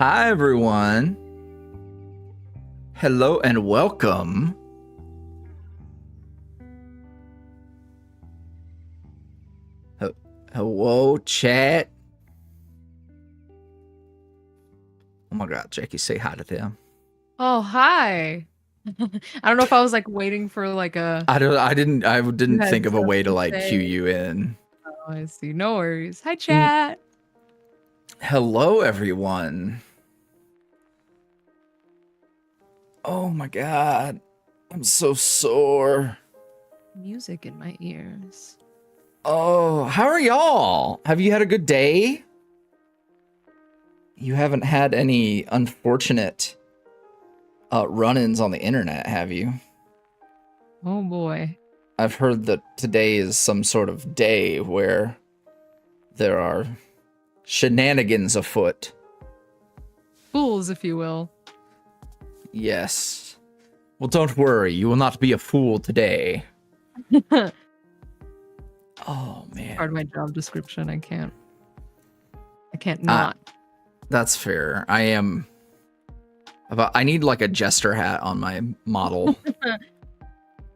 Hi, everyone. Hello and welcome. Hello, chat. Oh my God, Jackie, say hi to them. Oh, hi. I don't know if I was like waiting for like a. I didn't think of a way to like say. cue you in. Oh, I see. No worries. Hi, chat. Hello, everyone. Oh my God, I'm so sore. Music in my ears. Oh, how are y'all? Have you had a good day? You haven't had any unfortunate run-ins on the internet, have you? Oh boy. I've heard that today is some sort of day where there are shenanigans afoot. Fools, if you will. Yes. Well, don't worry. You will not be a fool today. Oh, man. Part of my job description. I can't not. That's fair. I need like a jester hat on my model.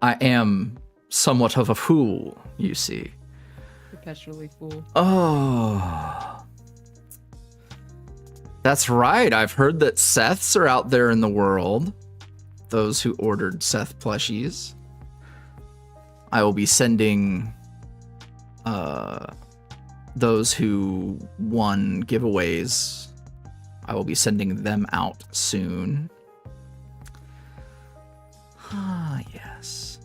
I am somewhat of a fool, you see. Perpetually fool. Oh. That's right. I've heard that Seths are out there in the world. Those who ordered Seth plushies. I will be sending those who won giveaways. I will be sending them out soon. Ah, yes.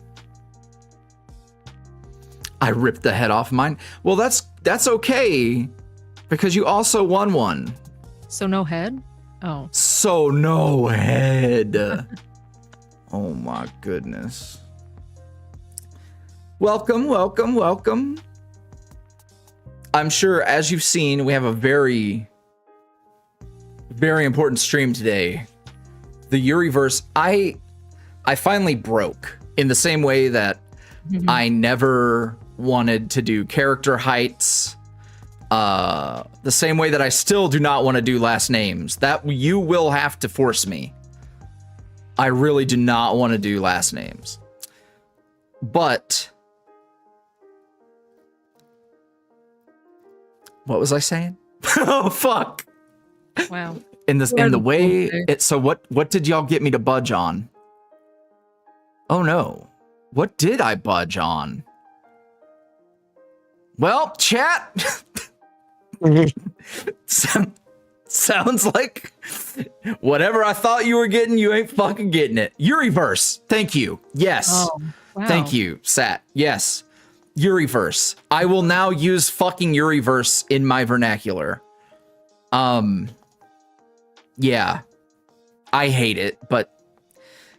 I ripped the head off mine. Well, that's okay, because you also won one. So no head? Oh. So no head. Oh my goodness. Welcome, welcome, welcome. I'm sure, as you've seen, we have a very, very important stream today. The YuuriVerse. I finally broke in the same way that I never wanted to do character heights. The same way that I still do not want to do last names. That you will have to force me. I really do not want to do last names. But what was I saying? Oh fuck. Wow. In the way it, so what did y'all get me to budge on? Oh no. What did I budge on? Well, chat. Sounds like whatever I thought you were getting, you ain't fucking getting it. YuuriVerse. Thank you. Yes. Oh, wow. Thank you, Sat. Yes. YuuriVerse. I will now use fucking YuuriVerse in my vernacular. Yeah. I hate it, but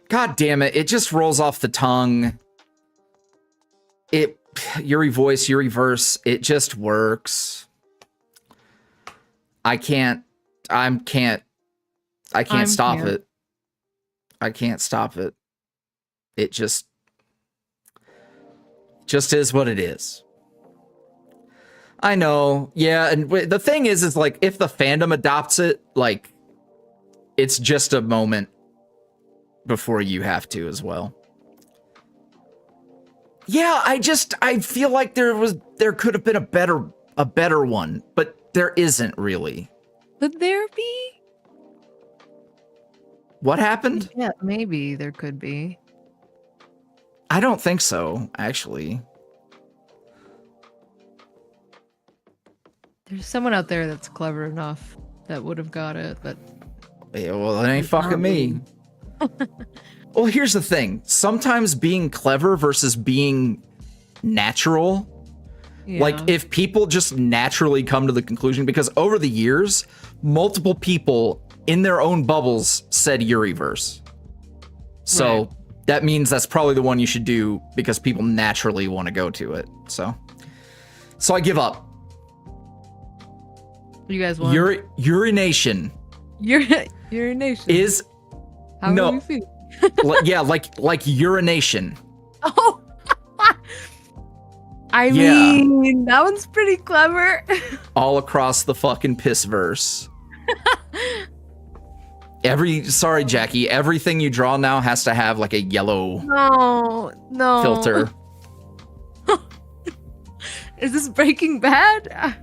God damn it, it just rolls off the tongue. YuuriVoice, YuuriVerse, it just works. I can't stop it. I can't stop it. It just is what it is. I know. Yeah, and the thing is like if the fandom adopts it, like it's just a moment before you have to as well. Yeah, I feel like there could have been a better one, but there isn't really. Could there be? What happened? Yeah, maybe there could be. I don't think so, actually. There's someone out there that's clever enough that would have got it, but yeah, well, it ain't fucking me. Well, here's the thing. Sometimes being clever versus being natural. Yeah. Like, if people just naturally come to the conclusion, because over the years, multiple people in their own bubbles said YuuriVerse. So that means that's probably the one you should do because people naturally want to go to it. So I give up. You guys want urination. Urination is how no. do you feel? Yeah, like urination. Oh. I mean, that one's pretty clever. All across the fucking pissverse. Sorry, Jackie. Everything you draw now has to have like a yellow No. filter. Is this Breaking Bad?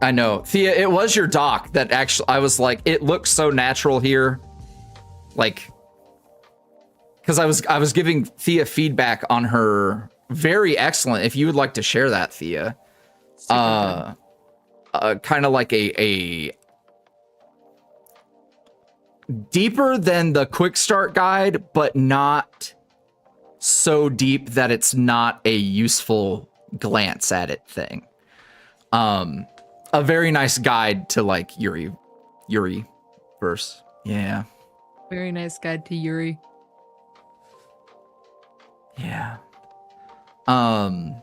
I know. Thea, it was your doc that actually, I was like, it looks so natural here. Like, because I was giving Thea feedback on her very excellent. If you would like to share that, Thea. Kind of like a deeper than the quick start guide, but not so deep that it's not a useful glance at it thing. A very nice guide to like YuuriVerse. Yeah. Very nice guide to Yuri. Yeah. But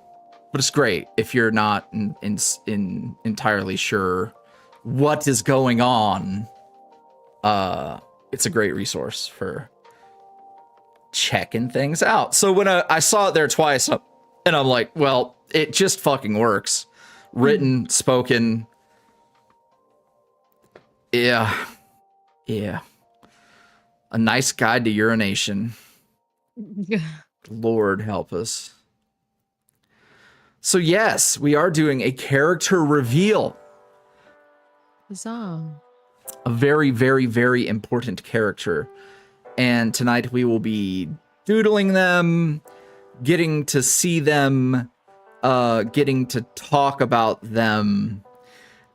it's great if you're not entirely sure what is going on. It's a great resource for checking things out. So when I saw it there twice, and I'm like, well, it just fucking works. Written, spoken. Yeah. Yeah. A nice guide to urination. Lord help us. So yes, we are doing a character reveal. Huzzah. A very, very, very important character. And tonight we will be doodling them, getting to see them, getting to talk about them.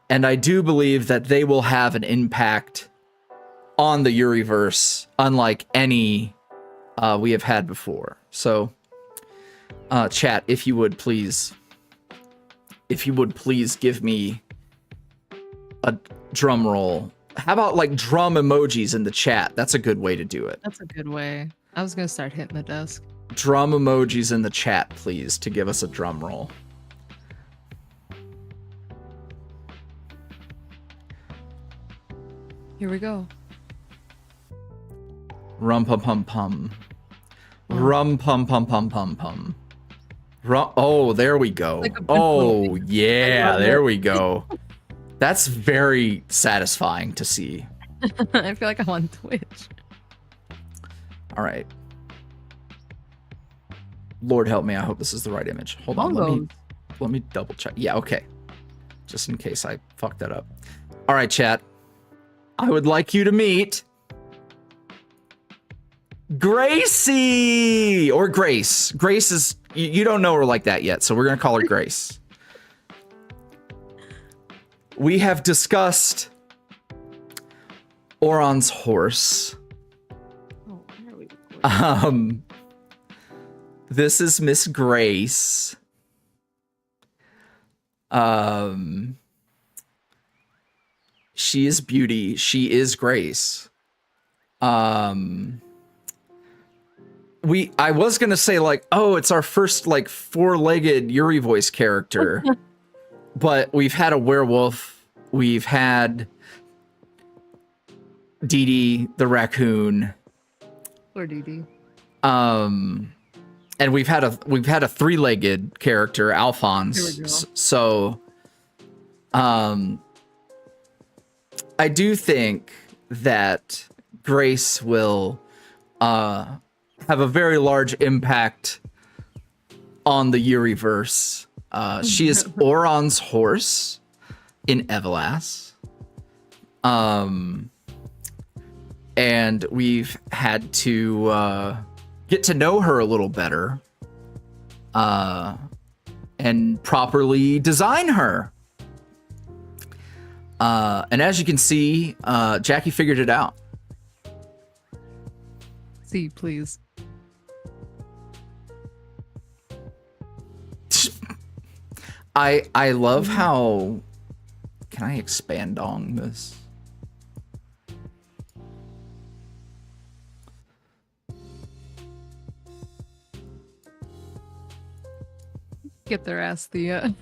And I do believe that they will have an impact on the YuuriVerse, unlike any we have had before. So, chat, if you would please give me a drum roll. How about like drum emojis in the chat? That's a good way to do it. That's a good way. I was gonna start hitting the desk. Drum emojis in the chat, please, to give us a drum roll. Here we go. Rum pum pum pum. Rum pum pum pum pum pum. Oh, there we go. Like oh, yeah, there we go. That's very satisfying to see. I feel like I'm on Twitch. All right. Lord help me. I hope this is the right image. Hold on. Let me double check. Yeah, okay. Just in case I fucked that up. All right, chat. I would like you to meet Gracie or Grace. Grace is, you don't know her like that yet, so we're going to call her Grace. We have discussed Oron's horse. Oh, where are we? This is Miss Grace. She is beauty. She is Grace. I was gonna say like, oh, it's our first like four-legged YuuriVoice character, but we've had a werewolf. We've had Dee Dee the raccoon. Or Dee Dee. And we've had a three-legged character, Alphonse. So, I do think that Grace will have a very large impact on the YuuriVerse. She is Oron's horse in Everlast. And we've had to get to know her a little better and properly design her. And as you can see, Jackie figured it out. See, please. I love how... Can I expand on this? Get their ass, Thea.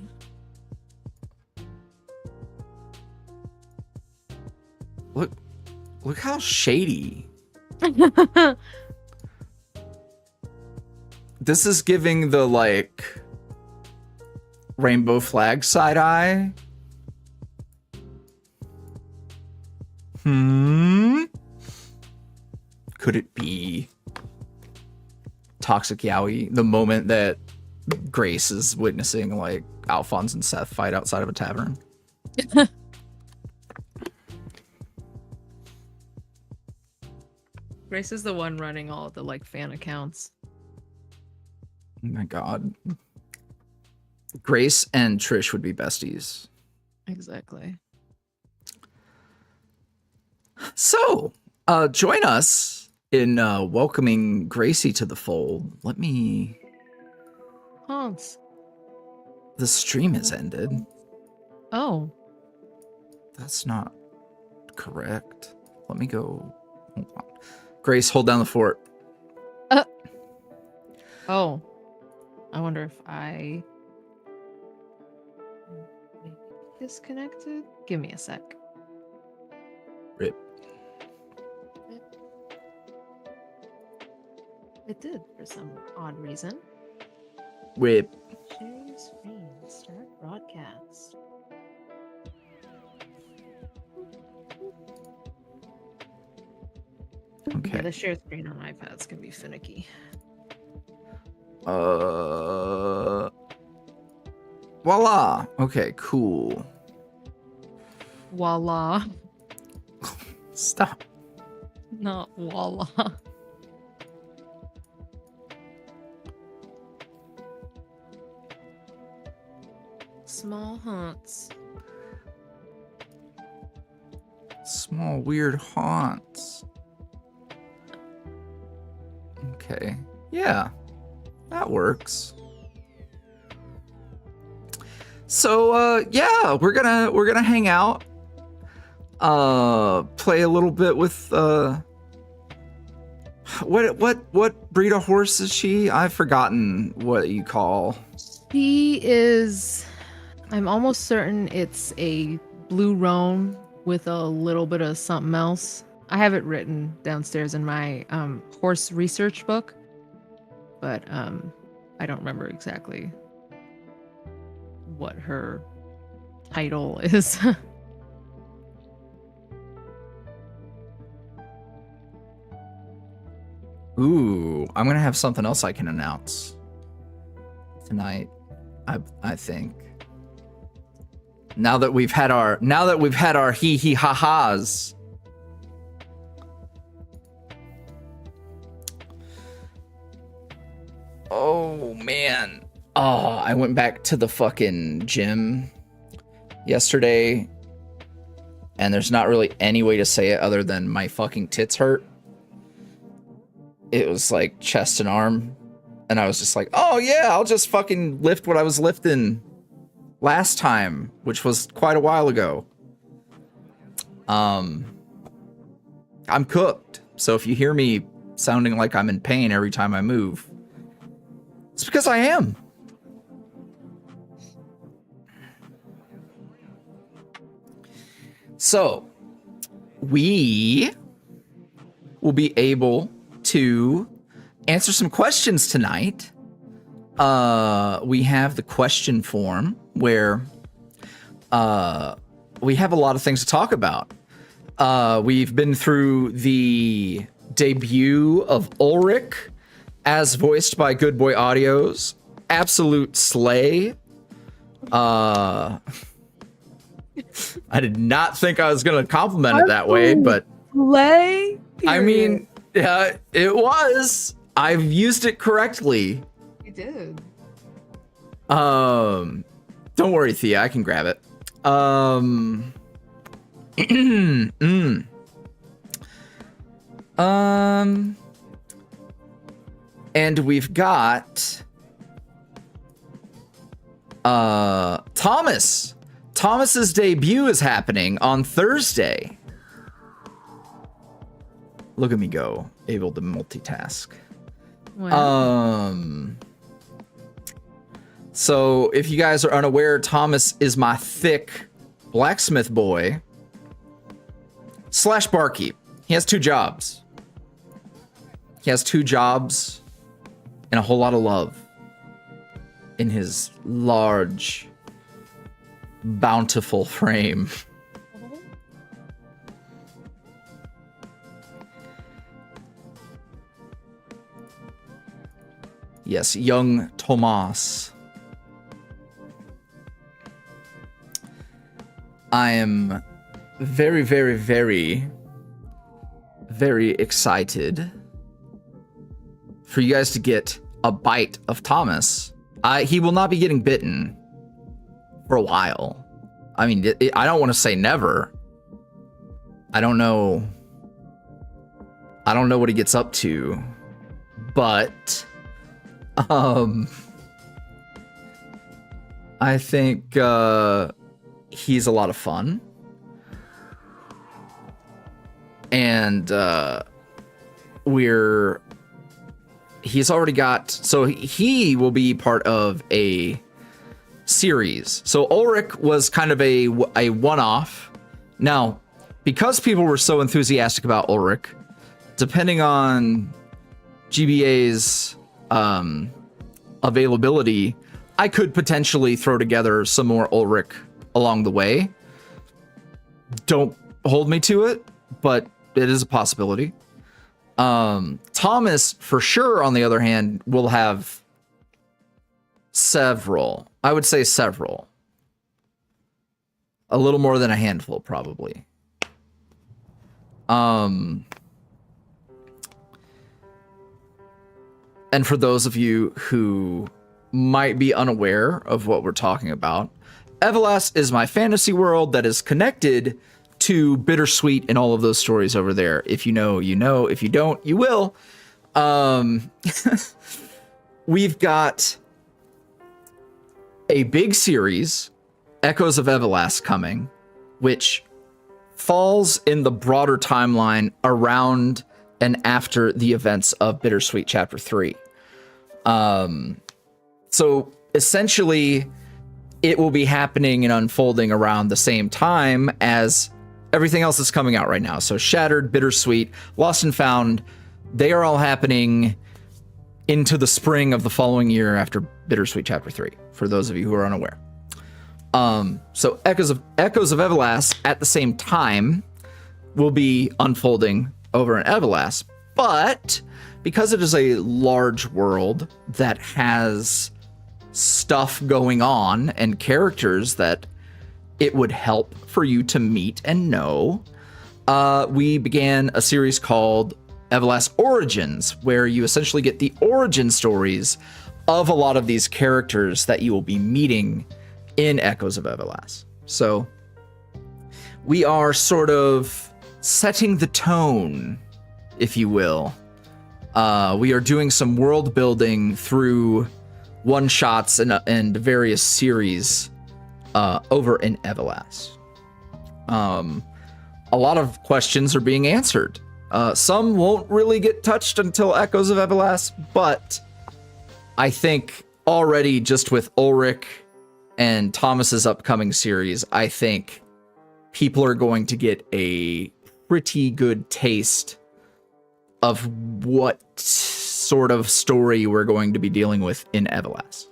Look how shady. This is giving the like rainbow flag side eye. Could it be Toxic Yowie? The moment that Grace is witnessing like Alphonse and Seth fight outside of a tavern. Grace is the one running all the like fan accounts. Oh my god. Grace and Trish would be besties. Exactly. So, join us in welcoming Gracie to the fold. Let me... Haunts. The stream has ended. Oh. That's not correct. Let me go... Hold on. Grace, hold down the fort. Oh. I wonder if I... disconnected? Give me a sec. Rip. It did for some odd reason. Rip. Sharing screen. Start broadcast. Okay. Yeah, the share screen on iPads can be finicky. Voila. Okay, cool. Voila. Stop. Not voila. Small haunts. Small weird haunts. Okay. Yeah. That works. So yeah, we're gonna hang out. Play a little bit with what breed of horse is she? I've forgotten what you call. She is, I'm almost certain it's a blue roan with a little bit of something else. I have it written downstairs in my horse research book, but I don't remember exactly what her title is. Ooh, I'm gonna have something else I can announce tonight. I think. Now that we've had our hee hee ha ha's. Oh man. Oh, I went back to the fucking gym yesterday, and there's not really any way to say it other than my fucking tits hurt. It was like chest and arm, and I was just like, oh yeah, I'll just fucking lift what I was lifting last time, which was quite a while ago. I'm cooked, so if you hear me sounding like I'm in pain every time I move, it's because I am. So, we will be able to answer some questions tonight. We have the question form where we have a lot of things to talk about. We've been through the debut of Ulrich, as voiced by Good Boy Audio's absolute slay. I did not think I was going to compliment it that way, but Slay? I mean, it was. I've used it correctly. You did. Don't worry, Thea, I can grab it. And we've got Thomas. Thomas's debut is happening on Thursday. Look at me go, able to multitask. Wow. So if you guys are unaware, Thomas is my thick blacksmith boy / barkeep. He has 2 jobs. He has 2 jobs and a whole lot of love in his large, bountiful frame. Yes, young Tomas. I am very, very, very, very excited for you guys to get a bite of Thomas. He will not be getting bitten for a while. I mean, I don't want to say never. I don't know what he gets up to, but I think he's a lot of fun. And he's already got, so he will be part of a series. So Ulrich was kind of a one-off. Now, because people were so enthusiastic about Ulrich, depending on GBA's availability, I could potentially throw together some more Ulrich along the way. Don't hold me to it, but it is a possibility. Thomas, for sure, on the other hand, will have several. I would say several. A little more than a handful, probably. And for those of you who might be unaware of what we're talking about, Everlast is my fantasy world that is connected to Bittersweet and all of those stories over there. If you know, you know. If you don't, you will. We've got a big series, Echoes of Everlast, coming, which falls in the broader timeline around and after the events of Bittersweet Chapter 3. So essentially, it will be happening and unfolding around the same time as everything else that's coming out right now. So Shattered, Bittersweet, Lost and Found, they are all happening into the spring of the following year after Bittersweet Chapter 3, for those of you who are unaware. So Echoes of Everlast at the same time will be unfolding over in Everlast, but because it is a large world that has stuff going on and characters that it would help for you to meet and know, we began a series called Everlast Origins, where you essentially get the origin stories of a lot of these characters that you will be meeting in Echoes of Everlast. So we are sort of setting the tone, if you will. We are doing some world building through one-shots and various series over in Everlast. A lot of questions are being answered. Some won't really get touched until Echoes of Everlast, but I think already just with Ulrich and Thomas's upcoming series, I think people are going to get a pretty good taste of what sort of story we're going to be dealing with in Everlast.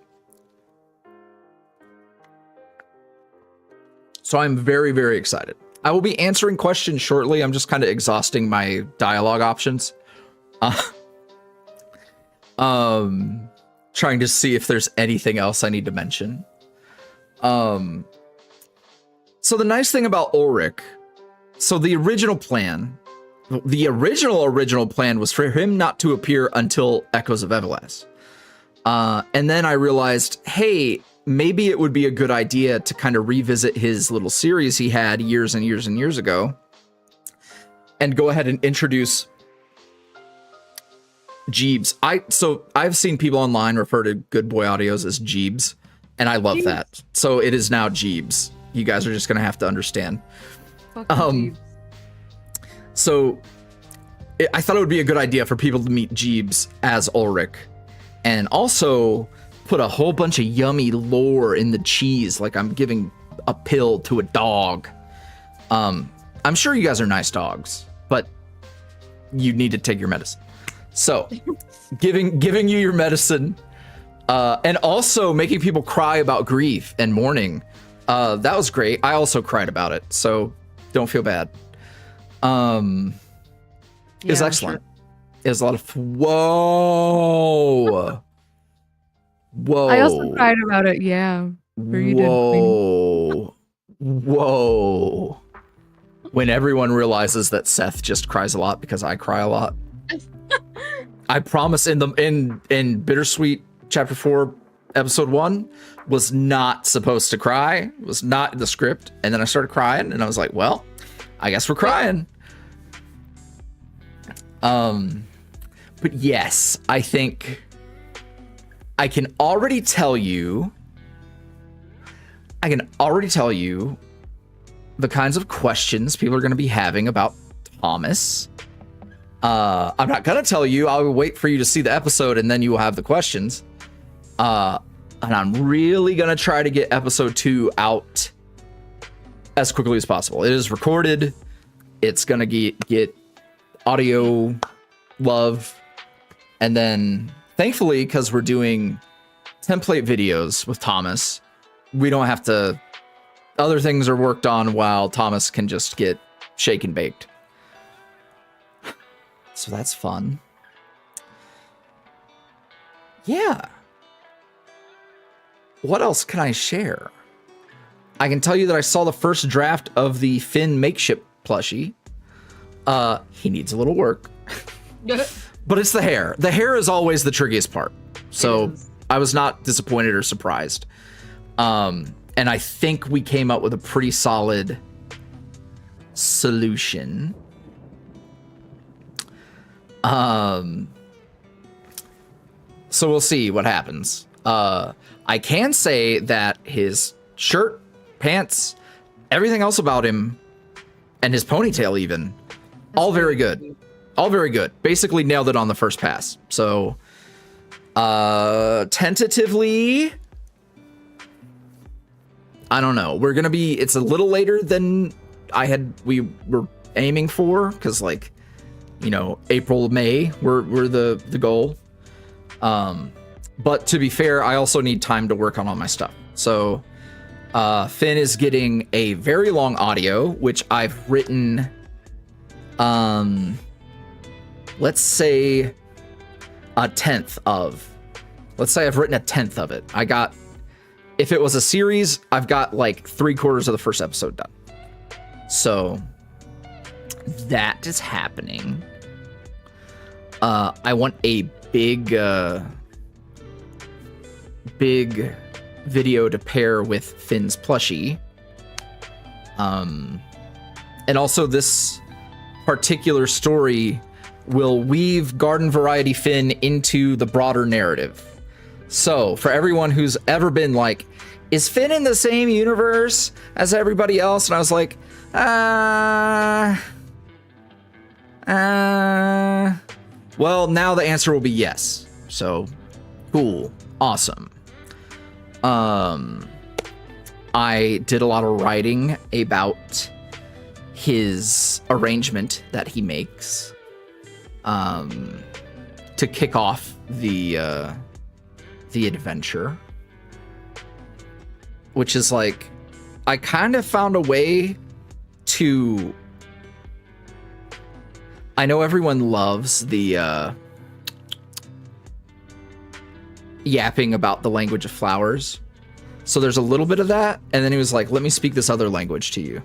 So I'm very, very excited. I will be answering questions shortly. I'm just kind of exhausting my dialogue options. Trying to see if there's anything else I need to mention. So the nice thing about Ulrich, so the original plan was for him not to appear until Echoes of Everlast. And then I realized, hey, maybe it would be a good idea to kind of revisit his little series he had years and years and years ago and go ahead and introduce Jeebs. So I've seen people online refer to Good Boy Audios as Jeebs, and I love that. So it is now Jeebs. You guys are just going to have to understand. So I thought it would be a good idea for people to meet Jeebs as Ulrich, and also put a whole bunch of yummy lore in the cheese, like I'm giving a pill to a dog. I'm sure you guys are nice dogs, but you need to take your medicine. So giving you your medicine, and also making people cry about grief and mourning. That was great. I also cried about it, so don't feel bad. It was excellent. Sure. It was a lot of whoa. Whoa. I also cried about it. Yeah. Sure you did, Queen. Whoa. When everyone realizes that Seth just cries a lot because I cry a lot. I promise in Bittersweet Chapter 4 Episode 1 was not supposed to cry, was not in the script, and then I started crying and I was like, well, I guess we're crying. But yes, I think I can already tell you the kinds of questions people are going to be having about Thomas. I'm not going to tell you. I will wait for you to see the episode and then you will have the questions. And I'm really going to try to get episode 2 out as quickly as possible. It is recorded. It's going to get audio love. And then thankfully, because we're doing template videos with Thomas, we don't have to, other things are worked on while Thomas can just get shake and baked. So that's fun. Yeah. What else can I share? I can tell you that I saw the first draft of the Finn makeshift plushie. He needs a little work. But it's the hair. The hair is always the trickiest part. So I was not disappointed or surprised. And I think we came up with a pretty solid solution. So we'll see what happens. I can say that his shirt, pants, everything else about him, and his ponytail even, all very good. All very good. Basically nailed it on the first pass. So, tentatively, I don't know. We're gonna be, it's a little later than we were aiming for, because like, you know, April, May were the goal. But to be fair, I also need time to work on all my stuff. So, Finn is getting a very long audio, which I've written, let's say a tenth of. Let's say I've written a tenth of it. If it was a series, I've got like 3/4 of the first episode done. So that is happening. I want a big video to pair with Finn's plushie. And also this particular story will weave Garden Variety Finn into the broader narrative. So for everyone who's ever been like, is Finn in the same universe as everybody else? And I was like, well, now the answer will be yes. So cool. Awesome. I did a lot of writing about his arrangement that he makes to kick off the adventure, which is like, I kind of found a way to, I know everyone loves the yapping about the language of flowers. So there's a little bit of that. And then he was like, let me speak this other language to you.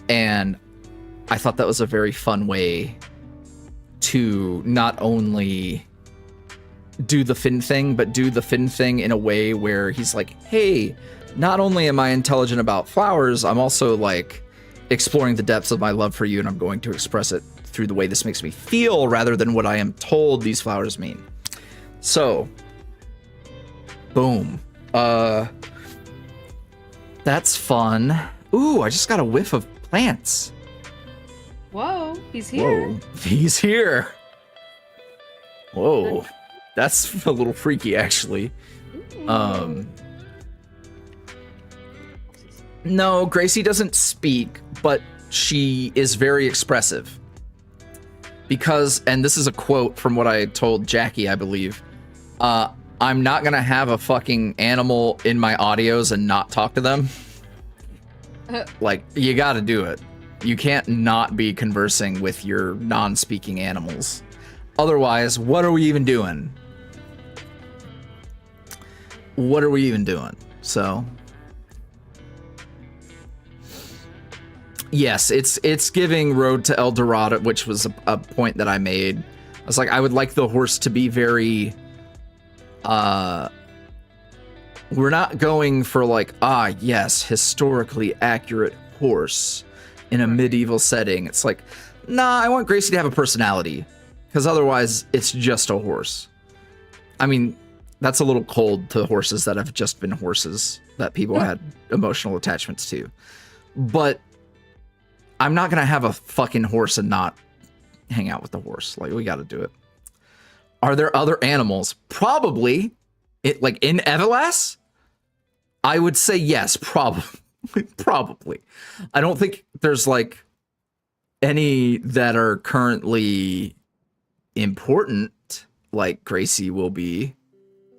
And I thought that was a very fun way to not only do the Finn thing, but do the Finn thing in a way where he's like, hey, not only am I intelligent about flowers, I'm also like exploring the depths of my love for you, and I'm going to express it through the way this makes me feel rather than what I am told these flowers mean. So, boom. That's fun. Ooh, I just got a whiff of plants. Whoa, he's here. Whoa, he's here. Whoa, that's a little freaky, actually. No, Gracie doesn't speak, but she is very expressive. Because, and this is a quote from what I told Jackie, I believe, I'm not gonna have a fucking animal in my audios and not talk to them. Like, you gotta do it. You can't not be conversing with your non-speaking animals. Otherwise, what are we even doing? what are we even doing? So yes, it's giving Road to El Dorado, which was a point that I made. I was like, I would like the horse to be very we're not going for like, yes, historically accurate horse in a medieval setting. It's like, nah, I want Gracie to have a personality, because otherwise it's just a horse. I mean, that's a little cold to horses that have just been horses that people had emotional attachments to. But I'm not going to have a fucking horse and not hang out with the horse. Like, we got to do it. Are there other animals? Probably. Like in Everlast? I would say yes, probably. Probably. I don't think there's like any that are currently important like Gracie will be.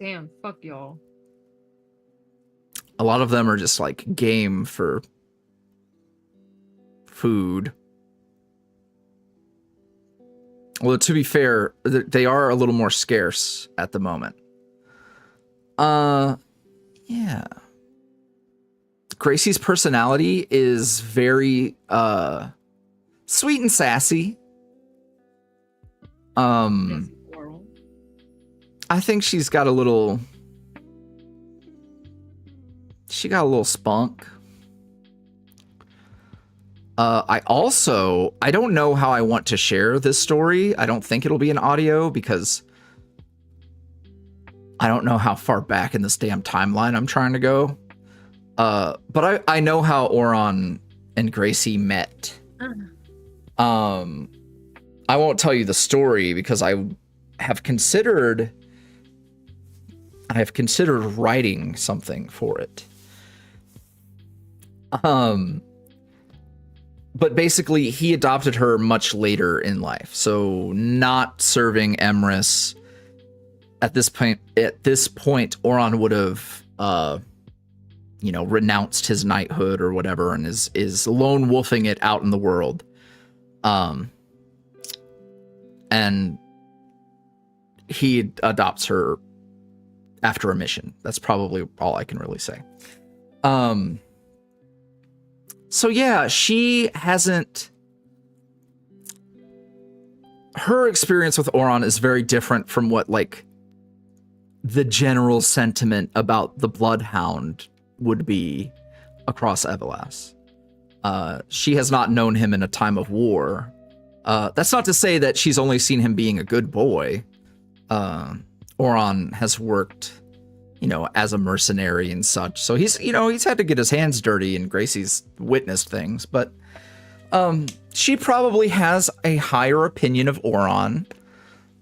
Damn, fuck y'all. A lot of them are just like game for food. Well, to be fair, they are a little more scarce at the moment. Yeah. Gracie's personality is very sweet and sassy. I think she's got a little spunk. I don't know how I want to share this story. I don't think it'll be an audio because I don't know how far back in this damn timeline I'm trying to go. But I know how Oron and Gracie met. I won't tell you the story because I have considered writing something for it. But basically he adopted her much later in life. So not serving Emrys at this point, Oron would have renounced his knighthood or whatever and is lone wolfing it out in the world. And he adopts her after a mission. That's probably all I can really say. So yeah, her experience with Oron is very different from what like the general sentiment about the Bloodhound would be across Everlast. She has not known him in a time of war. That's not to say that she's only seen him being a good boy. Oron has worked, as a mercenary and such. So he's had to get his hands dirty, and Gracie's witnessed things. But she probably has a higher opinion of Oron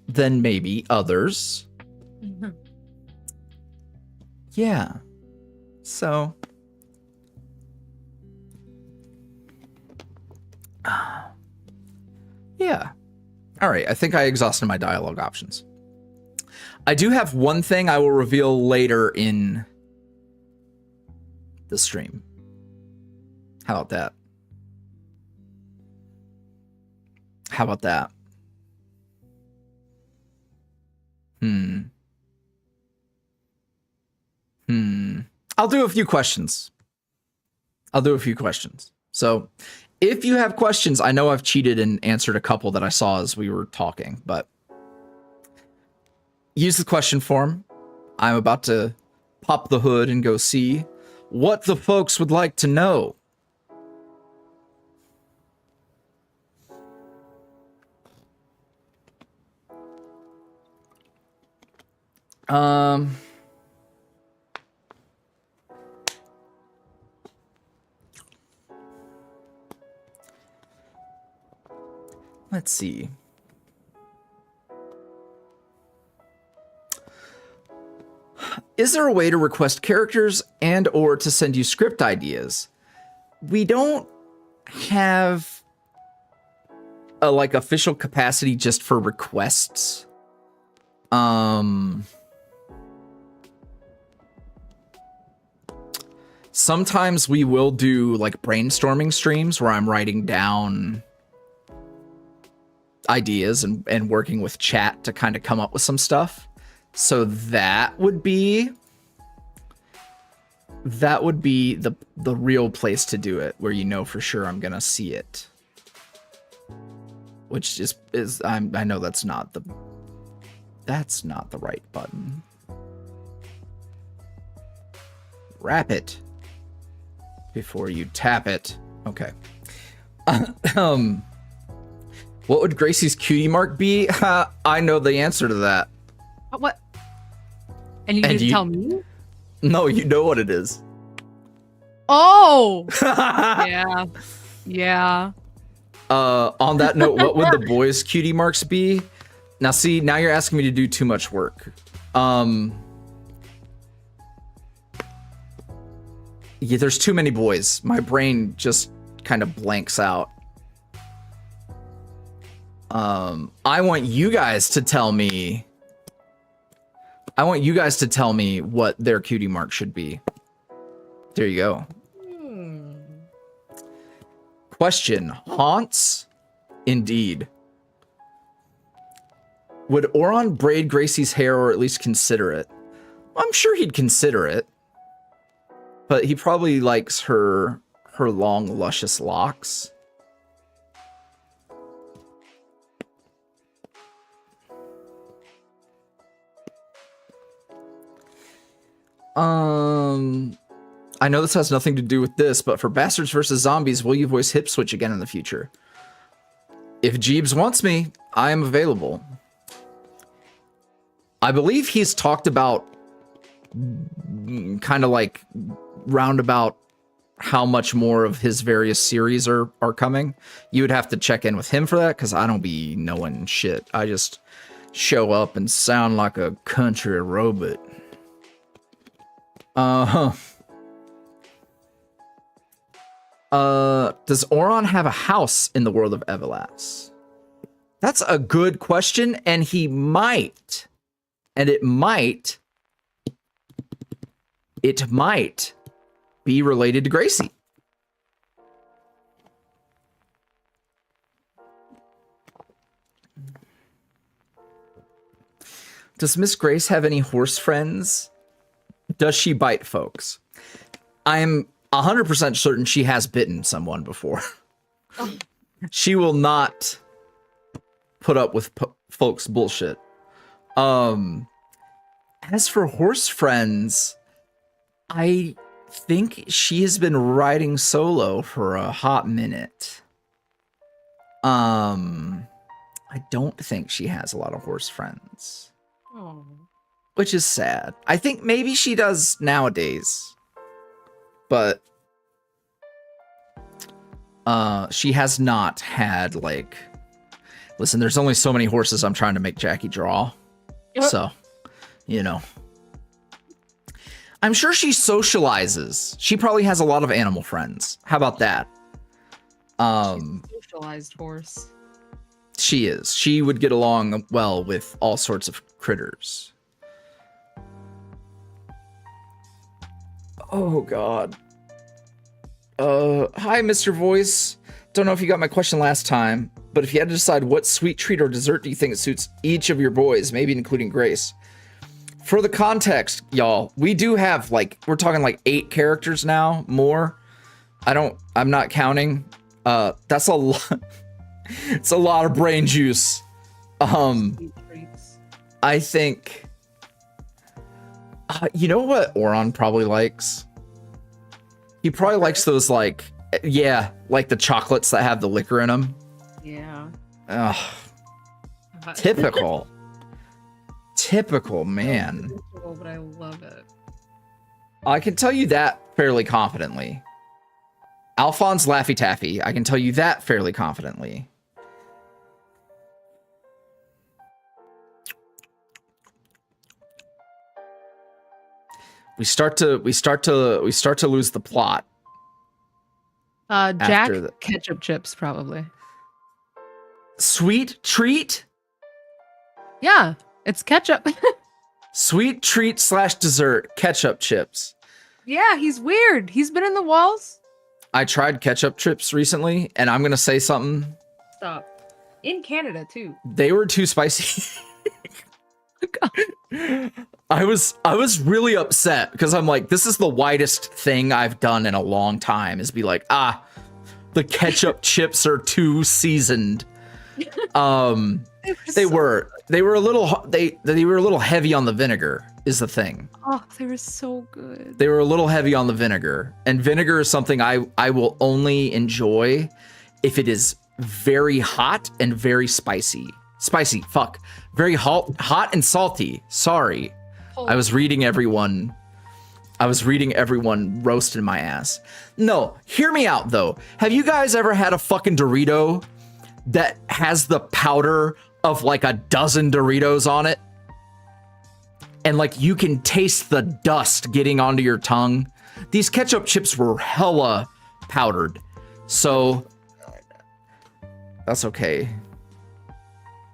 than maybe others. Mm-hmm. Yeah. So. Yeah. All right. I think I exhausted my dialogue options. I do have one thing I will reveal later in the stream. How about that? How about that? I'll do a few questions. So if you have questions, I know I've cheated and answered a couple that I saw as we were talking, but use the question form. I'm about to pop the hood and go see what the folks would like to know. Let's see. Is there a way to request characters and or to send you script ideas? We don't have a like official capacity just for requests. Sometimes we will do like brainstorming streams where I'm writing down ideas and working with chat to kind of come up with some stuff. So that would be that would be the real place to do it, where you know for sure I'm gonna see it. Which is I know that's not the right button. Wrap it before you tap it. Okay. What would Gracie's cutie mark be? I know the answer to that. What? And you didn't tell me? No, you know what it is. Oh! Yeah. Yeah. On that note, what would the boys' cutie marks be? Now, see, now you're asking me to do too much work. Yeah, there's too many boys. My brain just kind of blanks out. I want you guys to tell me. I want you guys to tell me what their cutie mark should be. There you go. Question: haunts? Indeed. Would Oron braid Gracie's hair, or at least consider it? I'm sure he'd consider it, but he probably likes her long, luscious locks. I know this has nothing to do with this, but for Bastards versus Zombies, will you voice Hip Switch again in the future? If Jeebs wants me, I am available. I believe he's talked about kind of like roundabout how much more of his various series are coming. You would have to check in with him for that, because I don't be knowing shit. I just show up and sound like a country robot. Does Oron have a house in the world of Everlast? That's a good question, and he might. And it might be related to Gracie. Does Miss Grace have any horse friends? Does she bite folks? I'm 100% certain she has bitten someone before. Oh. She will not put up with folks' bullshit. As for horse friends, I think she has been riding solo for a hot minute. I don't think she has a lot of horse friends. Oh. Which is sad. I think maybe she does nowadays. But she has not had, like... Listen, there's only so many horses I'm trying to make Jackie draw. So, you know. I'm sure she socializes. She probably has a lot of animal friends. How about that? She's a socialized horse. She is. She would get along well with all sorts of critters. Oh, God. Hi, Mr. Voice. Don't know if you got my question last time, but if you had to decide what sweet treat or dessert do you think suits each of your boys, maybe including Grace? For the context, y'all, we do have, like, we're talking like 8 characters now, more. I'm not counting. That's a lot. It's a lot of brain juice. I think, you know what Oron probably likes? He probably likes those, like, yeah, like the chocolates that have the liquor in them. Yeah. Ugh. Typical. Typical, man. But I love it. I can tell you that fairly confidently. Alphonse Laffy Taffy, I can tell you that fairly confidently. We start to lose the plot. Jack, ketchup chips, probably. Sweet treat? Yeah, it's ketchup. Sweet treat / dessert, ketchup chips. Yeah, he's weird. He's been in the walls. I tried ketchup chips recently, and I'm gonna say something. Stop. In Canada, too. They were too spicy. I was really upset because I'm like, this is the whitest thing I've done in a long time, is be like, the ketchup chips are too seasoned. They were a little heavy on the vinegar is the thing. Oh, they were so good. They were a little heavy on the vinegar, and vinegar is something I will only enjoy if it is very hot and very spicy. Very hot and salty. Sorry. Oh. I was reading everyone roasting my ass. No, hear me out though. Have you guys ever had a fucking Dorito that has the powder of like a dozen Doritos on it? And like you can taste the dust getting onto your tongue. These ketchup chips were hella powdered. So that's okay.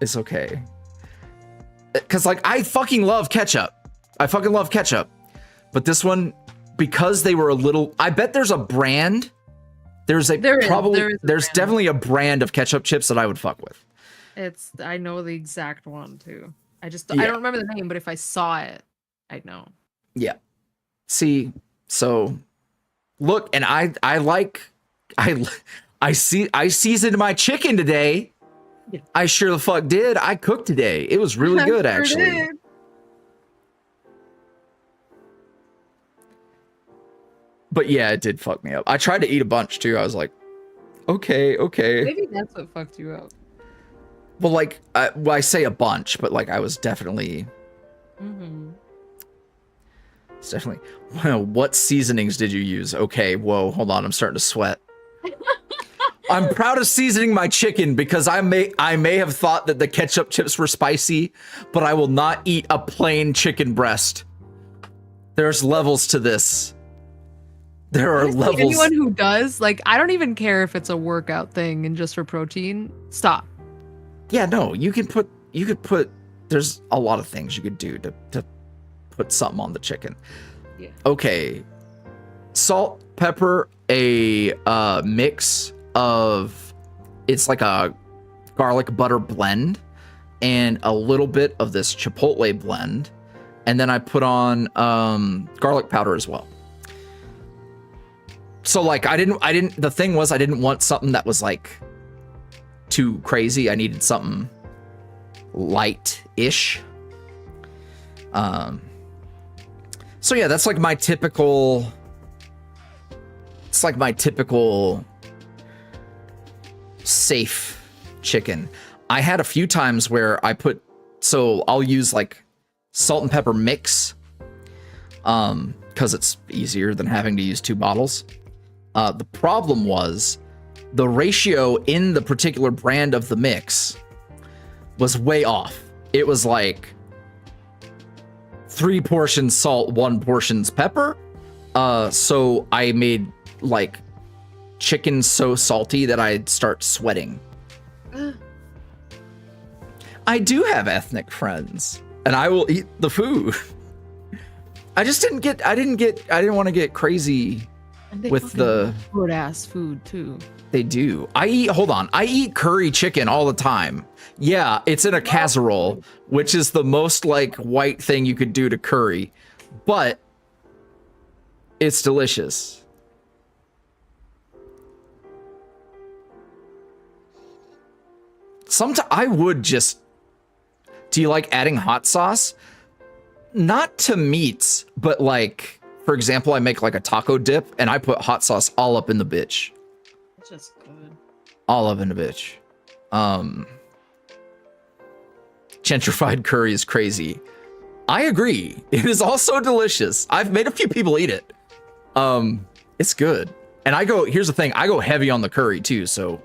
It's okay. Cause like I fucking love ketchup. But this one, because they were a little, I bet there's a brand. There's definitely a brand of ketchup chips that I would fuck with. I know the exact one too. I don't remember the name, but if I saw it, I'd know. Yeah. See, so look, and I seasoned my chicken today. Yeah. I sure the fuck did. I cooked today. It was really good, actually. Did. But yeah, it did fuck me up. I tried to eat a bunch too. I was like, okay. Maybe that's what fucked you up. Well, like, I say a bunch, but like I was definitely. Mm-hmm. It's definitely. Well, what seasonings did you use? Okay, whoa, hold on. I'm starting to sweat. I'm proud of seasoning my chicken because I may have thought that the ketchup chips were spicy, but I will not eat a plain chicken breast. There's levels to this. There are levels. Anyone who does, like, I don't even care if it's a workout thing and just for protein. Stop. Yeah, no, you could put, there's a lot of things you could do to put something on the chicken. Yeah. Okay. Salt, pepper, a mix of, it's like a garlic butter blend and a little bit of this chipotle blend. And then I put on garlic powder as well. So like the thing was I didn't want something that was like too crazy. I needed something light-ish. So yeah, that's like my typical, it's like my typical safe chicken. I had a few times where so I'll use like salt and pepper mix, because it's easier than having to use 2 bottles. The problem was the ratio in the particular brand of the mix was way off. It was like 3 portions salt, 1 portions pepper. So I made like chicken so salty that I'd start sweating. I do have ethnic friends and I will eat the food. I didn't want to get crazy with the good ass food too. They do. I eat curry chicken all the time. Yeah, it's in a casserole, which is the most like white thing you could do to curry, but it's delicious. Sometimes I would just. Do you like adding hot sauce? Not to meats, but like, for example, I make like a taco dip and I put hot sauce all up in the bitch. It's just good. All up in the bitch. Gentrified curry is crazy. I agree. It is also delicious. I've made a few people eat it. It's good. And here's the thing, I go heavy on the curry too, so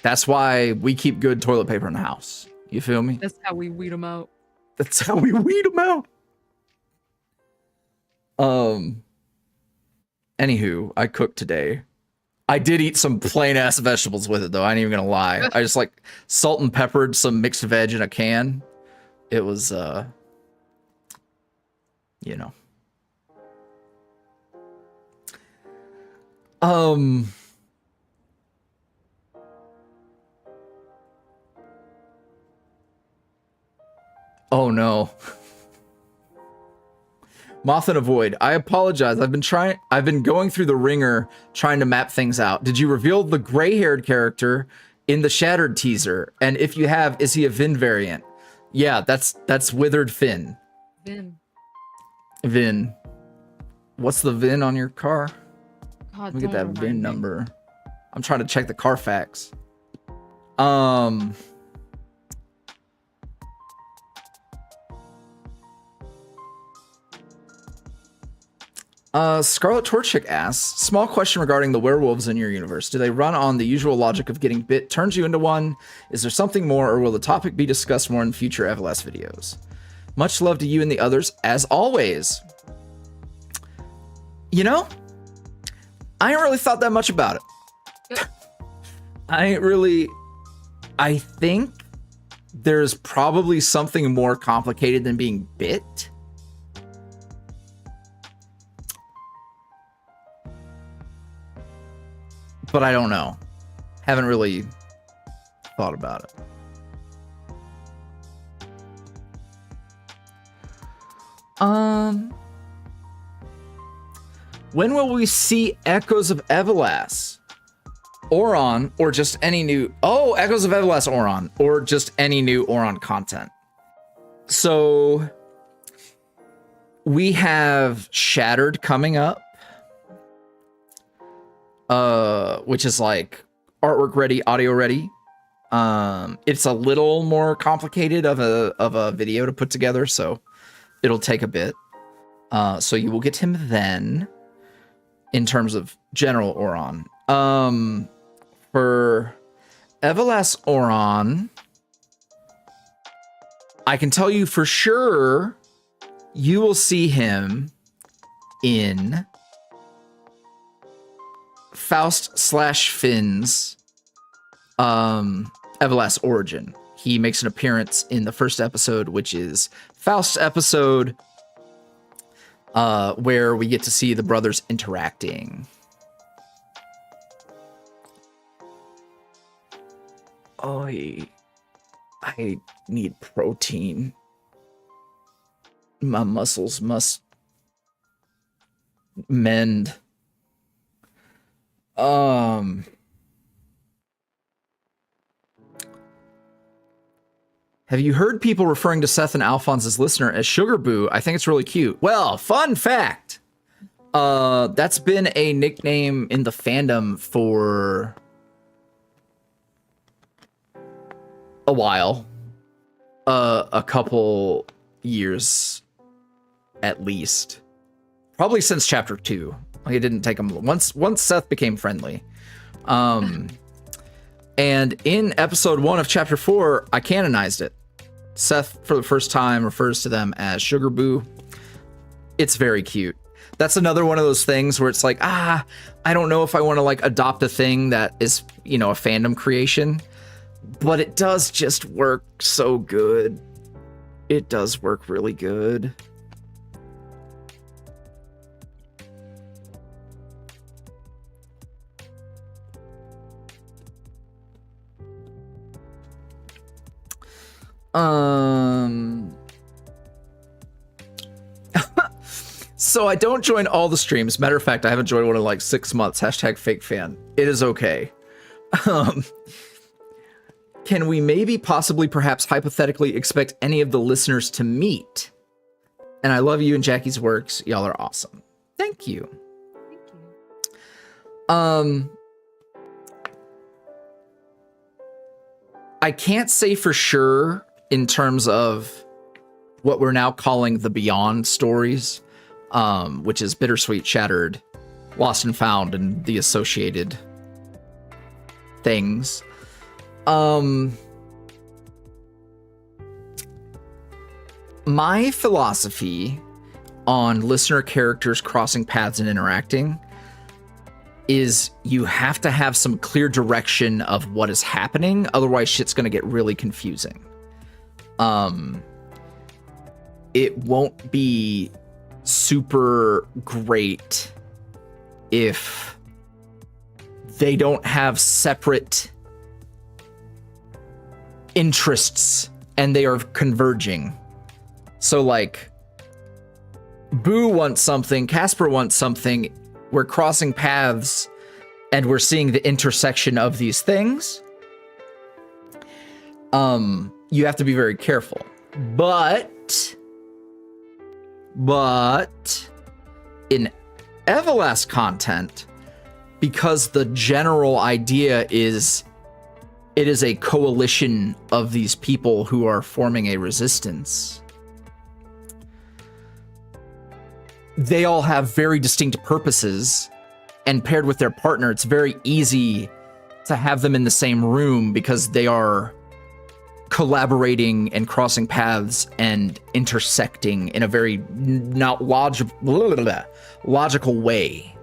that's why we keep good toilet paper in the house. You feel me? That's how we weed them out. That's how we weed them out. Anywho, I cooked today. I did eat some plain ass vegetables with it though. I ain't even gonna lie. I just like salt and peppered some mixed veg in a can. It was, you know. Oh no. Moth and Avoid. I apologize. I've been going through the ringer trying to map things out. Did you reveal the gray-haired character in the Shattered teaser? And if you have, is he a Vin variant? Yeah, that's Withered Finn. Vin. What's the VIN on your car? God, Let me get that VIN number. I'm trying to check the Carfax. Scarlet Torchic asks, small question regarding the werewolves in your universe. Do they run on the usual logic of getting bit turns you into one? Is there something more, or will the topic be discussed more in future Everlast videos? Much love to you and the others, as always. You know, I ain't really thought that much about it. I think there's probably something more complicated than being bit. But I don't know. Haven't really thought about it. When will we see Echoes of Everlast? Oron, or just any new... Oh, Echoes of Everlast Oron, or just any new Oron content. So, we have Shattered coming up. Which is like artwork ready, audio ready. It's a little more complicated of a video to put together, so it'll take a bit. So you will get him then in terms of general Oron. For Everlast Oron, I can tell you for sure you will see him in Faust / Finn's Everlast Origin. He makes an appearance in the first episode, which is Faust's episode, where we get to see the brothers interacting. Oh, I need protein. My muscles must mend. Have you heard people referring to Seth and Alphonse's listener as Sugar Boo? I think it's really cute. Well, fun fact. That's been a nickname in the fandom for a while. A couple years at least. Probably since chapter 2. Like, it didn't take him once Seth became friendly. And in episode 1 of chapter 4, I canonized it. Seth, for the first time, refers to them as Sugar Boo. It's very cute. That's another one of those things where it's like, I don't know if I want to like adopt a thing that is, you know, a fandom creation, but it does just work so good. It does work really good. So I don't join all the streams. Matter of fact, I haven't joined one in like 6 months. # fake fan. It is okay. Can we maybe possibly perhaps hypothetically expect any of the listeners to meet? And I love you and Jackie's works. Y'all are awesome. Thank you. I can't say for sure in terms of what we're now calling the Beyond stories, which is Bittersweet, Shattered, Lost and Found, and the associated things. My philosophy on listener characters crossing paths and interacting is you have to have some clear direction of what is happening. Otherwise, shit's going to get really confusing. It won't be super great if they don't have separate interests and they are converging. So like Boo wants something, Casper wants something, we're crossing paths and we're seeing the intersection of these things. You have to be very careful. But in Everlast content, because the general idea is it is a coalition of these people who are forming a resistance, they all have very distinct purposes, and paired with their partner, it's very easy to have them in the same room because they are collaborating and crossing paths and intersecting in a very not logical way.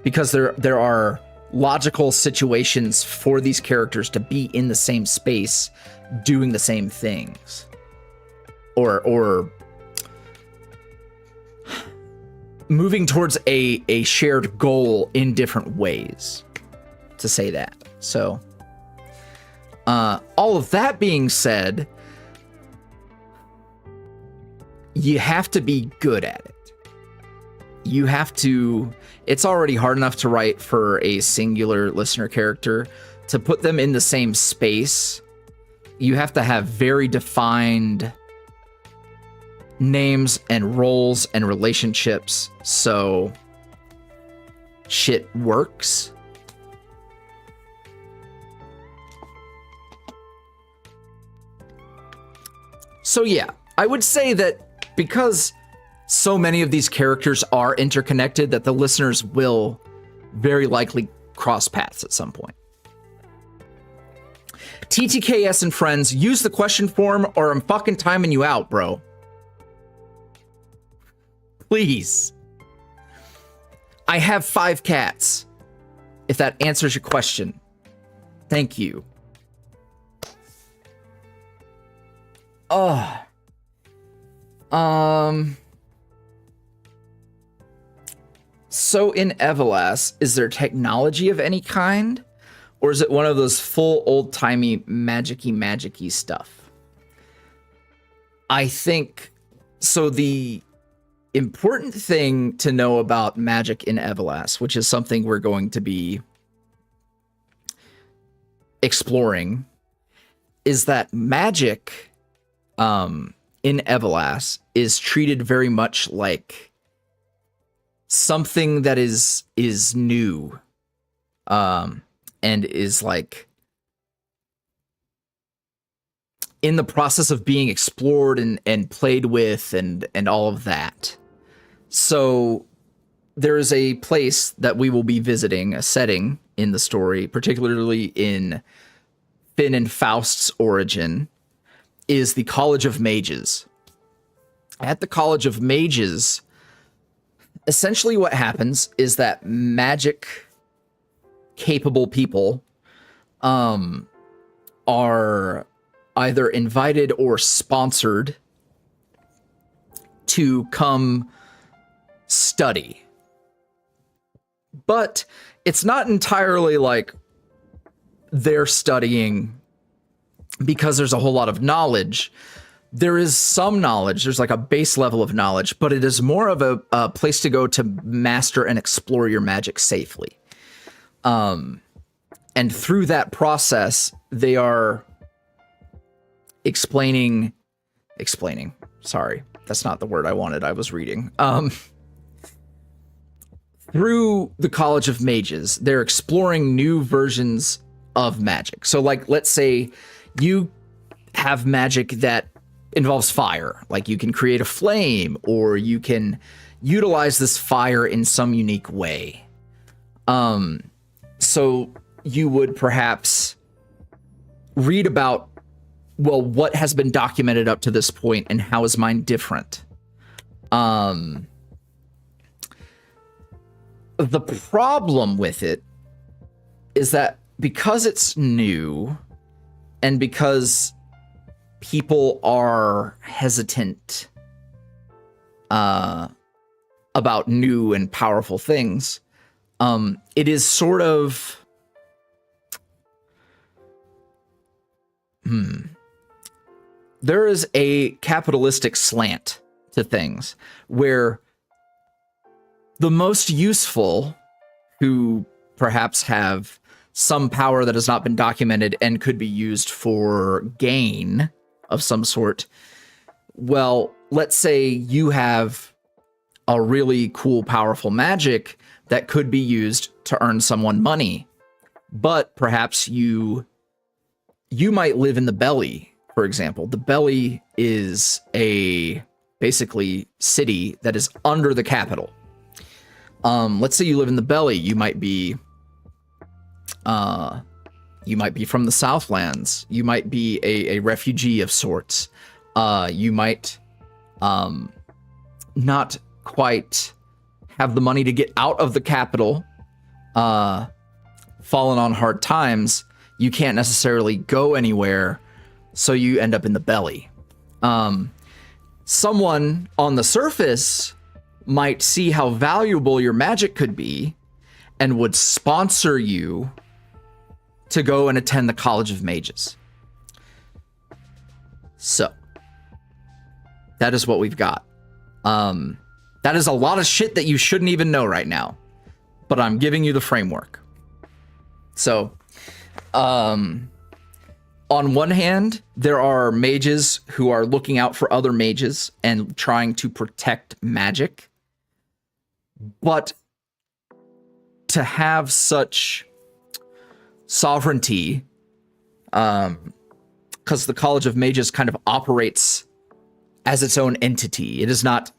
Because there are logical situations for these characters to be in the same space doing the same things. Or moving towards a shared goal in different ways, to say that. So all of that being said, you have to be good at it. You have to, it's already hard enough to write for a singular listener character. To put them in the same space, you have to have very defined names and roles and relationships so shit works. So yeah, I would say that because so many of these characters are interconnected, that the listeners will very likely cross paths at some point. TTKS and friends, use the question form or I'm fucking timing you out, bro. Please. I have 5 cats, if that answers your question. Thank you. So in Everlast, is there technology of any kind? Or is it one of those full old-timey magic-y stuff? I think, so the important thing to know about magic in Everlast, which is something we're going to be exploring, is that magic in Everlast is treated very much like something that is new, and is like in the process of being explored and played with and all of that. So there is a place that we will be visiting, a setting in the story, particularly in Finn and Faust's origin, is the College of Mages. At the College of Mages, essentially what happens is that magic capable people are either invited or sponsored to come study. But it's not entirely like they're studying because there's a whole lot of knowledge. There is some knowledge, there's like a base level of knowledge, but it is more of a place to go to master and explore your magic safely. And through that process, they are explaining, sorry, that's not the word I wanted, I was reading. Through the College of Mages, they're exploring new versions of magic. So like, let's say you have magic that involves fire, like you can create a flame or you can utilize this fire in some unique way. So you would perhaps read about, well, what has been documented up to this point and how is mine different? The problem with it is that because it's new and because people are hesitant about new and powerful things, it is sort of there is a capitalistic slant to things where the most useful, who perhaps have some power that has not been documented and could be used for gain of some sort. Well, let's say you have a really cool, powerful magic that could be used to earn someone money, but perhaps you might live in the belly, for example. The belly is a basically city that is under the capital. Let's say you live in the belly. You might be from the Southlands. You might be a refugee of sorts. You might not quite have the money to get out of the capital, fallen on hard times. You can't necessarily go anywhere, so you end up in the belly. Someone on the surface might see how valuable your magic could be and would sponsor you to go and attend the College of Mages. So, that is what we've got. That is a lot of shit that you shouldn't even know right now, but I'm giving you the framework. So, on one hand, there are mages who are looking out for other mages and trying to protect magic. But to have such sovereignty, because the College of Mages kind of operates as its own entity. It is not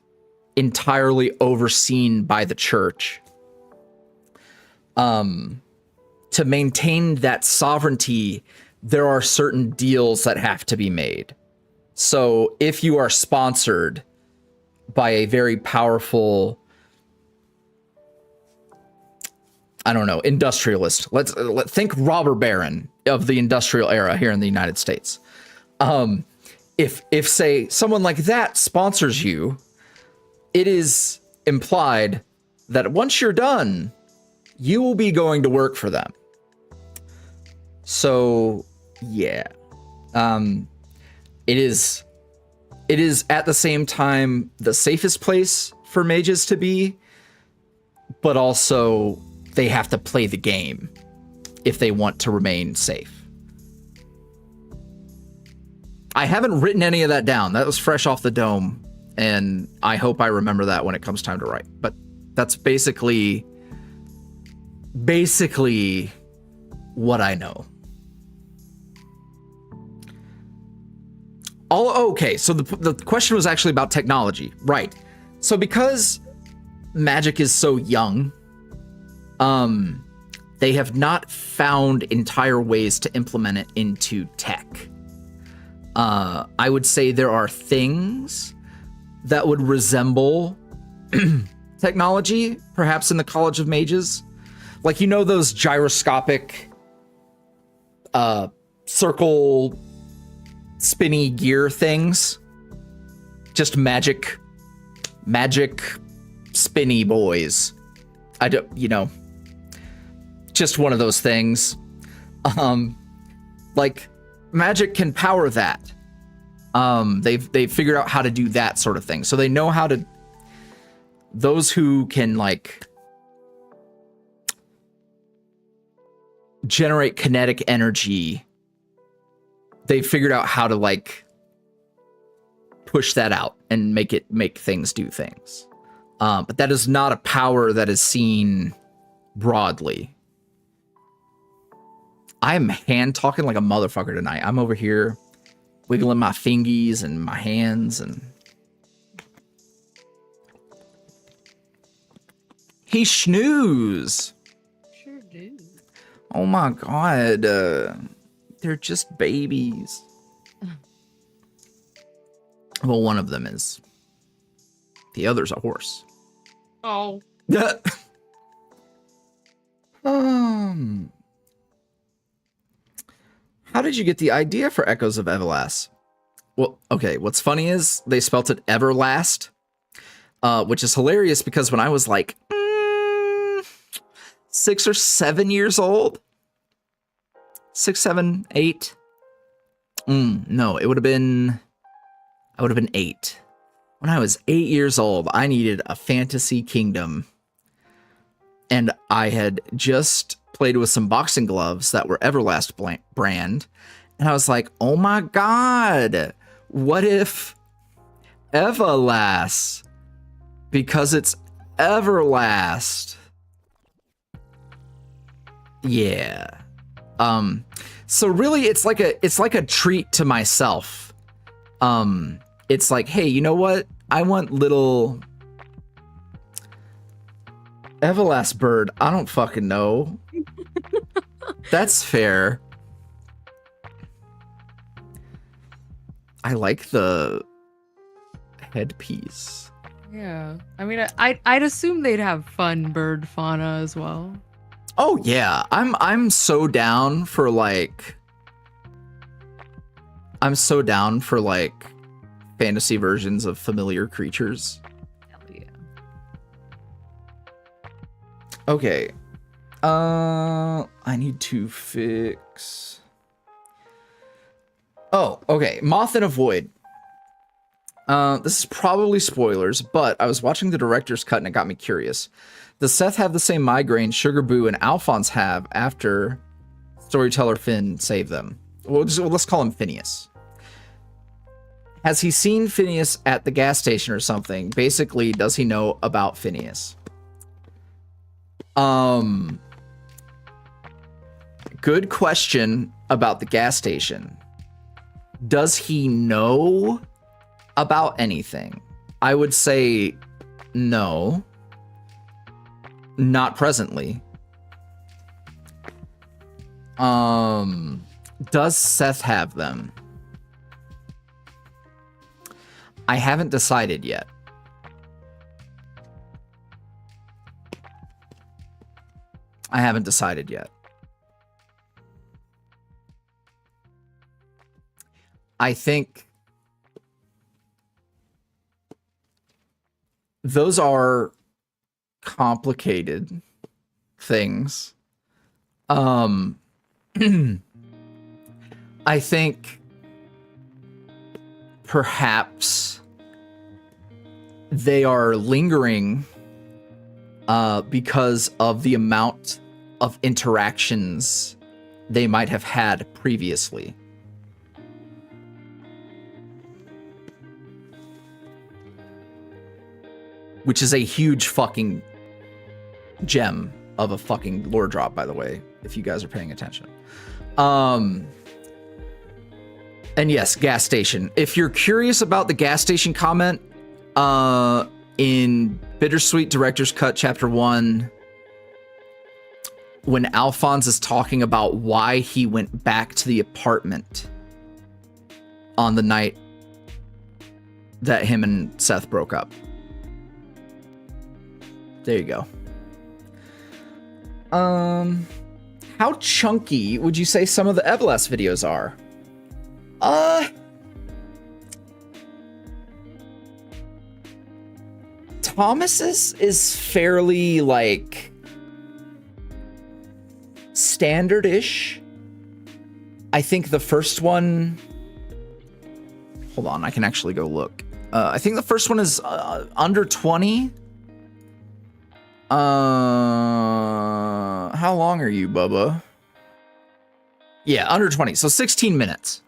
entirely overseen by the church. To maintain that sovereignty, there are certain deals that have to be made. So if you are sponsored by a very powerful, I don't know, industrialist. Let's think robber baron of the industrial era here in the United States. If say someone like that sponsors you, it is implied that once you're done, you will be going to work for them. So yeah, it is at the same time the safest place for mages to be, but also they have to play the game if they want to remain safe. I haven't written any of that down. That was fresh off the dome, and I hope I remember that when it comes time to write. But that's basically what I know. Okay, so the question was actually about technology, right? So because magic is so young, they have not found entire ways to implement it into tech. I would say there are things that would resemble technology, perhaps in the College of Mages. Like, you know, those gyroscopic, circle spinny gear things? Just magic spinny boys. I don't, you know, just one of those things. Like, magic can power that. They've figured out how to do that sort of thing. So they know how to, those who can like generate kinetic energy, they figured out how to like push that out and make things do things. But that is not a power that is seen broadly. I'm hand talking like a motherfucker tonight. I'm over here wiggling my fingies and my hands, and he snooze. Sure do. Oh my god, they're just babies. Well, one of them is. The other's a horse. Oh. How did you get the idea for Echoes of Everlast? Well, okay, what's funny is they spelt it Everlast, which is hilarious because when I was like 6 or 7 years old, 6, 7, 8. No, it would have been I would have been 8. When I was 8 years old, I needed a fantasy kingdom. And I had just played with some boxing gloves that were Everlast brand. And I was like, oh my God, what if Everlast? Because it's Everlast. Yeah. So really it's like a treat to myself. It's like, hey, you know what? I want little Everlast bird. I don't fucking know. That's fair. I like the headpiece. Yeah. I mean, I'd assume they'd have fun bird fauna as well. Oh yeah. I'm so down for like fantasy versions of familiar creatures. Hell yeah. Okay. I need to fix. Oh, okay. Moth in a Void. This is probably spoilers, but I was watching the director's cut and it got me curious. Does Seth have the same migraine Sugar Boo and Alphonse have after storyteller Finn saved them? Let's call him Phineas. Has he seen Phineas at the gas station or something? Basically, does he know about Phineas? Good question about the gas station. Does he know about anything? I would say no. Not presently. Does Seth have them? I haven't decided yet. I think those are complicated things. I think perhaps they are lingering because of the amount of interactions they might have had previously. Which is a huge fucking gem of a fucking lore drop, by the way, if you guys are paying attention. And yes, gas station. If you're curious about the gas station comment, in Bittersweet Director's Cut Chapter 1, when Alphonse is talking about why he went back to the apartment on the night that him and Seth broke up. There you go. How chunky would you say some of the Everlast videos are? Thomas's is fairly, like, standard-ish. I think the first one... Hold on, I can actually go look. I think the first one is under 20. How long are you, Bubba? Yeah, under 20. So 16 minutes.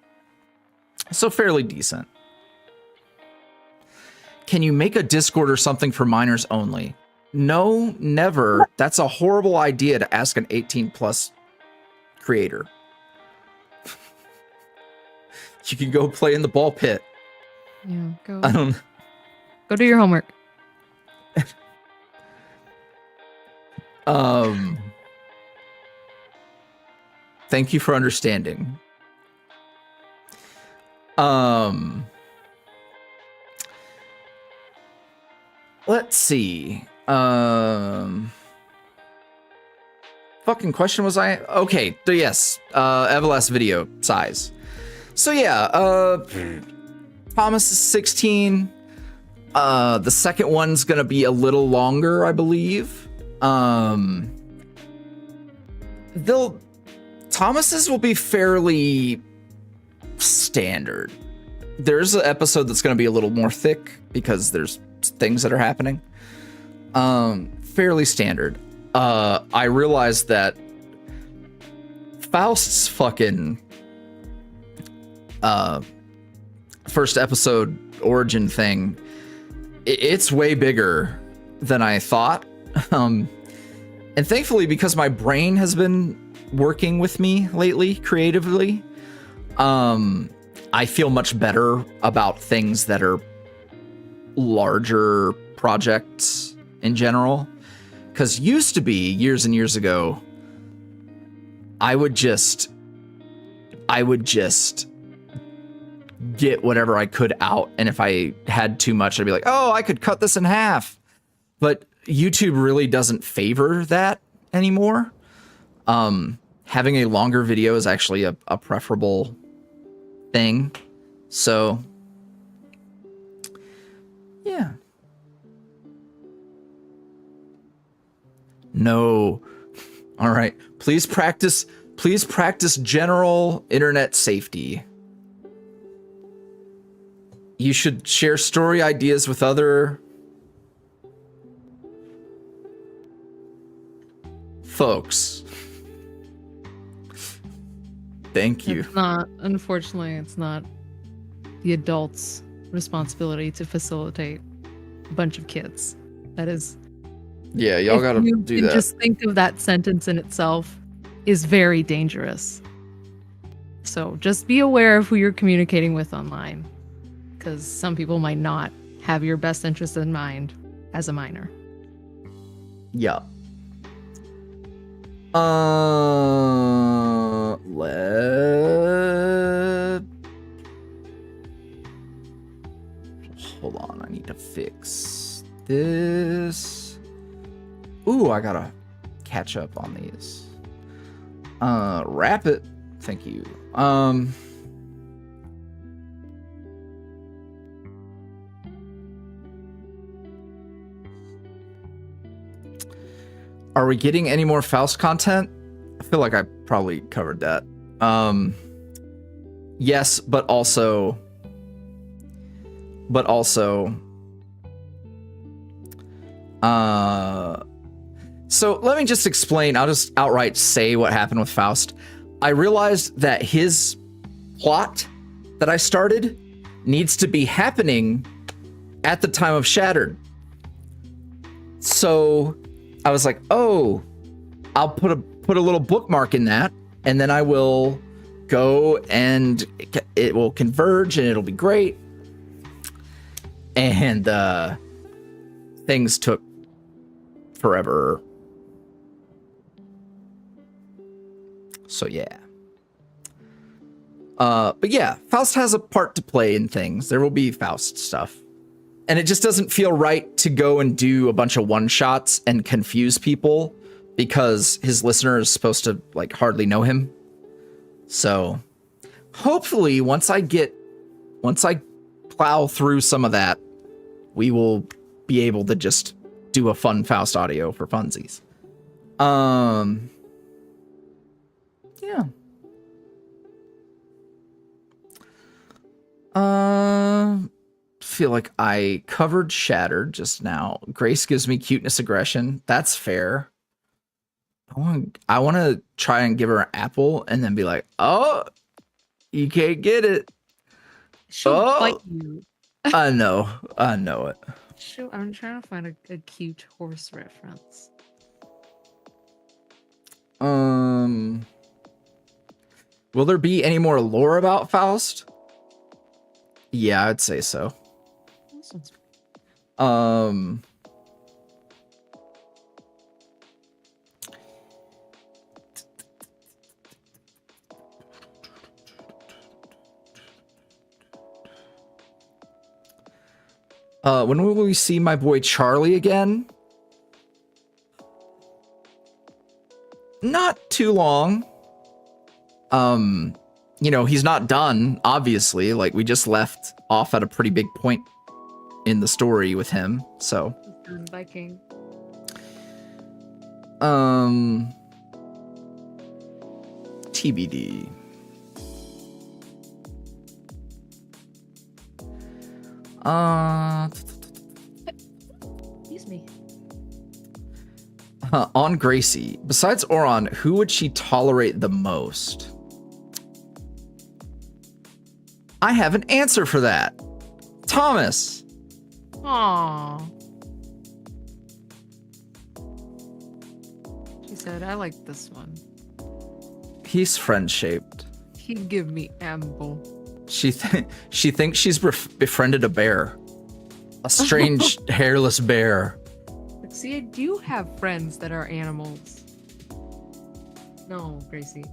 So fairly decent. Can you make a Discord or something for minors only? No, never. That's a horrible idea to ask an 18 plus creator. You can go play in the ball pit. Yeah, go. I don't. Go do your homework. Thank you for understanding. Let's see. Fucking question was I? Okay, so yes. Everlast video size. So yeah, Thomas is 16. The second one's gonna be a little longer, I believe. Thomas's will be fairly standard. there's an episode that's going to be a little more thick because there's things that are happening. Fairly standard. I realized that Faust's fucking first episode origin thing, it's way bigger than I thought. And thankfully, because my brain has been working with me lately creatively, I feel much better about things that are larger projects in general. Because used to be, years and years ago, I would just get whatever I could out, and if I had too much, I'd be like, oh, I could cut this in half. But YouTube really doesn't favor that anymore. Having a longer video is actually a preferable thing. So, yeah. No. All right. Please practice general internet safety. You should share story ideas with other folks. Thank you. Unfortunately, it's not the adult's responsibility to facilitate a bunch of kids. That is. Yeah, y'all gotta do that. Just think of that sentence in itself is very dangerous. So just be aware of who you're communicating with online, because some people might not have your best interest in mind as a minor. Yeah. Hold on, I need to fix this. Ooh, I gotta catch up on these. Wrap it. Thank you. Are we getting any more Faust content? I feel like I probably covered that. Yes, but also, so let me just explain. I'll just outright say what happened with Faust. I realized that his plot that I started needs to be happening at the time of Shattered. So I was like, oh, I'll put a little bookmark in that, and then I will go and it will converge and it'll be great. And things took forever. So yeah. But yeah, Faust has a part to play in things. There will be Faust stuff. And it just doesn't feel right to go and do a bunch of one-shots and confuse people because his listener is supposed to like hardly know him. So hopefully once I plow through some of that, we will be able to just do a fun Faust audio for funsies. Yeah. Feel like I covered Shattered just now. Grace gives me cuteness aggression. That's fair. I want to try and give her an apple and then be like, oh, you can't get it. She'll bite you. I know it. I'm trying to find a cute horse reference. Will there be any more lore about Faust? Yeah, I'd say so. When will we see my boy Charlie again? Not too long. You know, he's not done, obviously. Like, we just left off at a pretty big point in the story with him, so. Viking. TBD. Excuse me. On Gracie, besides Oron, who would she tolerate the most? I have an answer for that. Thomas. Aww. She said, I like this one. He's friend-shaped. He'd give me amble. She thinks she's befriended a bear. A strange, hairless bear. See, I do have friends that are animals. No, Gracie.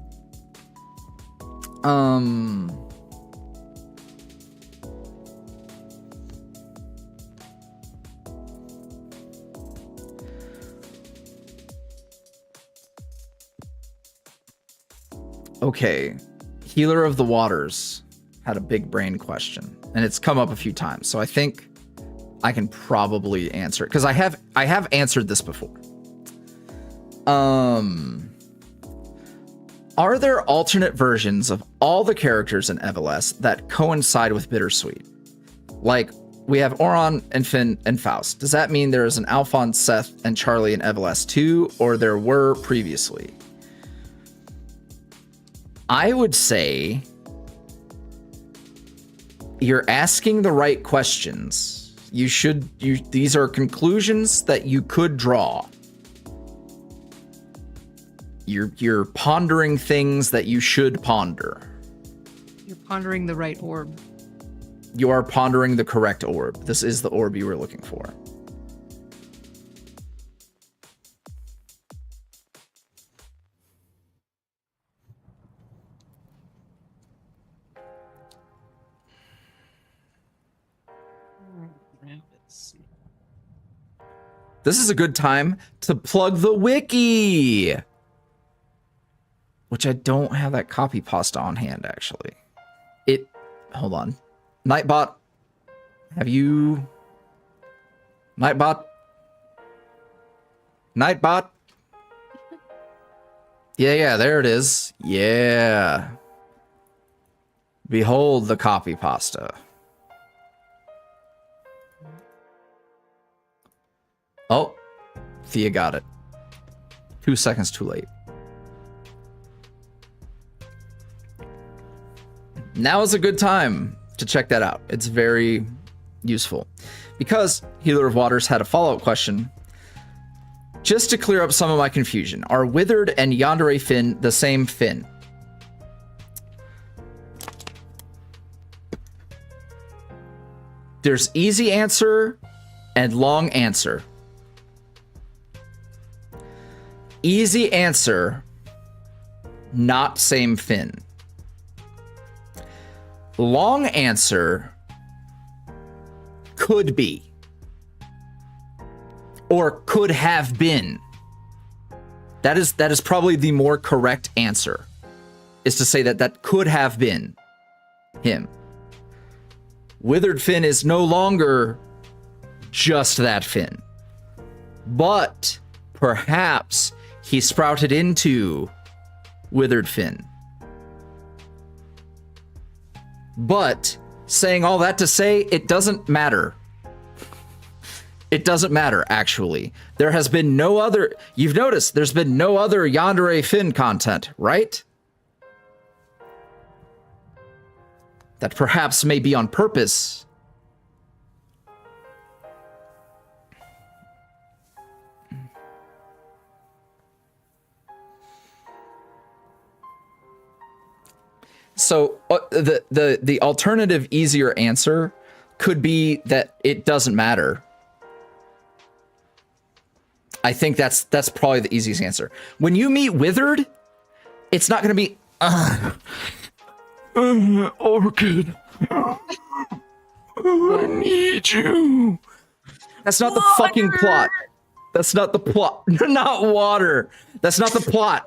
Okay. Healer of the Waters had a big brain question, and it's come up a few times, so I think I can probably answer it because I have answered this before. Are there alternate versions of all the characters in Everlast that coincide with Bittersweet? Like, we have Oron and Finn and Faust. Does that mean there is an Alphonse, Seth, and Charlie in Everlast 2, or there were previously? I would say you're asking the right questions. These are conclusions that you could draw. You're pondering things that you should ponder. You're pondering the right orb. You are pondering the correct orb. This is the orb you were looking for. This is a good time to plug the wiki, which I don't have that copy pasta on hand, actually. Hold on. Nightbot, Nightbot? Yeah, there it is. Yeah. Behold the copy pasta. Oh, Thea got it. 2 seconds too late. Now is a good time to check that out. It's very useful. Because Healer of Waters had a follow-up question, just to clear up some of my confusion, are Withered and Yandere Finn the same Finn? There's easy answer and long answer. Easy answer, not same Finn. Long answer, could be. Or could have been. That is probably the more correct answer, is to say that could have been him. Withered Finn is no longer just that Finn. But perhaps he sprouted into Withered Finn. But saying all that to say, it doesn't matter. It doesn't matter, actually. There has been no other... You've noticed there's been no other Yandere Finn content, right? That perhaps may be on purpose. So the alternative, easier answer could be that it doesn't matter. I think that's probably the easiest answer. When you meet Withered, it's not going to be Orchid. I need you. That's not the fucking plot. That's not the plot. Not water. That's not the plot.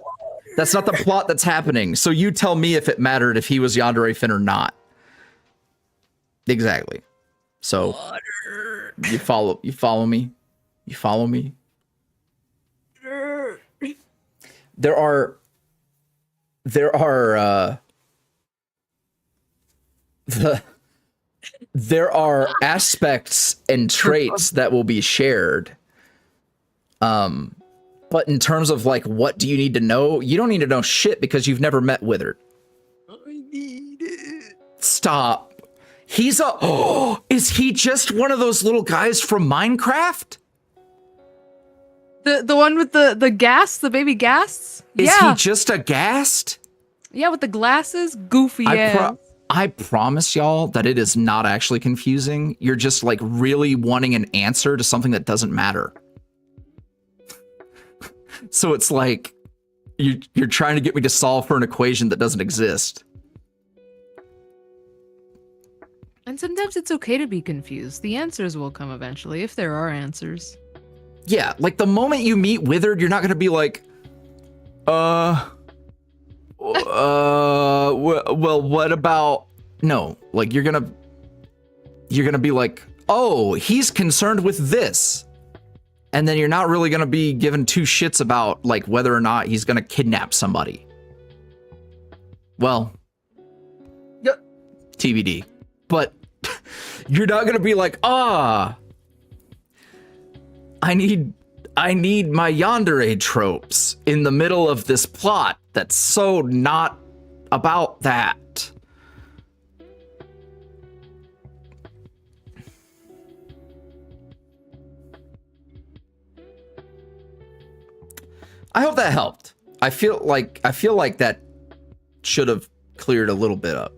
That's not the plot that's happening. So you tell me if it mattered if he was Yandere Finn or not. Exactly. So water. You follow me? You follow me? There are the there are aspects and traits that will be shared. But in terms of like, what do you need to know? You don't need to know shit because you've never met Withered. I need it. Stop. He's a, oh, is he just one of those little guys from Minecraft? The one with the gas, the baby gas? Is he just a ghast? Yeah, with the glasses, goofy ass. I promise y'all that it is not actually confusing. You're just like really wanting an answer to something that doesn't matter. So it's like you're trying to get me to solve for an equation that doesn't exist. And sometimes it's okay to be confused. The answers will come eventually, if there are answers. Yeah, like the moment you meet Withered, you're not going to be like, well, what about, no, like you're going to be like, oh, he's concerned with this. And then you're not really going to be given two shits about like whether or not he's going to kidnap somebody. Well, TBD. But you're not going to be like, I need my yandere tropes in the middle of this plot that's so not about that. I hope that helped. I feel like that should have cleared a little bit up.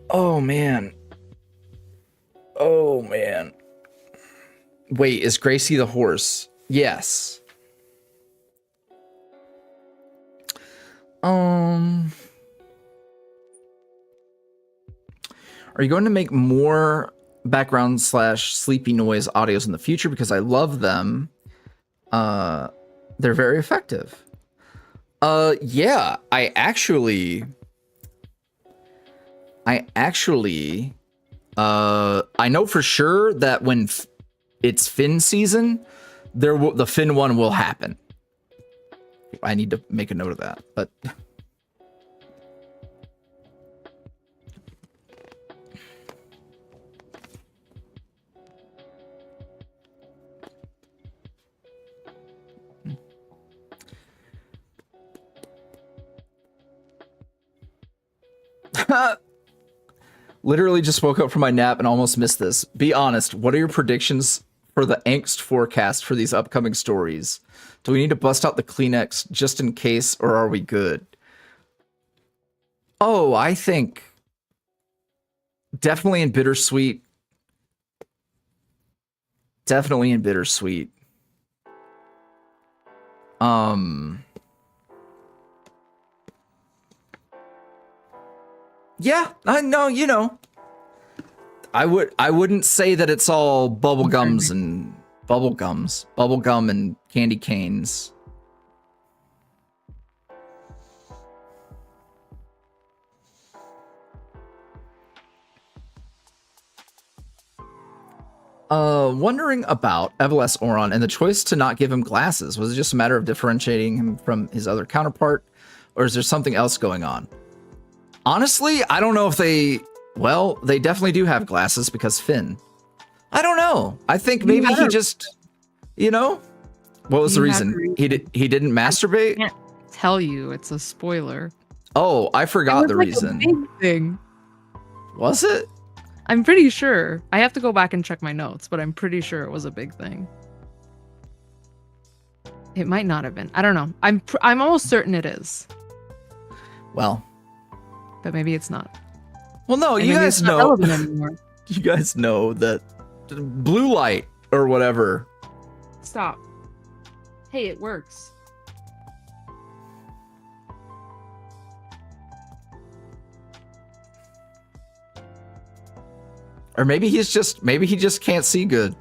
Oh man. Oh man. Wait, is Gracie the horse? Yes. Are you going to make more background / sleepy noise audios in the future? Because I love them. They're very effective. Yeah, I actually, I know for sure that when it's Finn season, the Finn one will happen. I need to make a note of that, but. Literally just woke up from my nap and almost missed this. Be honest, what are your predictions for the angst forecast for these upcoming stories? Do we need to bust out the Kleenex just in case, or are we good? Oh, I think definitely in bittersweet. Definitely in bittersweet. Yeah, I know, you know. I wouldn't say that it's all bubblegum and candy canes. Wondering about Everlast Oron and the choice to not give him glasses. Was it just a matter of differentiating him from his other counterpart, or is there something else going on? Honestly, I don't know if they definitely do have glasses because Finn. I don't know. I think maybe he just, you know, what was the reason? He didn't masturbate? I can't tell you. It's a spoiler. Oh, I forgot the reason. A big thing. Was it? I'm pretty sure. I have to go back and check my notes, but I'm pretty sure it was a big thing. It might not have been. I don't know. I'm almost certain it is. Well, but maybe it's not. Well, no, you guys know. You guys know that blue light or whatever. Stop. Hey, it works. Or maybe he just can't see good.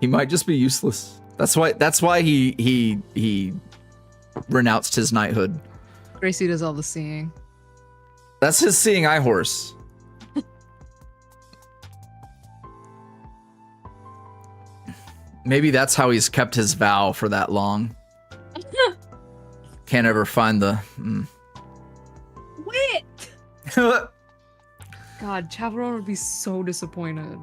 He might just be useless. That's why he renounced his knighthood. Gracie does all the seeing. That's his seeing eye horse. Maybe that's how he's kept his vow for that long. can't ever find the. Wait. God, Chaperone would be so disappointed.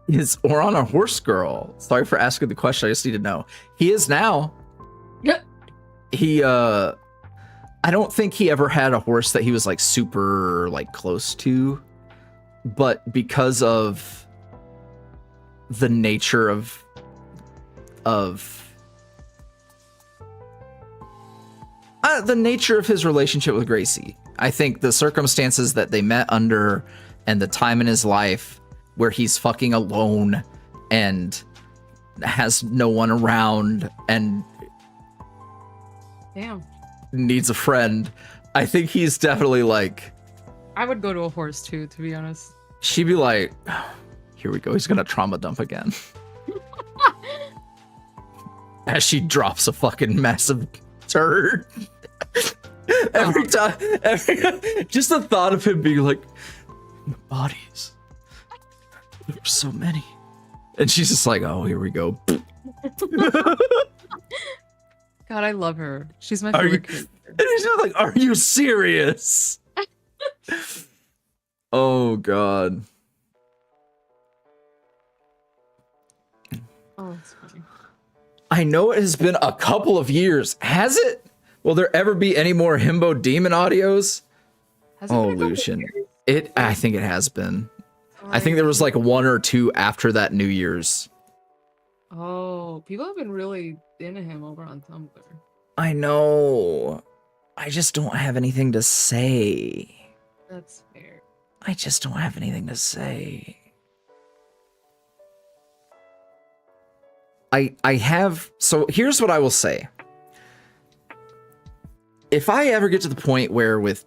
Is Oron a horse girl? Sorry for asking the question. I just need to know. He is now. Yep. He I don't think he ever had a horse that he was like super like close to, but because of the nature of the nature of his relationship with Gracie, I think the circumstances that they met under and the time in his life where he's fucking alone and has no one around and Damn. needs a friend, I think he's definitely like, I would go to a horse too, to be honest. she'd be like, oh, here we go, he's gonna trauma dump again. As she drops a fucking massive turd. Every time, just the thought of him being like, bodies, there were so many. And she's just like, oh, here we go. God, I love her. She's my Are you, favorite character. and he's just like, are you serious? Oh, God. Oh, that's funny. I know it has been a couple of years. Has it? Will there ever be any more Himbo Demon audios? Has it Oh, been a couple Lucian. years? I think it has been. I think there was like one or two after that New Year's. Oh, people have been really into him over on Tumblr. I know. I just don't have anything to say. That's fair. I just don't have anything to say. I have, so here's what I will say. If I ever get to the point where with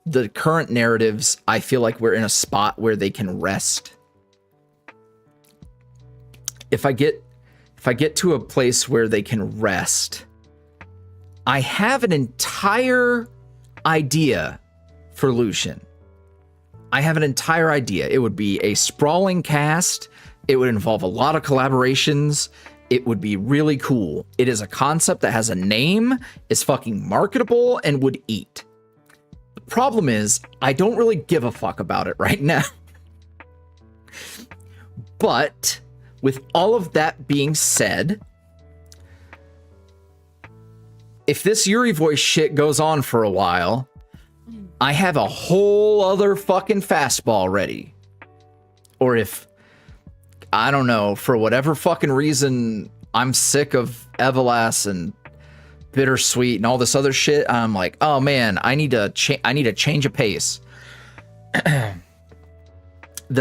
the current narratives, I feel like we're in a spot where they can rest. If I get to a place where they can rest, I have an entire idea for Lucian. I have an entire idea. It would be a sprawling cast. It would involve a lot of collaborations. It would be really cool. It is a concept that has a name, is fucking marketable, and would eat. The problem is, I don't really give a fuck about it right now. But with all of that being said, if this YuuriVoice shit goes on for a while, I have a whole other fucking fastball ready. Or if, I don't know, for whatever fucking reason, I'm sick of Everlast and Bittersweet and all this other shit, I'm like, oh man, I need to change a pace. Then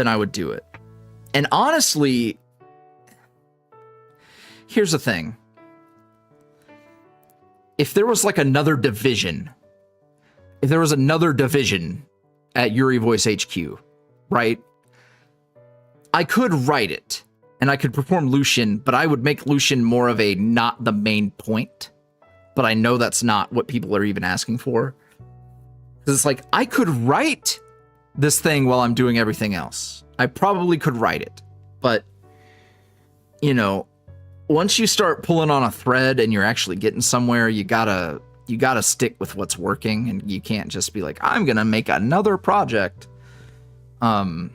I would do it. And honestly, here's the thing. If there was like another division, at YuuriVoice HQ, right? I could write it and I could perform Lucian, but I would make Lucian more of a not the main point. But I know that's not what people are even asking for. Because it's like, I could write this thing while I'm doing everything else. I probably could write it. But, you know, once you start pulling on a thread and you're actually getting somewhere, you gotta stick with what's working, and you can't just be like, I'm gonna make another project. But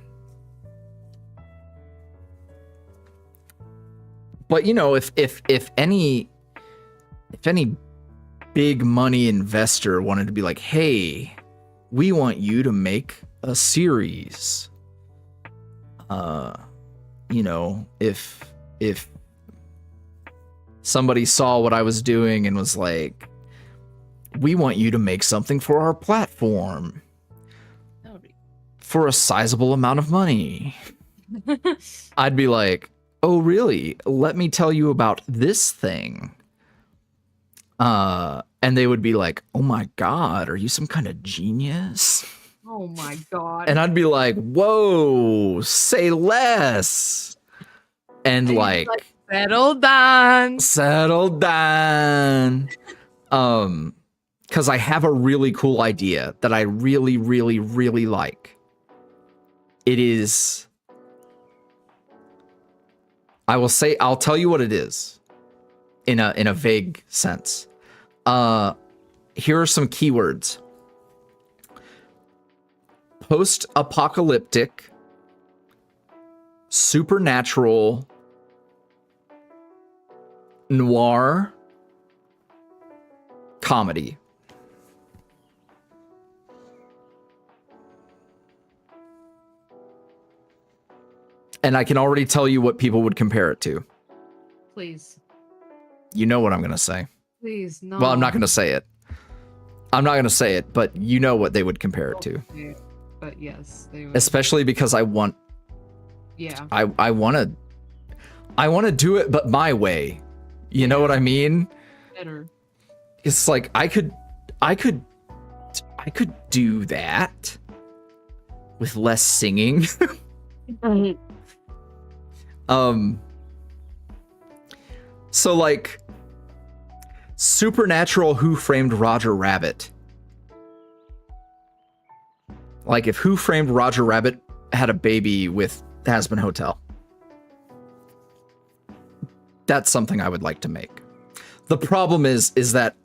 you know, if any big money investor wanted to be like, hey, we want you to make a series. You know, if somebody saw what I was doing and was like, we want you to make something for our platform for a sizable amount of money, I'd be like, oh, really? Let me tell you about this thing. And they would be like, oh my God, are you some kind of genius? Oh my God. And I'd be like, whoa, say less. And like, settle down. Settle down. Because I have a really cool idea that I really, really, really like. It is, I'll tell you what it is. in a vague sense. Here are some keywords: post-apocalyptic, supernatural, noir, comedy. And I can already tell you what people would compare it to. Please. You know what I'm going to say. Please, no. Well, I'm not going to say it. I'm not going to say it, but you know what they would compare it to. Okay. But yes, they would. Especially because I want... Yeah. I want to do it, but my way. You know what I mean? Better. It's like I could do that with less singing. So like supernatural Who Framed Roger Rabbit. Like if Who Framed Roger Rabbit had a baby with Hazbin Hotel. That's something I would like to make. The problem is that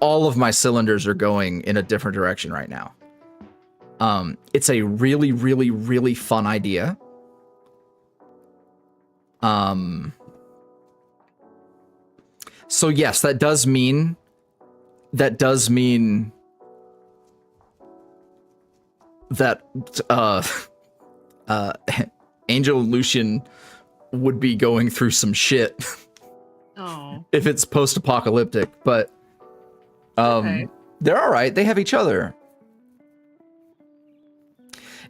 all of my cylinders are going in a different direction right now. It's a really, really, really fun idea. So yes, that does mean that Angel Lucian would be going through some shit. Oh. If it's post-apocalyptic, but Okay. they're all right. They have each other.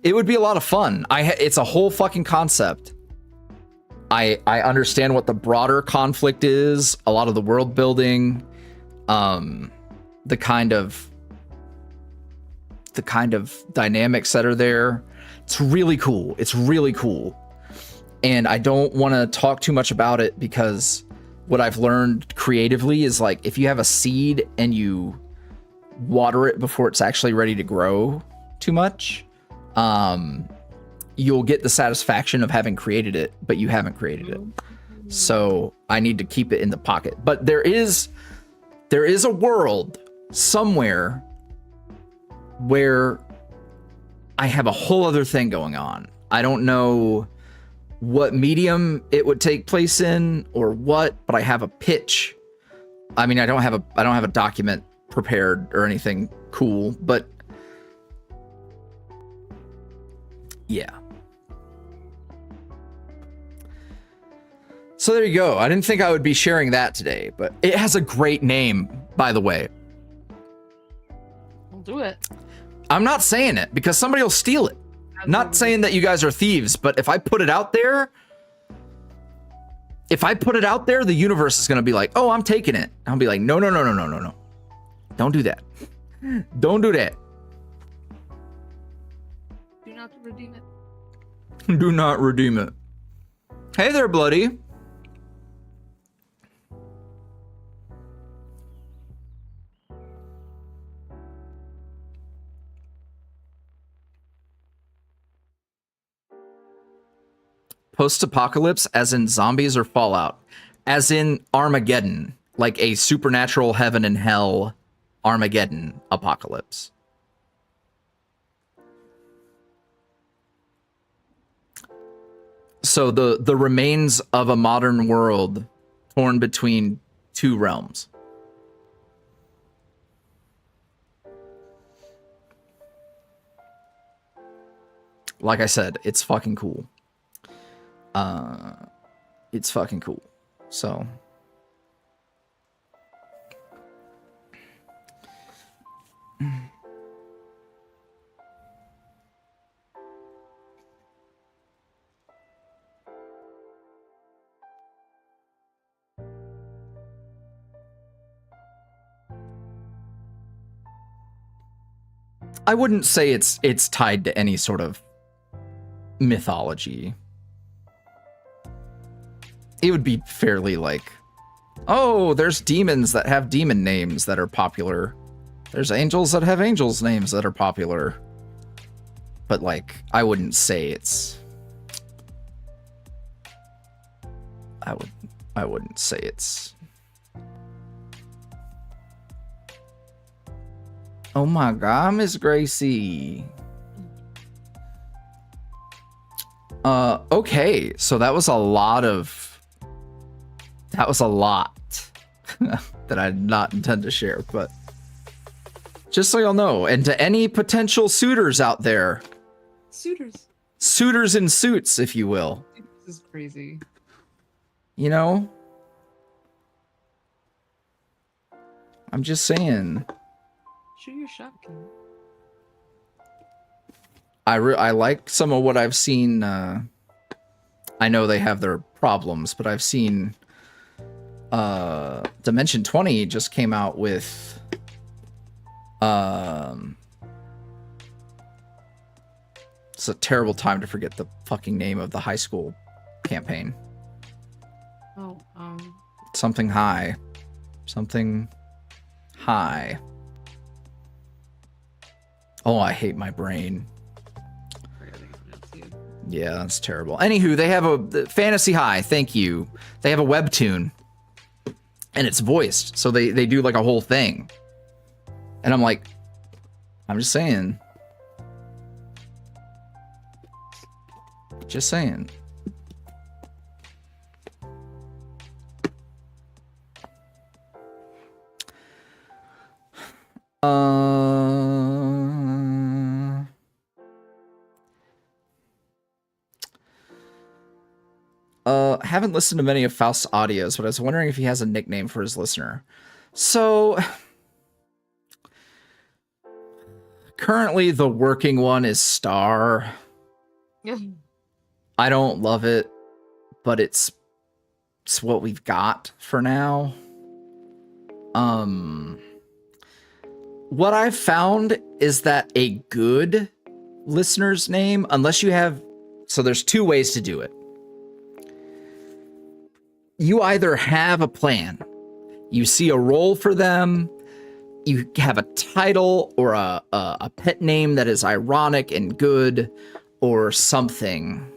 It would be a lot of fun. It's a whole fucking concept. I understand what the broader conflict is, a lot of the world building, the kind of dynamics that are there. It's really cool. It's really cool. And I don't want to talk too much about it because what I've learned creatively is like if you have a seed and you water it before it's actually ready to grow too much, you'll get the satisfaction of having created it, but you haven't created it. So I need to keep it in the pocket. But there is a world somewhere where I have a whole other thing going on. I don't know what medium it would take place in or what, but I have a pitch. I mean, I don't have a document prepared or anything cool, but yeah. So there you go. I didn't think I would be sharing that today, but it has a great name, by the way. We'll do it. I'm not saying it because somebody will steal it. Not saying that you guys are thieves, but if I put it out there, the universe is going to be like, oh, I'm taking it. I'll be like, no. Don't do that. Don't do that. Do not redeem it. Do not redeem it. Hey there, Bloody. Post-apocalypse, as in zombies or Fallout, as in Armageddon, like a supernatural heaven and hell Armageddon apocalypse. So the remains of a modern world torn between two realms. Like I said, it's fucking cool. It's fucking cool. So I wouldn't say it's tied to any sort of mythology. It would be fairly like, oh, there's demons that have demon names that are popular. There's angels that have angels names that are popular. But like, I wouldn't say it's... I wouldn't say it's Oh my god, Miss Gracie. Okay, so that was a lot that I did not intend to share, but just so y'all know, and to any potential suitors out there, suitors in suits, if you will. This is crazy. You know, I'm just saying. Shoot your shot, King. I like some of what I've seen. I know they have their problems, but I've seen Dimension 20 just came out with it's a terrible time to forget the fucking name of the high school campaign. Oh, Something high. Something high. Oh, I hate my brain. Yeah, that's terrible. Anywho, they have a Fantasy High. Thank you. They have a webtoon, and it's voiced, so they do like a whole thing. And I'm like, I'm just saying. Just saying. Haven't listened to many of Faust's audios, but I was wondering if he has a nickname for his listener. So, currently the working one is Star. yeah. I don't love it, but it's what we've got for now. What I've found is that a good listener's name, unless you have, so there's two ways to do it. You either have a plan, you see a role for them, you have a title or a pet name that is ironic and good or something.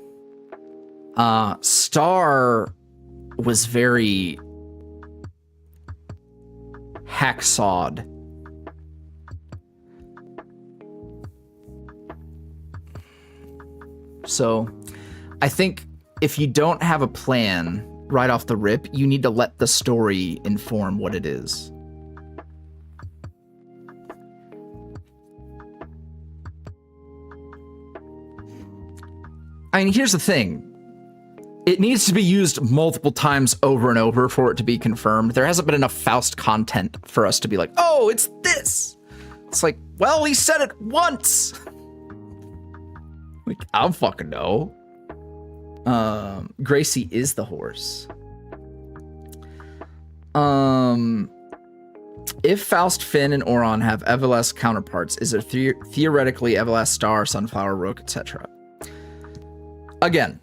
Star was very hacksawed. So I think if you don't have a plan right off the rip, you need to let the story inform what it is. I mean, here's the thing. It needs to be used multiple times over and over for it to be confirmed. There hasn't been enough Faust content for us to be like, oh, it's this. It's like, well, he said it once. Like, I don't fucking know. Gracie is the horse. If Faust, Finn, and Oron have Everlast counterparts, is there theoretically Everlast Star, Sunflower, Rook, etc.? Again,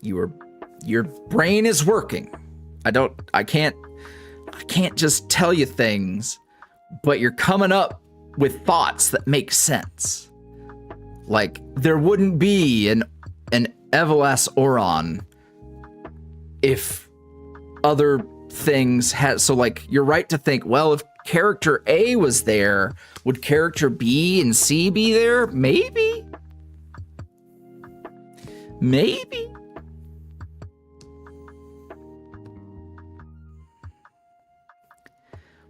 your brain is working. I can't just tell you things, but you're coming up with thoughts that make sense. Like, there wouldn't be an Everlast Oron if other things had, so like, you're right to think, well, if character A was there, would character B and C be there? Maybe. Maybe.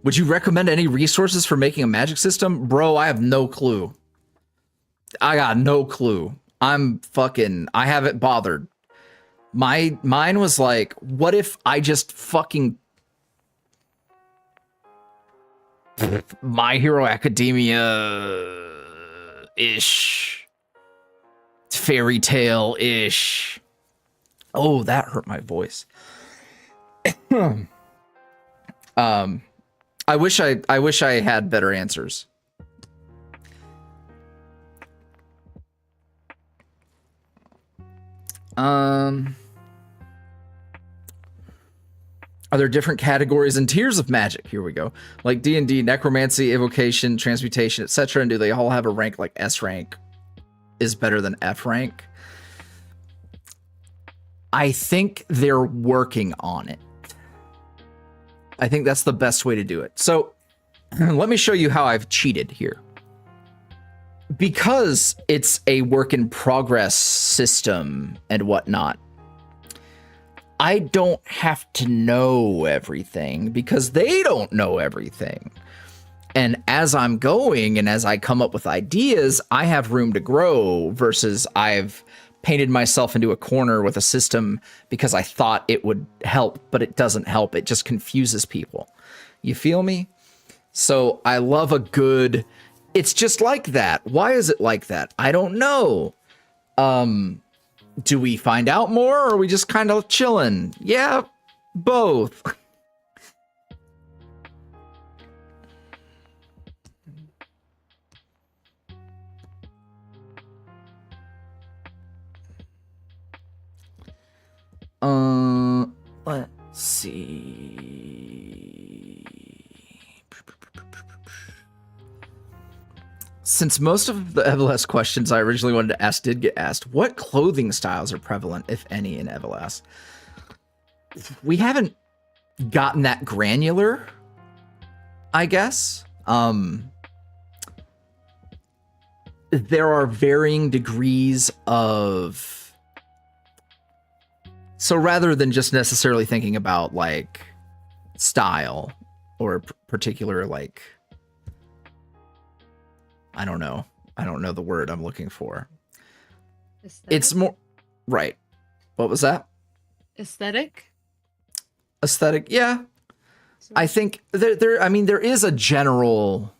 Would you recommend any resources for making a magic system? Bro, I have no clue. I got no clue. I haven't bothered. Mine was like, what if I just fucking My Hero Academia-ish, fairy tale-ish. Oh, that hurt my voice. I wish I had better answers. Are there different categories and tiers of magic? Here we go. Like D&D, necromancy, evocation, transmutation, etc. And do they all have a rank like S rank is better than F rank? I think they're working on it. I think that's the best way to do it. So let me show you how I've cheated here. Because it's a work in progress system and whatnot, I don't have to know everything because they don't know everything. And as I'm going and as I come up with ideas, I have room to grow versus I've painted myself into a corner with a system because I thought it would help, but it doesn't help. It just confuses people. You feel me? So I love a good, it's just like that. Why is it like that? I don't know. Do we find out more or are we just kind of chilling? Yeah, both. Let's see. Since most of the Everlast questions I originally wanted to ask did get asked, what clothing styles are prevalent, if any, in Everlast? We haven't gotten that granular, I guess. There are varying degrees of... So rather than just necessarily thinking about like style or particular like, I don't know the word I'm looking for. Aesthetic? It's more right. What was that? Aesthetic. Yeah. I think there is a general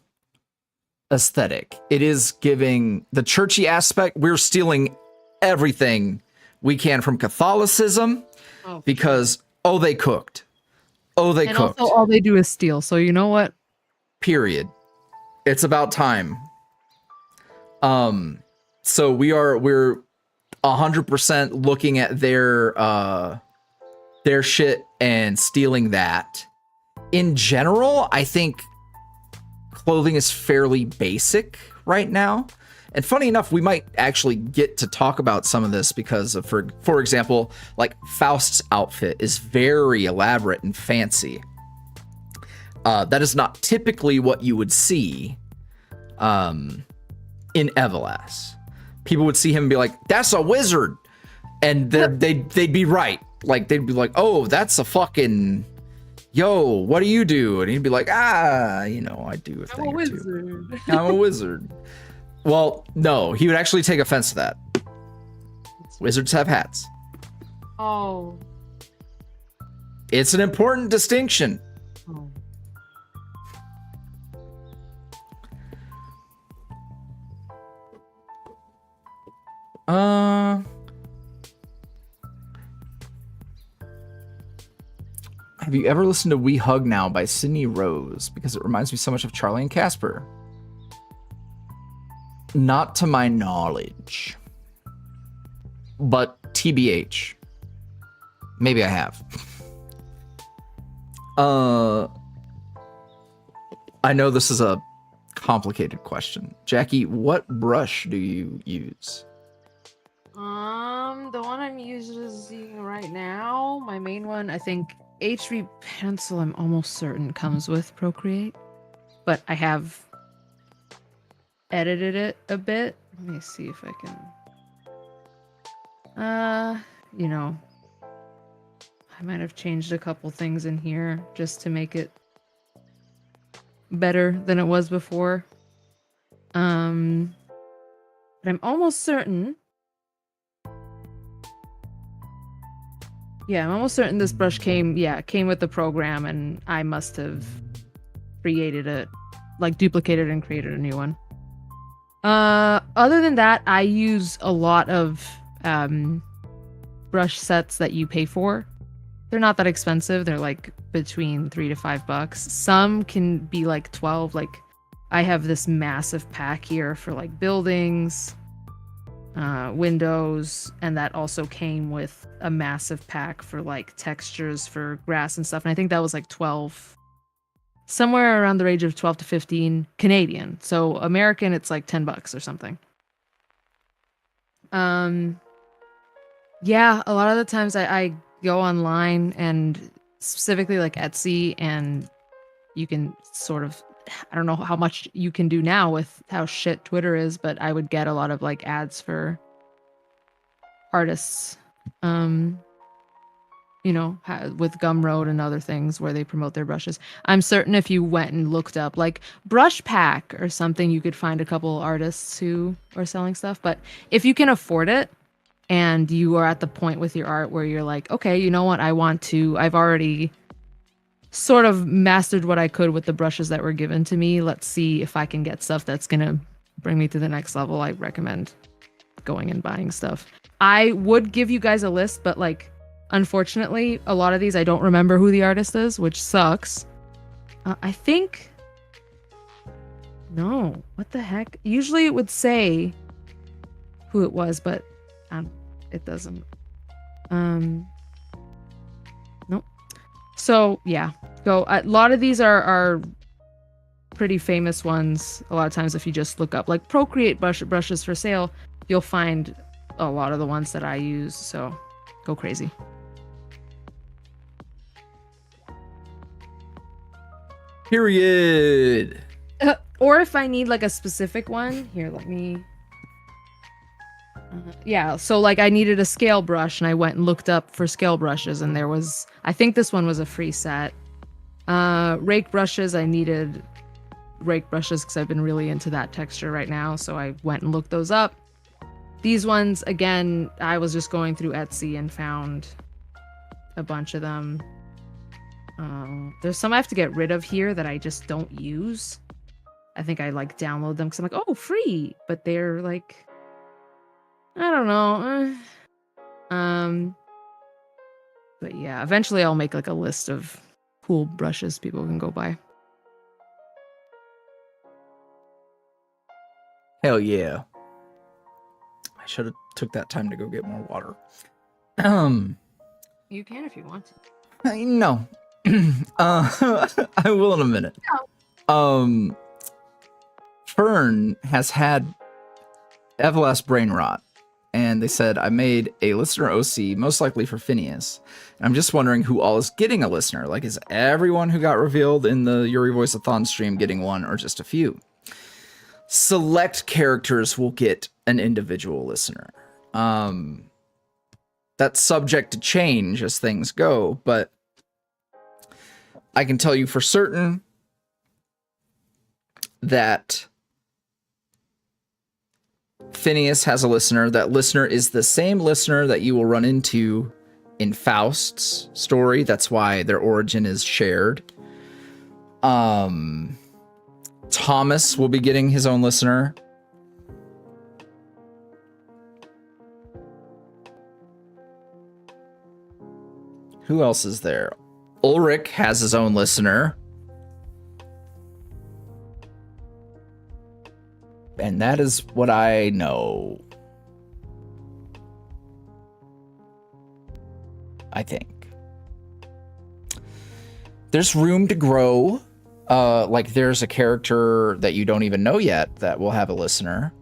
aesthetic. It is giving the churchy aspect. We're stealing everything we can from Catholicism because they cooked. They cooked. Also all they do is steal. So you know what? Period. It's about time. So we're 100% looking at their shit and stealing that. In general, I think clothing is fairly basic right now. And funny enough, we might actually get to talk about some of this because of, for example, like Faust's outfit is very elaborate and fancy. That is not typically what you would see in Everlast. People would see him and be like, that's a wizard. And they'd be right. Like, they'd be like, oh, that's a fucking... Yo, what do you do? And he'd be like, I do a thing I'm a or wizard. two. I'm a wizard. Well, no, he would actually take offense to that. Wizards have hats. Oh. It's an important distinction. Oh. Have you ever listened to We Hug Now by Sydney Rose? Because it reminds me so much of Charlie and Casper. Not to my knowledge. But TBH. Maybe I have. I know this is a complicated question. Jackie, what brush do you use? The one I'm using right now, my main one, I think HB pencil, I'm almost certain comes with Procreate, but I have edited it a bit. Let me see if I can. I might have changed a couple things in here just to make it better than it was before. But I'm almost certain. Yeah, I'm almost certain this brush came with the program, and I must have created it, like duplicated and created a new one. Other than that, I use a lot of brush sets that you pay for. They're not that expensive. They're like between $3 to $5. Some can be like 12. Like I have this massive pack here for like buildings, windows, and that also came with a massive pack for like textures for grass and stuff. And I think that was like 12, somewhere around the range of 12 to 15 Canadian. So American, it's like $10 or something. Yeah, a lot of the times I go online and specifically like Etsy, and you can sort of, I don't know how much you can do now with how shit Twitter is, but I would get a lot of like ads for artists, you know, with Gumroad and other things where they promote their brushes. I'm certain if you went and looked up like Brush Pack or something, you could find a couple artists who are selling stuff. But if you can afford it and you are at the point with your art where you're like, okay, you know what, I've already sort of mastered what I could with the brushes that were given to me. Let's see if I can get stuff that's going to bring me to the next level. I recommend going and buying stuff. I would give you guys a list, but like, unfortunately, a lot of these I don't remember who the artist is, which sucks. I think... No, what the heck? Usually it would say who it was, but it doesn't. Nope. So, yeah. Go. A lot of these are pretty famous ones. A lot of times if you just look up like Procreate brushes for sale, you'll find a lot of the ones that I use, so go crazy. Period. Or if I need like a specific one, here, let me... yeah, so like I needed a scale brush and I went and looked up for scale brushes and there was... I think this one was a free set. Rake brushes, I needed rake brushes because I've been really into that texture right now, so I went and looked those up. These ones, again, I was just going through Etsy and found a bunch of them. There's some I have to get rid of here that I just don't use. I think I like download them because I'm like, oh, free, but they're like, I don't know. But yeah, eventually I'll make like a list of cool brushes people can go buy. Hell yeah. I should have took that time to go get more water. You can if you want to. No. I will in a minute. No. Fern has had Everlast brain rot, and they said I made a listener OC most likely for Phineas. I'm just wondering who all is getting a listener. Like, is everyone who got revealed in the YuuriVoice-a-thon stream getting one, or just a few? Select characters will get an individual listener. That's subject to change as things go, but I can tell you for certain that Phineas has a listener. That listener is the same listener that you will run into in Faust's story. That's why their origin is shared. Thomas will be getting his own listener. Who else is there? Ulrich has his own listener. And that is what I know. I think. There's room to grow. Like there's a character that you don't even know yet that will have a listener.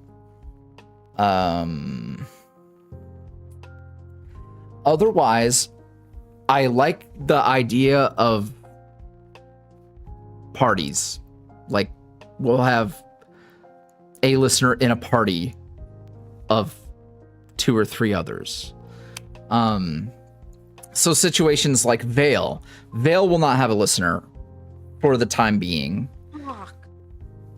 Otherwise, I like the idea of parties. Like, we'll have a listener in a party of 2 or 3 others. So situations like Vale. Vale will not have a listener for the time being.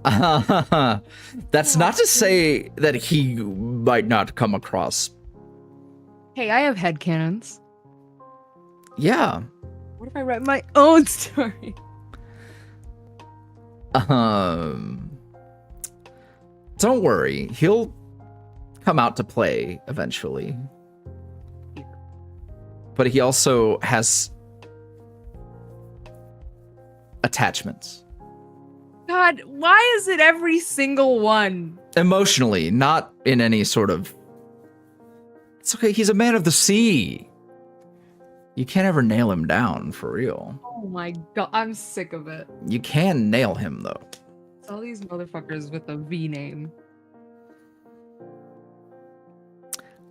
That's not to say that he might not come across. Hey, I have headcanons. Yeah. What if I write my own story? Don't worry. He'll come out to play eventually. But he also has attachments. God, why is it every single one? Emotionally, not in any sort of... It's okay, he's a man of the sea. You can't ever nail him down, for real. Oh my god, I'm sick of it. You can nail him, though. It's all these motherfuckers with a V name.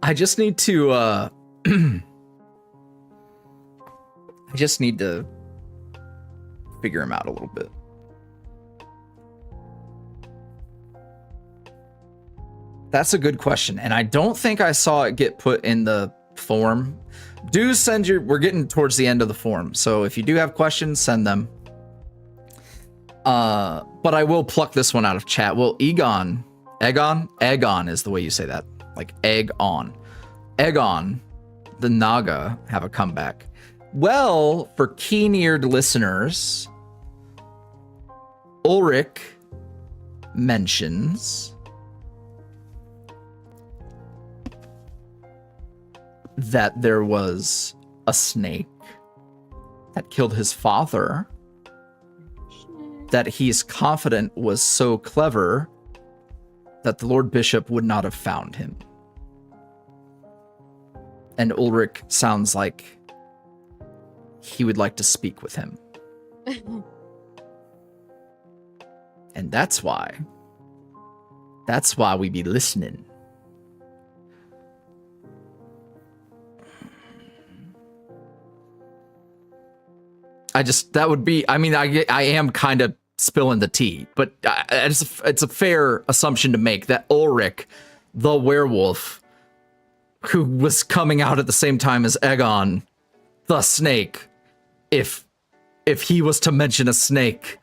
I just need to, I I just need to figure him out a little bit. That's a good question, and I don't think I saw it get put in the form. Do send your... We're getting towards the end of the form, so if you do have questions, send them. But I will pluck this one out of chat. Will Egon is the way you say that. Like egg on. Egon, the Naga, have a comeback? Well, for keen-eared listeners, Ulrich mentions that there was a snake that killed his father, that he's confident was so clever that the Lord Bishop would not have found him. And Ulrich sounds like he would like to speak with him. And that's why we be listening. That would be, I mean, I am kind of spilling the tea, but it's a fair assumption to make that Ulrich, the werewolf, who was coming out at the same time as Egon, the snake, if he was to mention a snake,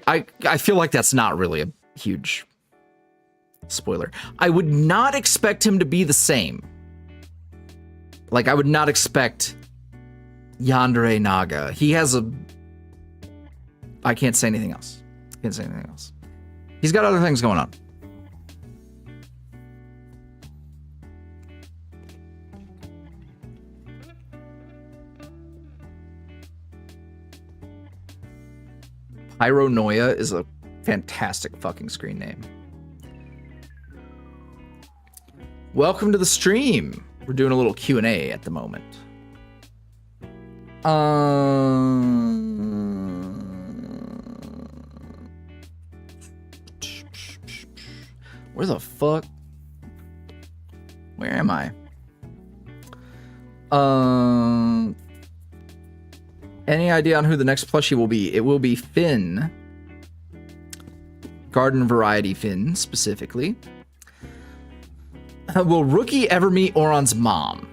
I feel like that's not really a huge spoiler. I would not expect him to be the same. Like, I would not expect Yandere Naga. He has a... I can't say anything else. He's got other things going on. Pyronoia is a fantastic fucking screen name. Welcome to the stream. We're doing a little Q&A at the moment. Where the fuck? Where am I? Any idea on who the next plushie will be? It will be Finn. Garden variety Finn, specifically. Will Rookie ever meet Oron's mom?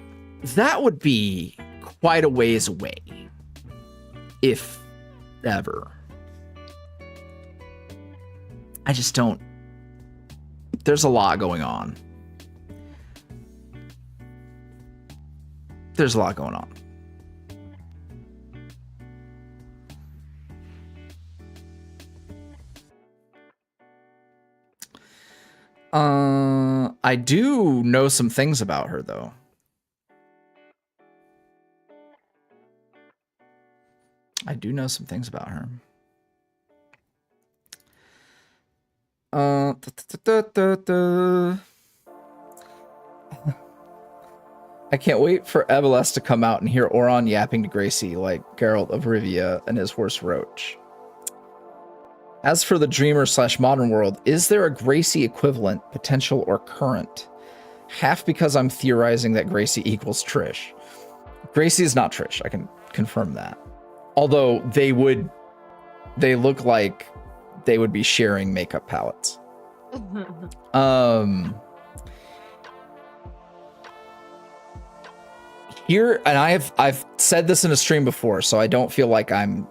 That would be quite a ways away. If ever. I just don't... There's a lot going on. There's a lot going on. I do know some things about her, though. I do know some things about her. I can't wait for Everlast to come out and hear Oron yapping to Gracie like Geralt of Rivia and his horse Roach. As for the Dreamer / Modern World, is there a Gracie equivalent, potential or current? Half because I'm theorizing that Gracie equals Trish. Gracie is not Trish, I can confirm that. Although they look like they would be sharing makeup palettes. Here, and I've said this in a stream before, so I don't feel like I'm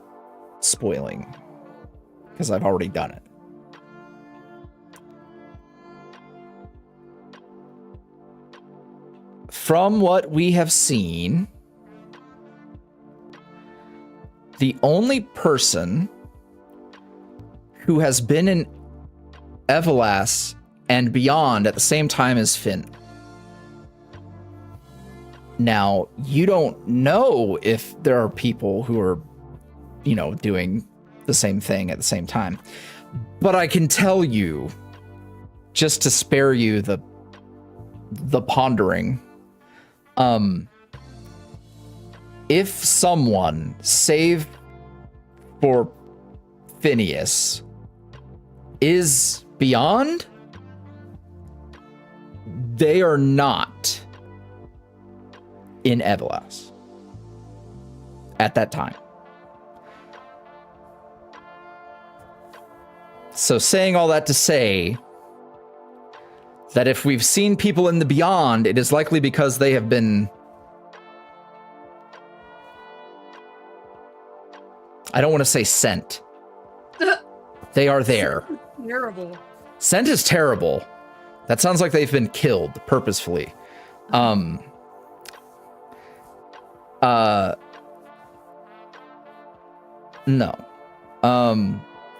spoiling, because I've already done it. From what we have seen, the only person who has been in Everlast and beyond at the same time as Finn. Now, you don't know if there are people who are, you know, doing the same thing at the same time. But I can tell you, just to spare you the pondering, if someone, save for Phineas, is beyond, they are not in Everlast. at that time. So saying all that to say that if we've seen people in the beyond, it is likely because they have been... I don't want to say sent. They are there. Terrible. Sent is terrible. That sounds like they've been killed purposefully. No.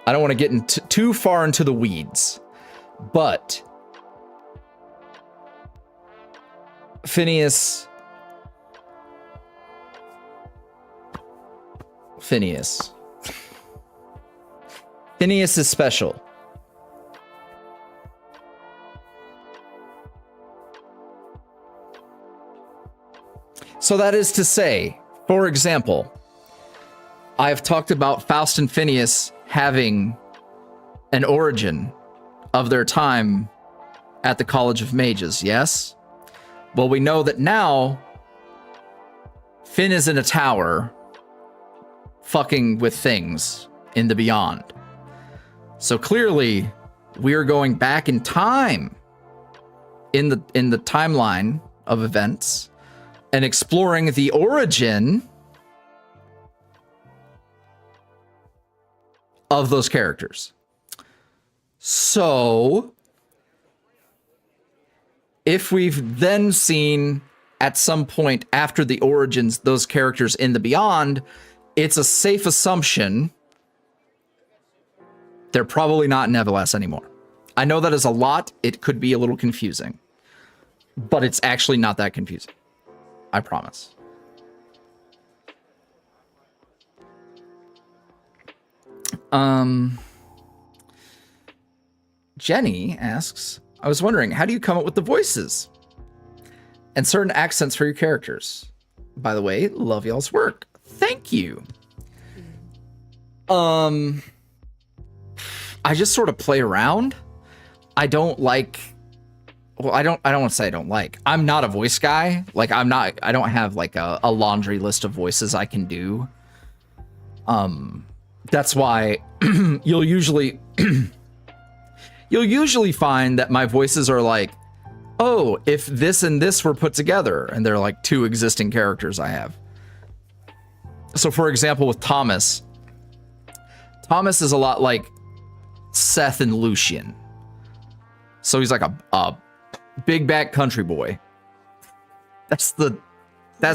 I don't want to get too far into the weeds, but Phineas is special. So that is to say, for example, I've talked about Faust and Phineas having an origin of their time at the College of Mages, yes? Well, we know that now Finn is in a tower fucking with things in the beyond. So clearly, we are going back in time in the timeline of events and exploring the origin of those characters. So, if we've then seen at some point after the origins those characters in the beyond, it's a safe assumption they're probably not in Everlast anymore. I know that is a lot. It could be a little confusing, but it's actually not that confusing. I promise. Jenny asks, I was wondering, how do you come up with the voices and certain accents for your characters? By the way, love y'all's work. Thank you. I just sort of play around. I don't like, well, I don't want to say I don't like. I'm not a voice guy. Like I don't have like a laundry list of voices I can do. That's why you'll usually find that my voices are like, oh, if this and this were put together, and they're like two existing characters I have. So for example, with Thomas is a lot like Seth and Lucian. So he's like a big back country boy. That's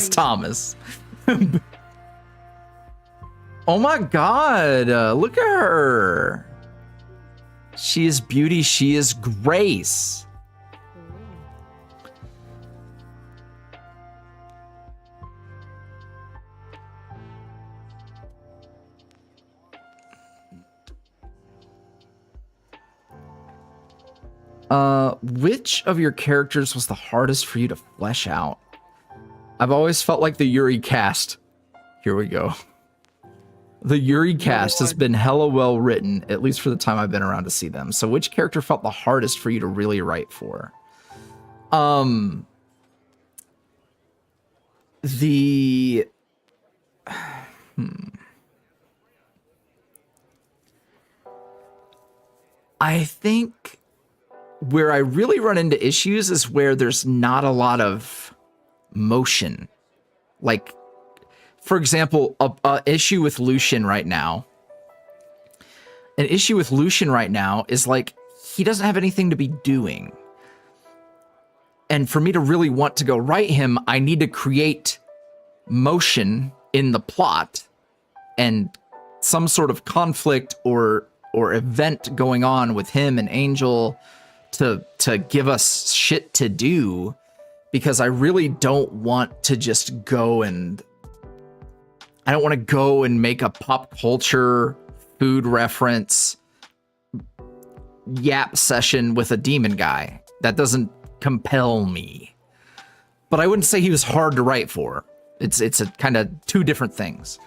Thomas. Oh my God, look at her. She is beauty, she is grace. Which of your characters was the hardest for you to flesh out? I've always felt like the Yuri cast. Here we go. The Yuri cast has been hella well written, at least for the time I've been around to see them. So which character felt the hardest for you to really write for? I think where I really run into issues is where there's not a lot of motion. Like, for example, a issue with Lucian right now. An issue with Lucian right now is like, he doesn't have anything to be doing. And for me to really want to go write him, I need to create motion in the plot and some sort of conflict or event going on with him and Angel to give us shit to do, because I really don't want to just go and I don't want to go and make a pop culture food reference yap session with a demon guy. That doesn't compel me. But I wouldn't say he was hard to write for. It's a kind of two different things.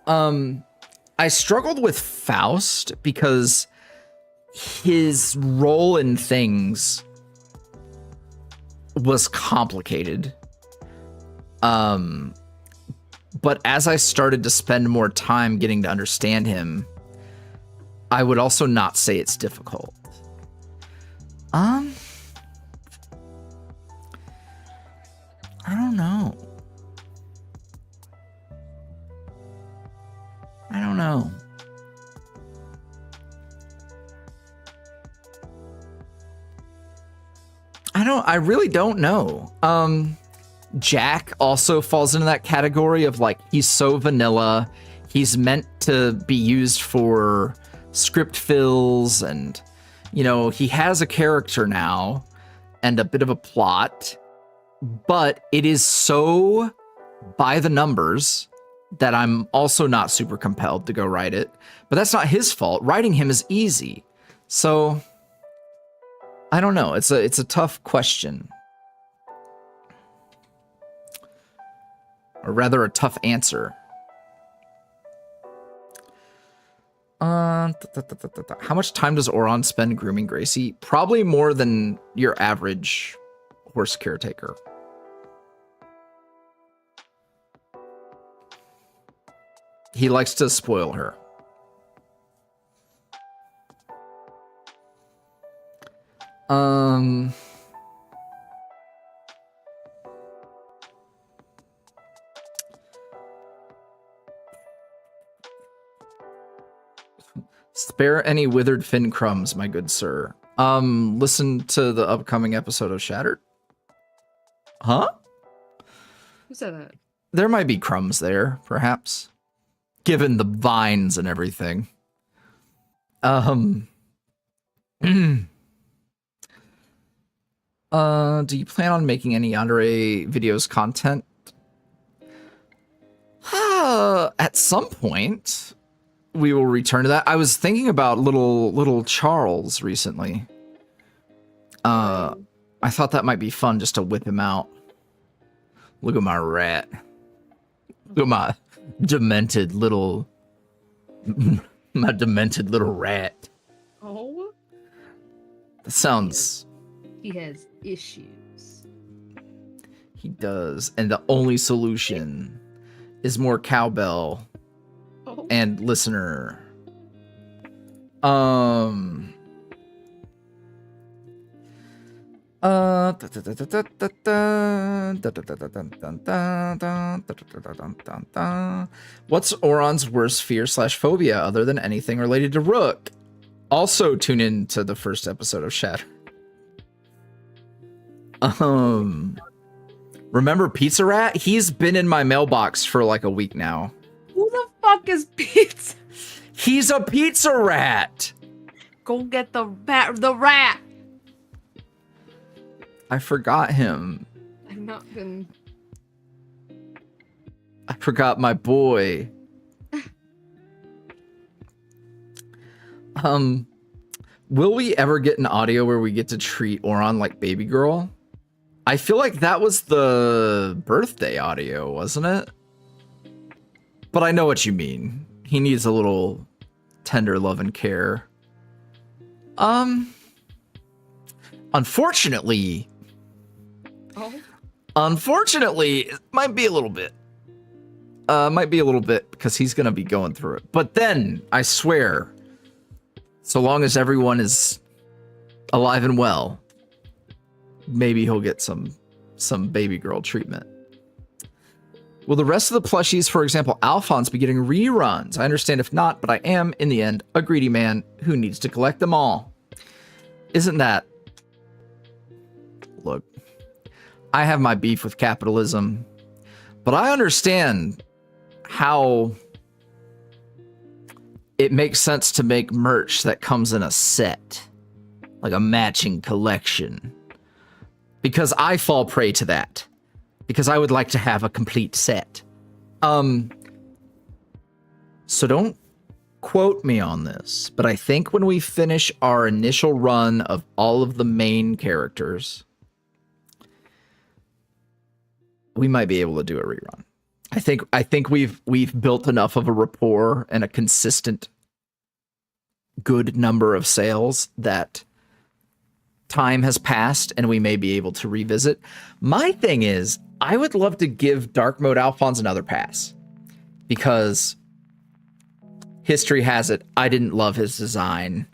I struggled with Faust because his role in things was complicated. But as I started to spend more time getting to understand him, I would also not say it's difficult. I don't know. I really don't know. Jack also falls into that category of like, he's so vanilla. He's meant to be used for script fills, and, you know, he has a character now and a bit of a plot, but it is so by the numbers that I'm also not super compelled to go write it. But that's not his fault. Writing him is easy. So I don't know. It's a tough question. Or rather, a tough answer. How much time does Oron spend grooming Gracie? Probably more than your average horse caretaker. He likes to spoil her. Spare any withered fin crumbs, my good sir. Listen to the upcoming episode of Shattered. Huh? Who said that? There might be crumbs there, perhaps. Given the vines and everything. Do you plan on making any yandere videos content? At some point, we will return to that. I was thinking about little Charles recently. I thought that might be fun just to whip him out. Look at my rat. Look at my demented little rat. Oh, That sounds... he has issues. He does. And the only solution is more cowbell and listener. What's Oron's worst fear/phobia other than anything related to Rook? Also tune in to the first episode of Shatter. Remember Pizza Rat? He's been in my mailbox for like a week now. Who the fuck is Pizza? He's a pizza rat. Go get the rat. I forgot him. I've not been. I forgot my boy. Will we ever get an audio where we get to treat Oron like baby girl? I feel like that was the birthday audio, wasn't it? But I know what you mean. He needs a little tender love and care. Unfortunately, it might be a little bit. Because he's gonna be going through it. But then, I swear, so long as everyone is alive and well, maybe he'll get some baby girl treatment. Will the rest of the plushies, for example, Alphonse, be getting reruns? I understand if not, but I am, in the end, a greedy man who needs to collect them all. Isn't that... Look, I have my beef with capitalism, but I understand how it makes sense to make merch that comes in a set, like a matching collection, because I fall prey to that, because I would like to have a complete set. So don't quote me on this, but I think when we finish our initial run of all of the main characters, we might be able to do a rerun. I think we've built enough of a rapport and a consistent good number of sales that time has passed and we may be able to revisit. My thing is, I would love to give Dark Mode Alphonse another pass. because history has it, I didn't love his design.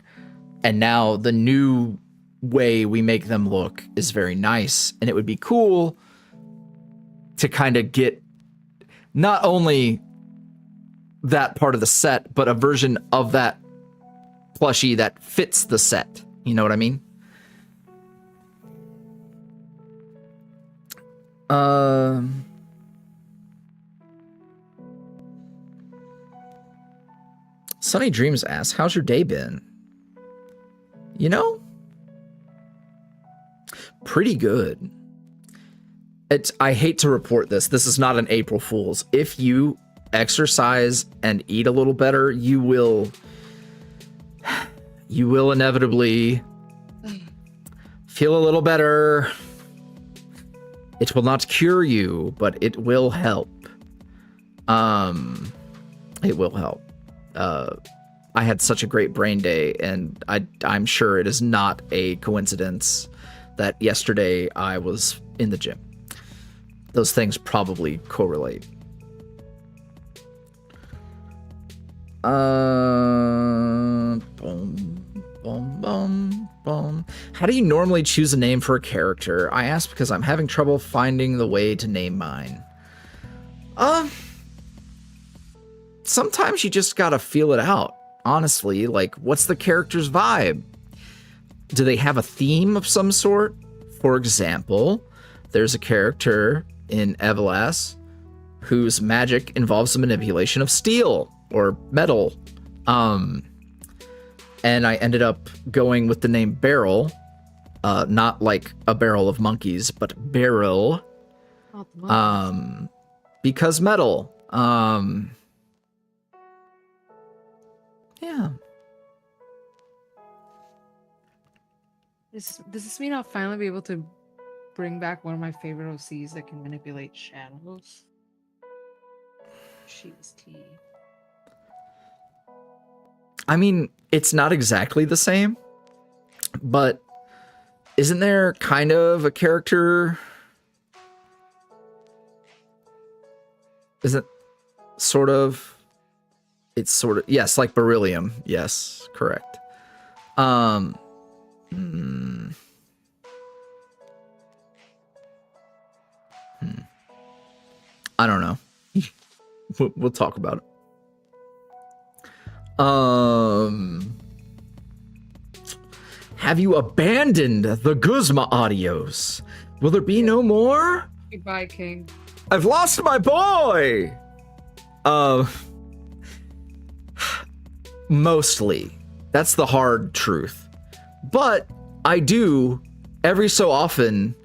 And now the new way we make them look is very nice. And it would be cool to kind of get not only that part of the set, but a version of that plushie that fits the set. You know what I mean? Sunny Dreams asks, how's your day been? You know, pretty good. I hate to report this. This is not an April Fool's. If you exercise and eat a little better, you will inevitably feel a little better. It will not cure you, but it will help. It will help. I had such a great brain day, and I'm sure it is not a coincidence that yesterday I was in the gym. Those things probably correlate. Boom, boom, boom, boom. How do you normally choose a name for a character? I ask because I'm having trouble finding the way to name mine. Sometimes you just gotta feel it out. Honestly, like, what's the character's vibe? Do they have a theme of some sort? For example, there's a character in Everlast whose magic involves the manipulation of steel or metal. And I ended up going with the name Barl, not like a barrel of monkeys, but Barrel, because metal. Yeah. Does this mean I'll finally be able to bring back one of my favorite OCs that can manipulate shadows? She's tea. I mean, it's not exactly the same, but isn't there kind of a character? Isn't sort of? It's sort of, yes, like beryllium. Yes, correct. I don't know. We'll talk about it. Have you abandoned the Guzma audios? Will there be no more? Goodbye, King. I've lost my boy. Mostly. That's the hard truth. But I do every so often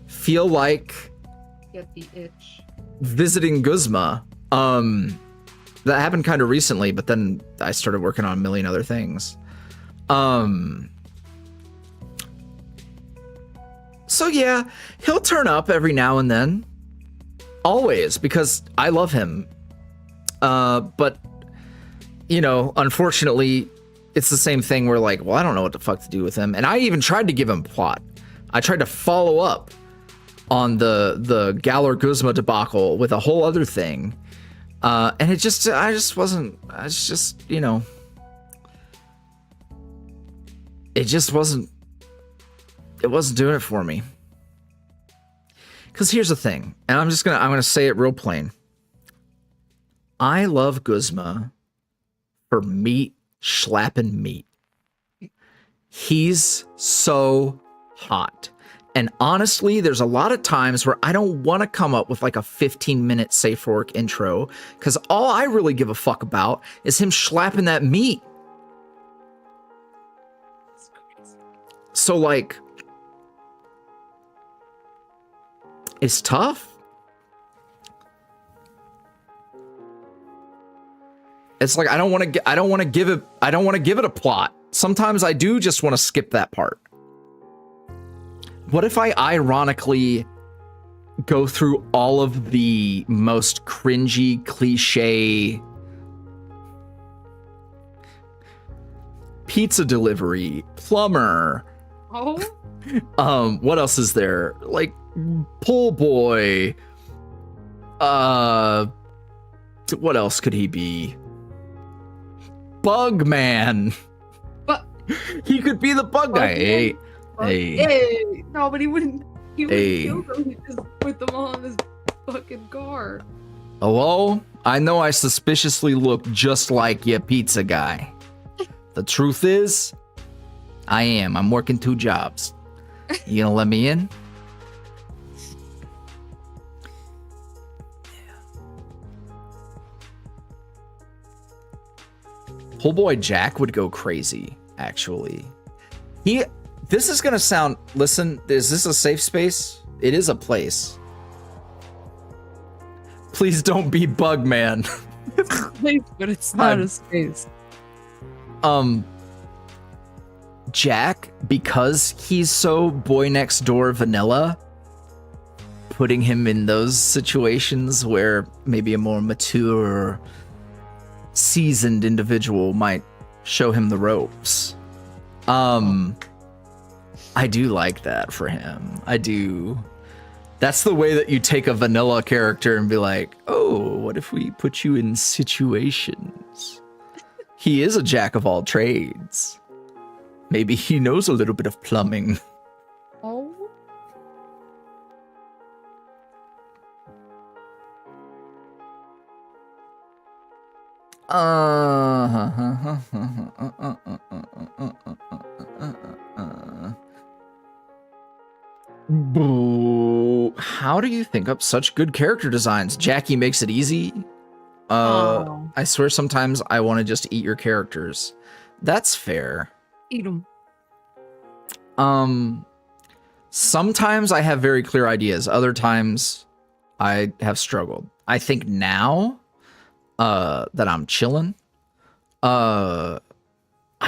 feel like Get the itch. visiting Guzma. That happened kind of recently, but then I started working on a million other things. So yeah, he'll turn up every now and then. Always, because I love him. But, you know, unfortunately, it's the same thing where, like, well, I don't know what the fuck to do with him. And I even tried to give him plot. I tried to follow up on the Galar Guzma debacle with a whole other thing. And it just, you know, it wasn't doing it for me. Because here's the thing, and I'm gonna say it real plain. I love Guzma for meat slapping meat. He's so hot. And honestly, there's a lot of times where I don't want to come up with like a 15-minute safe for work intro, because all I really give a fuck about is him slapping that meat. So like, it's tough. It's like I don't want to give it a plot. Sometimes I do just want to skip that part. What if I ironically go through all of the most cringy, cliche pizza delivery, plumber, what else is there? Like pool boy, What else could he be? Bugman. But He could be the bug guy. Hey, hey, hey, no, but he wouldn't. He wouldn't Hey. kill them. He just put them all in his fucking car. hello? I know I suspiciously look just like your pizza guy. The truth is, I am. I'm working 2 jobs. You gonna let me in? Whole boy Jack would go crazy, actually. This is gonna sound, listen, is this a safe space? It is a place. Please don't be Bugman. But it's not a space. Jack, because he's so boy next door vanilla, putting him in those situations where maybe a more mature, seasoned individual might show him the ropes. I do like that for him. I do. That's the way that you take a vanilla character and be like, oh, what if we put you in situations? He is a jack of all trades. Maybe he knows a little bit of plumbing. Oh. Boo. How do you think up such good character designs? Jackie makes it easy. Oh. I swear sometimes I want to just eat your characters. That's fair. Eat them. Sometimes I have very clear ideas. Other times I have struggled. I think now that I'm chilling, I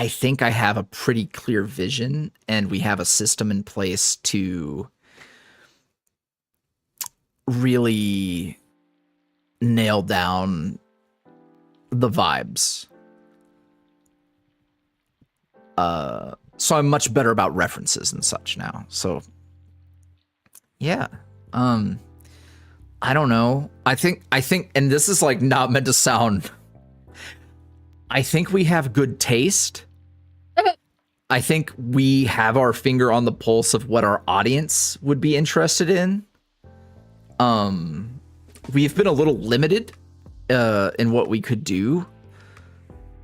think I have a pretty clear vision and we have a system in place to really nail down the vibes. So I'm much better about references and such now. So yeah. I don't know. I think, and this is like not meant to sound, I think we have good taste. I think we have our finger on the pulse of what our audience would be interested in. We've been a little limited in what we could do,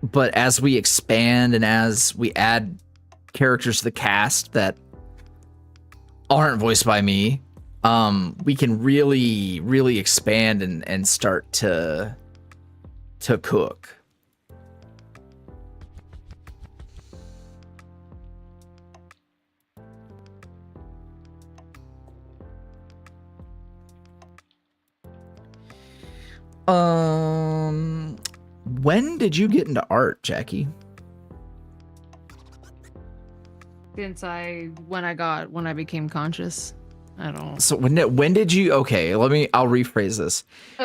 but as we expand and as we add characters to the cast that aren't voiced by me, we can really expand and start to cook. When did you get into art, Jackie? Since when I became conscious. I don't. So when did you? Okay, I'll rephrase this.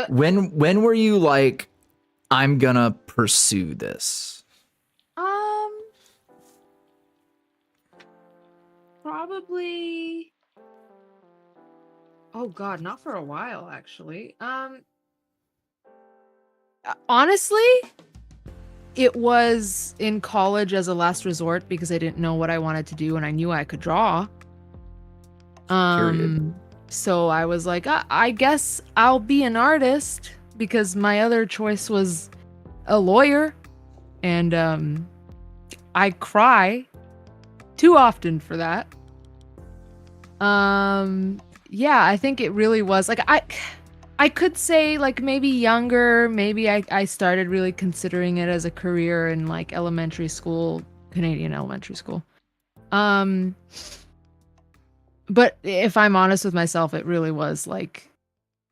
When were you like, I'm gonna pursue this? Probably. Oh God, not for a while actually. Honestly, it was in college as a last resort because I didn't know what I wanted to do and I knew I could draw. Period. So I was like, I guess I'll be an artist because my other choice was a lawyer, and I cry too often for that. Yeah, I think it really was like I could say like maybe younger, maybe I started really considering it as a career in like elementary school, Canadian elementary school. But if I'm honest with myself, it really was like,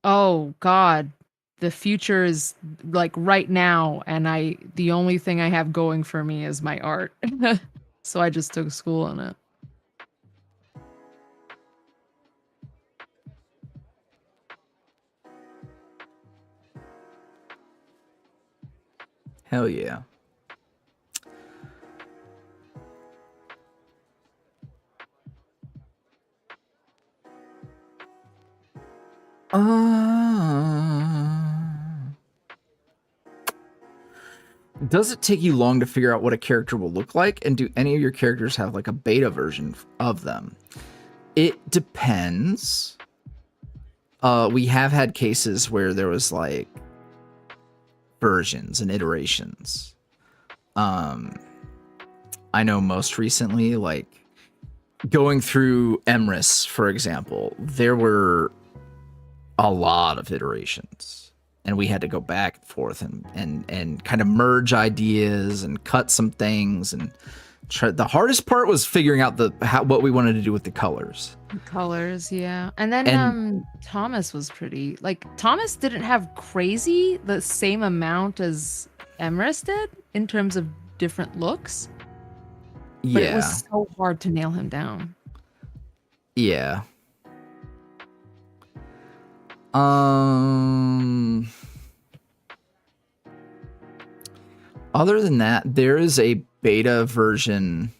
oh God, the future is like right now, and the only thing I have going for me is my art. So I just took school in it. Hell yeah. Does it take you long to figure out what a character will look like? And do any of your characters have like a beta version of them? It depends. We have had cases where there was like versions and iterations. I know most recently, like going through Emrys, for example, there were a lot of iterations, and we had to go back and forth and kind of merge ideas and cut some things and try. The hardest part was figuring out what we wanted to do with the colors. Colors, yeah. And then Thomas was pretty, like, Thomas didn't have crazy the same amount as Emrys did in terms of different looks. But it was so hard to nail him down. Yeah. Other than that, there is a beta version.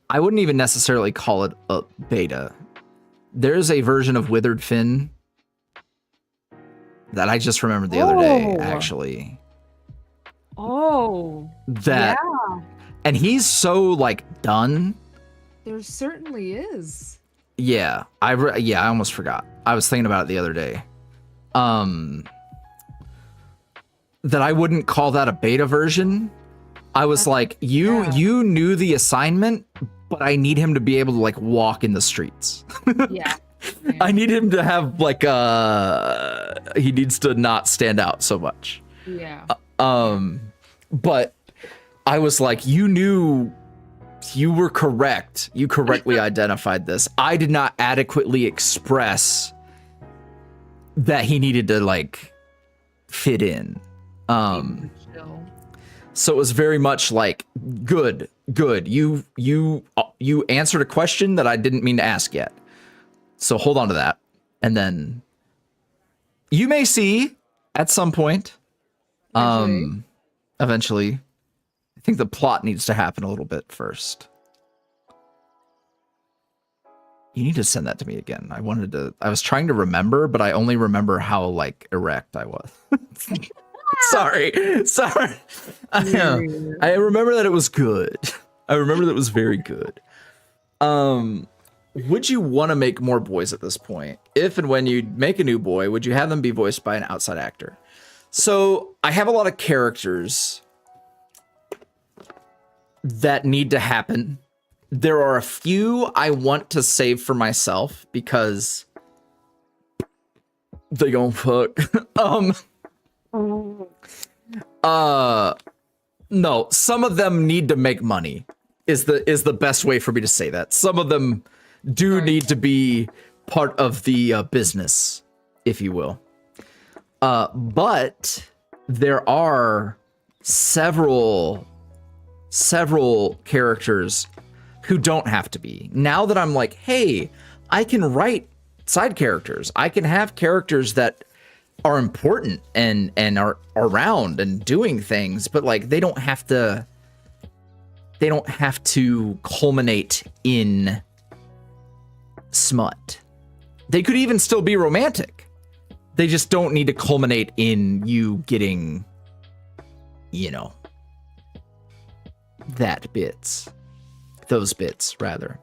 I wouldn't even necessarily call it a beta. There's a version of Withered Finn that I just remembered the other day, actually. Oh. That, yeah. And he's so, like, done. There certainly is. Yeah, I almost forgot. I was thinking about it the other day. That I wouldn't call that a beta version. I was like, you knew the assignment, but I need him to be able to like walk in the streets. Yeah. I need him to have like he needs to not stand out so much. Yeah. But I was like, you knew, you were correct. You correctly identified this. I did not adequately express that he needed to like fit in. So it was very much like, good. You answered a question that I didn't mean to ask yet. So hold on to that. And then you may see at some point, eventually, I think the plot needs to happen a little bit first. You need to send that to me again. I was trying to remember, but I only remember how like erect I was. Sorry. I remember that it was good. I remember that it was very good. Would you want to make more boys at this point? If and when you make a new boy, would you have them be voiced by an outside actor? So I have a lot of characters that need to happen. There are a few I want to save for myself because they gon' fuck. No, some of them need to make money is the best way for me to say that. Some of them do need to be part of the business, if you will. But there are several characters who don't have to be. Now that I'm like, hey, I can write side characters. I can have characters that are important and are around and doing things, but like they don't have to culminate in smut. They could even still be romantic. They just don't need to culminate in you getting, those bits rather.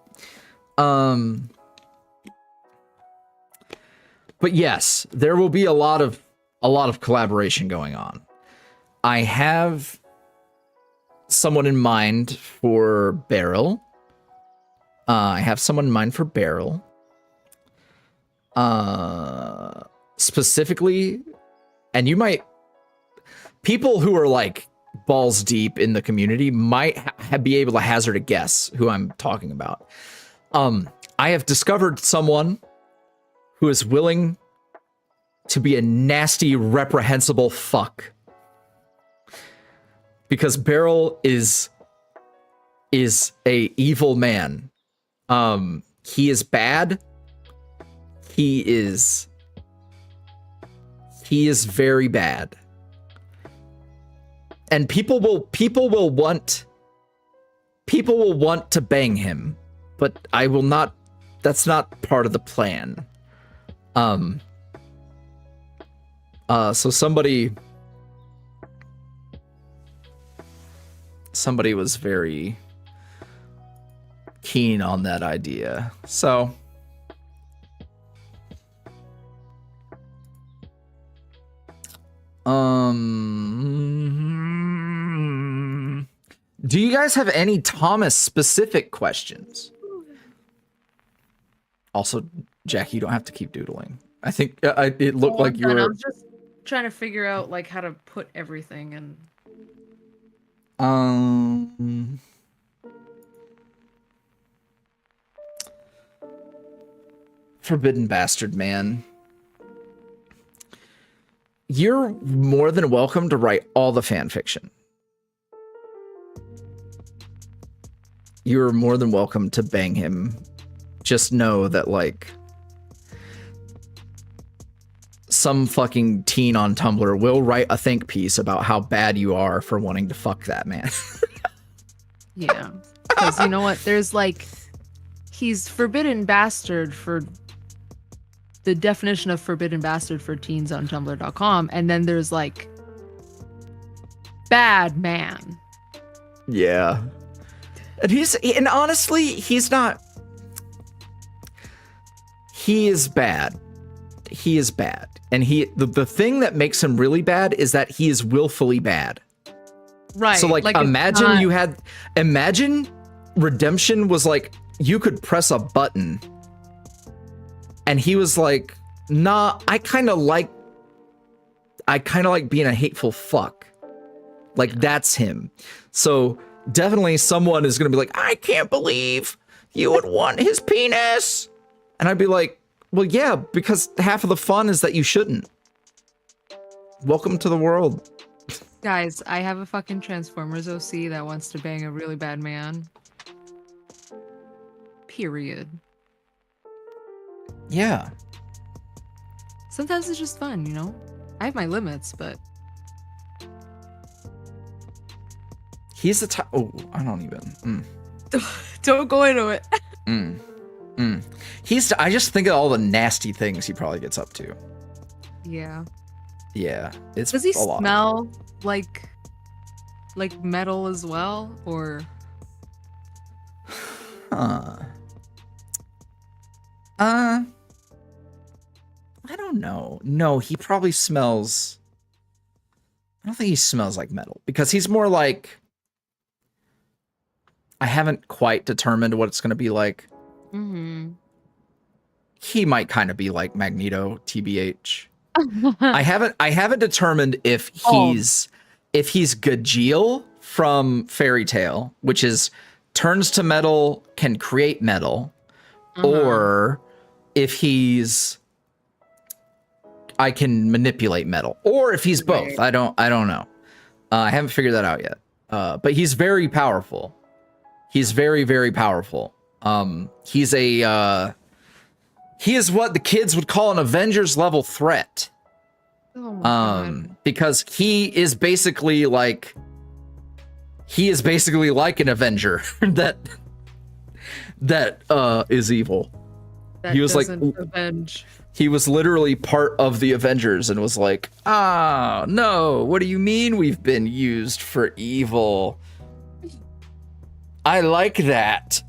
But yes, there will be a lot of collaboration going on. I have someone in mind for Barl. Specifically, and people who are like balls deep in the community might be able to hazard a guess who I'm talking about. I have discovered someone who is willing to be a nasty, reprehensible fuck. Because Barl is a evil man. He is bad. He is very bad. And people will want to bang him, but I will not. That's not part of the plan. So somebody somebody was very keen on that idea. So do you guys have any Thomas specific questions? Also, Jackie, you don't have to keep doodling. I think it looked like you were. I was just trying to figure out like how to put everything in. Forbidden bastard, man. You're more than welcome to write all the fan fiction. You're more than welcome to bang him. Just know that, like, some fucking teen on Tumblr will write a think piece about how bad you are for wanting to fuck that man. Yeah. Because you know what? There's like, he's forbidden bastard for the definition of forbidden bastard for teens on tumblr.com. And then there's like, bad man. Yeah. And honestly, he's not. He is bad. He is bad. And the thing that makes him really bad is that he is willfully bad. Right. So like imagine redemption was like, you could press a button and he was like, nah, I kind of like being a hateful fuck. Like, that's him. So definitely someone is going to be like, I can't believe you would want his penis. And I'd be like, well, yeah, because half of the fun is that you shouldn't. Welcome to the world. Guys, I have a fucking Transformers OC that wants to bang a really bad man. Period. Yeah. Sometimes it's just fun, you know? I have my limits, but... He's the type... Oh, I don't even... Don't go into it. I just think of all the nasty things he probably gets up to. Yeah. Yeah, it's Does he a lot. smell like metal as well, or? I don't know. No, he probably smells. I don't think he smells like metal because he's more like. I haven't quite determined what it's going to be like. Mm-hmm. He might kind of be like Magneto, TBH. I haven't determined if he's Gajeel from Fairy Tale, which is turns to metal, can create metal, or if he's I can manipulate metal, or if he's both. I don't know. I haven't figured that out yet. But he's very powerful. He's very, very powerful. He is what the kids would call an Avengers level threat. Oh my God. Because he is basically like an Avenger that is evil. That he was like avenge. He was literally part of the Avengers and was like, ah, no, what do you mean we've been used for evil? I like that.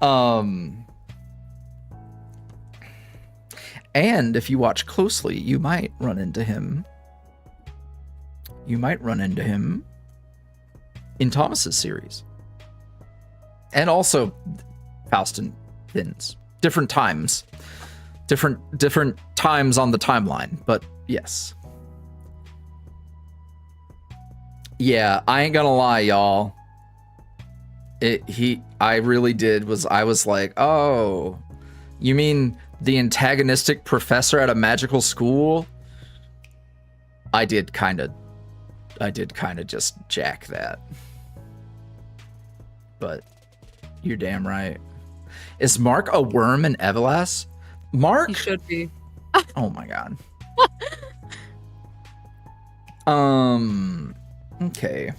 And if you watch closely, you might run into him. You might run into him in Thomas's series. And also Faust and Vin's. Different times. Different times on the timeline, but yes. Yeah, I ain't gonna lie, y'all. I really did I was like, oh, you mean the antagonistic professor at a magical school? I did kind of just jack that. But you're damn right. Is Mark a worm in Everlast? Mark? He should be. Oh my God. Okay.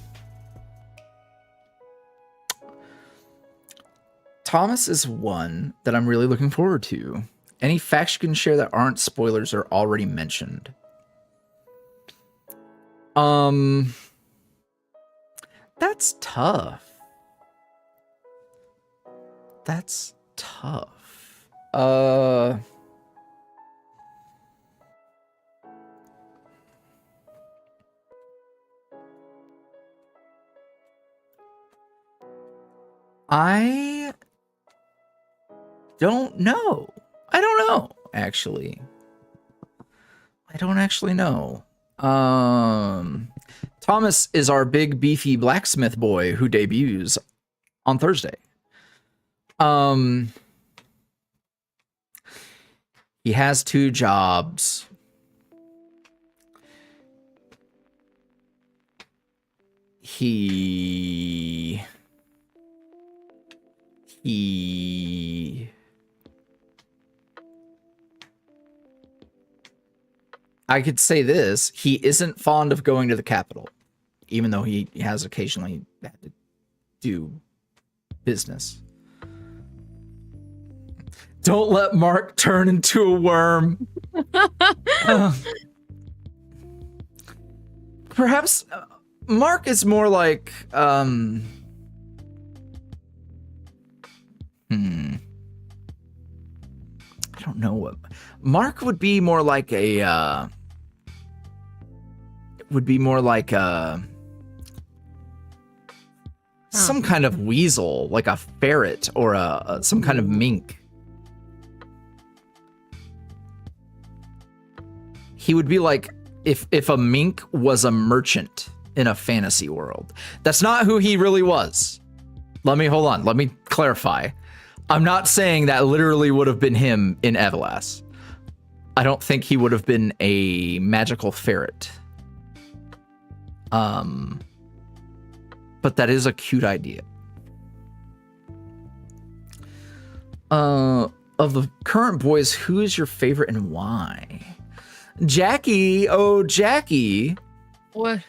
Thomas is one that I'm really looking forward to. Any facts you can share that aren't spoilers or already mentioned? That's tough. That's tough. I don't know. I don't know, actually. I don't actually know. Thomas is our big beefy blacksmith boy who debuts on Thursday. He has 2 jobs. He I could say this, he isn't fond of going to the Capitol, even though he has occasionally had to do business. Don't let Mark turn into a worm. Perhaps Mark is more like I don't know what Mark would be more like a some kind of weasel, like a ferret or some kind of mink. He would be like if a mink was a merchant in a fantasy world. That's not who he really was. Let me clarify. I'm not saying that literally would have been him in Everlast. I don't think he would have been a magical ferret. But that is a cute idea. Of the current boys, who is your favorite and why? Jackie, oh Jackie. What?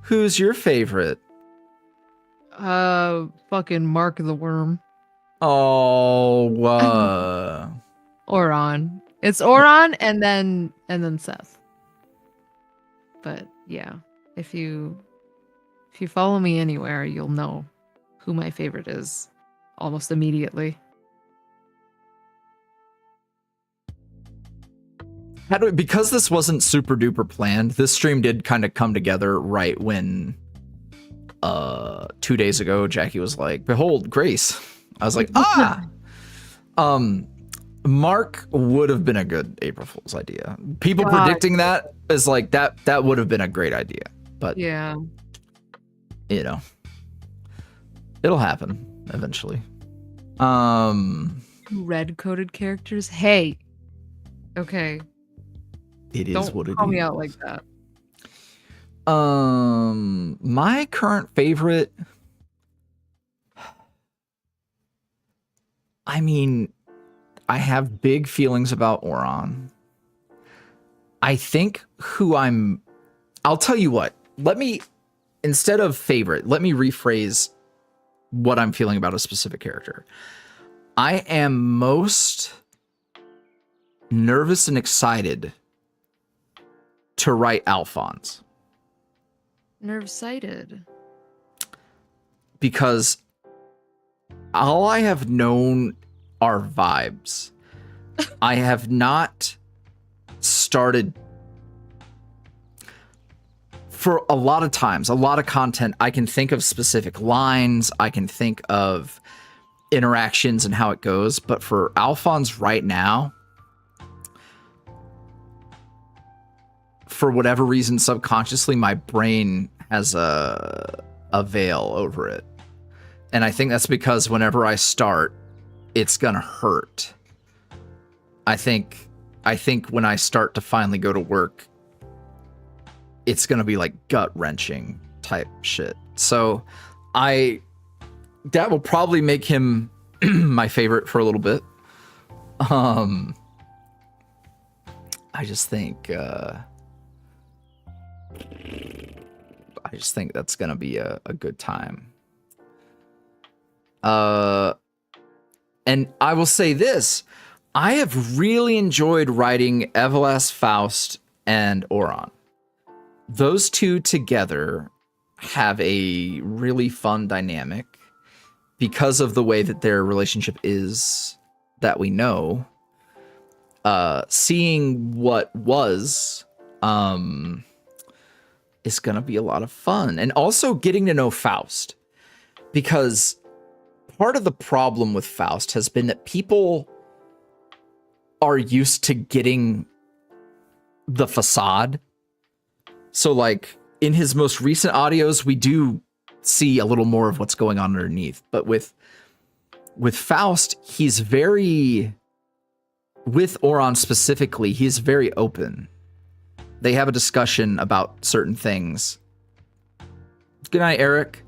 Who's your favorite? Fucking Mark the Worm. Oh, Oron. It's Oron and then Seth. But yeah, if you follow me anywhere, you'll know who my favorite is almost immediately. Because this wasn't super duper planned, this stream did kind of come together right when 2 days ago Jackie was like, behold Grace. I was like, Mark would have been a good April Fool's idea. People predicting that is like that would have been a great idea. But yeah, you know, it'll happen eventually. Red coded characters. Hey, okay. It is Don't what it is. call me out like that. My current favorite. I mean, I have big feelings about Oron. I think I'll tell you what. Instead of favorite, let me rephrase what I'm feeling about a specific character. I am most nervous and excited to write Alphonse. Nerve-sighted. Because all I have known are vibes. I have not started for a lot of times, a lot of content. I can think of specific lines. I can think of interactions and how it goes. But for Alphonse right now, for whatever reason, subconsciously, my brain has a veil over it. And I think that's because whenever I start, it's gonna hurt. I think when I start to finally go to work, it's gonna be like gut-wrenching type shit. So that will probably make him my favorite for a little bit. I just think that's gonna be a good time. And I will say this, I have really enjoyed writing Everlast, Faust, and Oron. Those two together have a really fun dynamic because of the way that their relationship is that we know. Seeing what was is gonna be a lot of fun. And also getting to know Faust, because part of the problem with Faust has been that people are used to getting the facade. So like in his most recent audios, we do see a little more of what's going on underneath. But with Faust, he's very, with Oron specifically, he's very open. They have a discussion about certain things. Good night, Eric.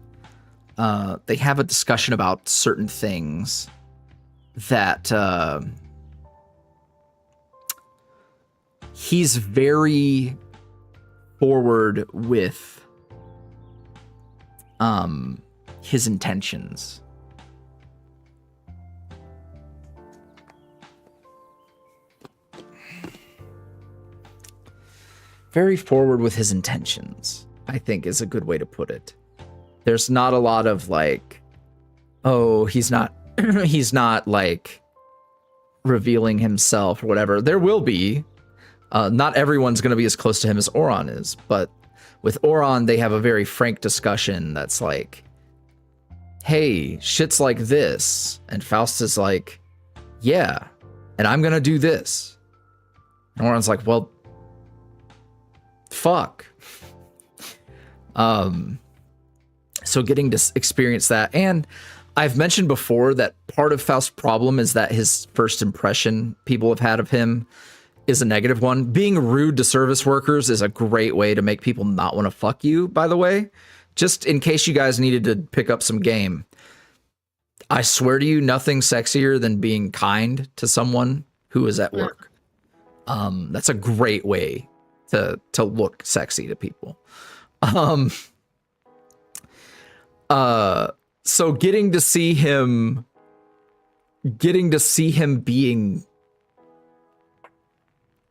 They have a discussion about certain things that he's very forward with his intentions. Very forward with his intentions, I think, is a good way to put it. There's not a lot of like, oh, he's not he's not like revealing himself or whatever. There will be. Not everyone's going to be as close to him as Oron is, but with Oron, they have a very frank discussion that's like, hey, shit's like this. And Faust is like, yeah, and I'm going to do this. And Oron's like, well, fuck. So getting to experience that. And I've mentioned before that part of Faust's problem is that his first impression people have had of him is a negative one. Being rude to service workers is a great way to make people not want to fuck you, by the way. Just in case you guys needed to pick up some game. I swear to you, nothing sexier than being kind to someone who is at work. That's a great way to look sexy to people. So getting to see him being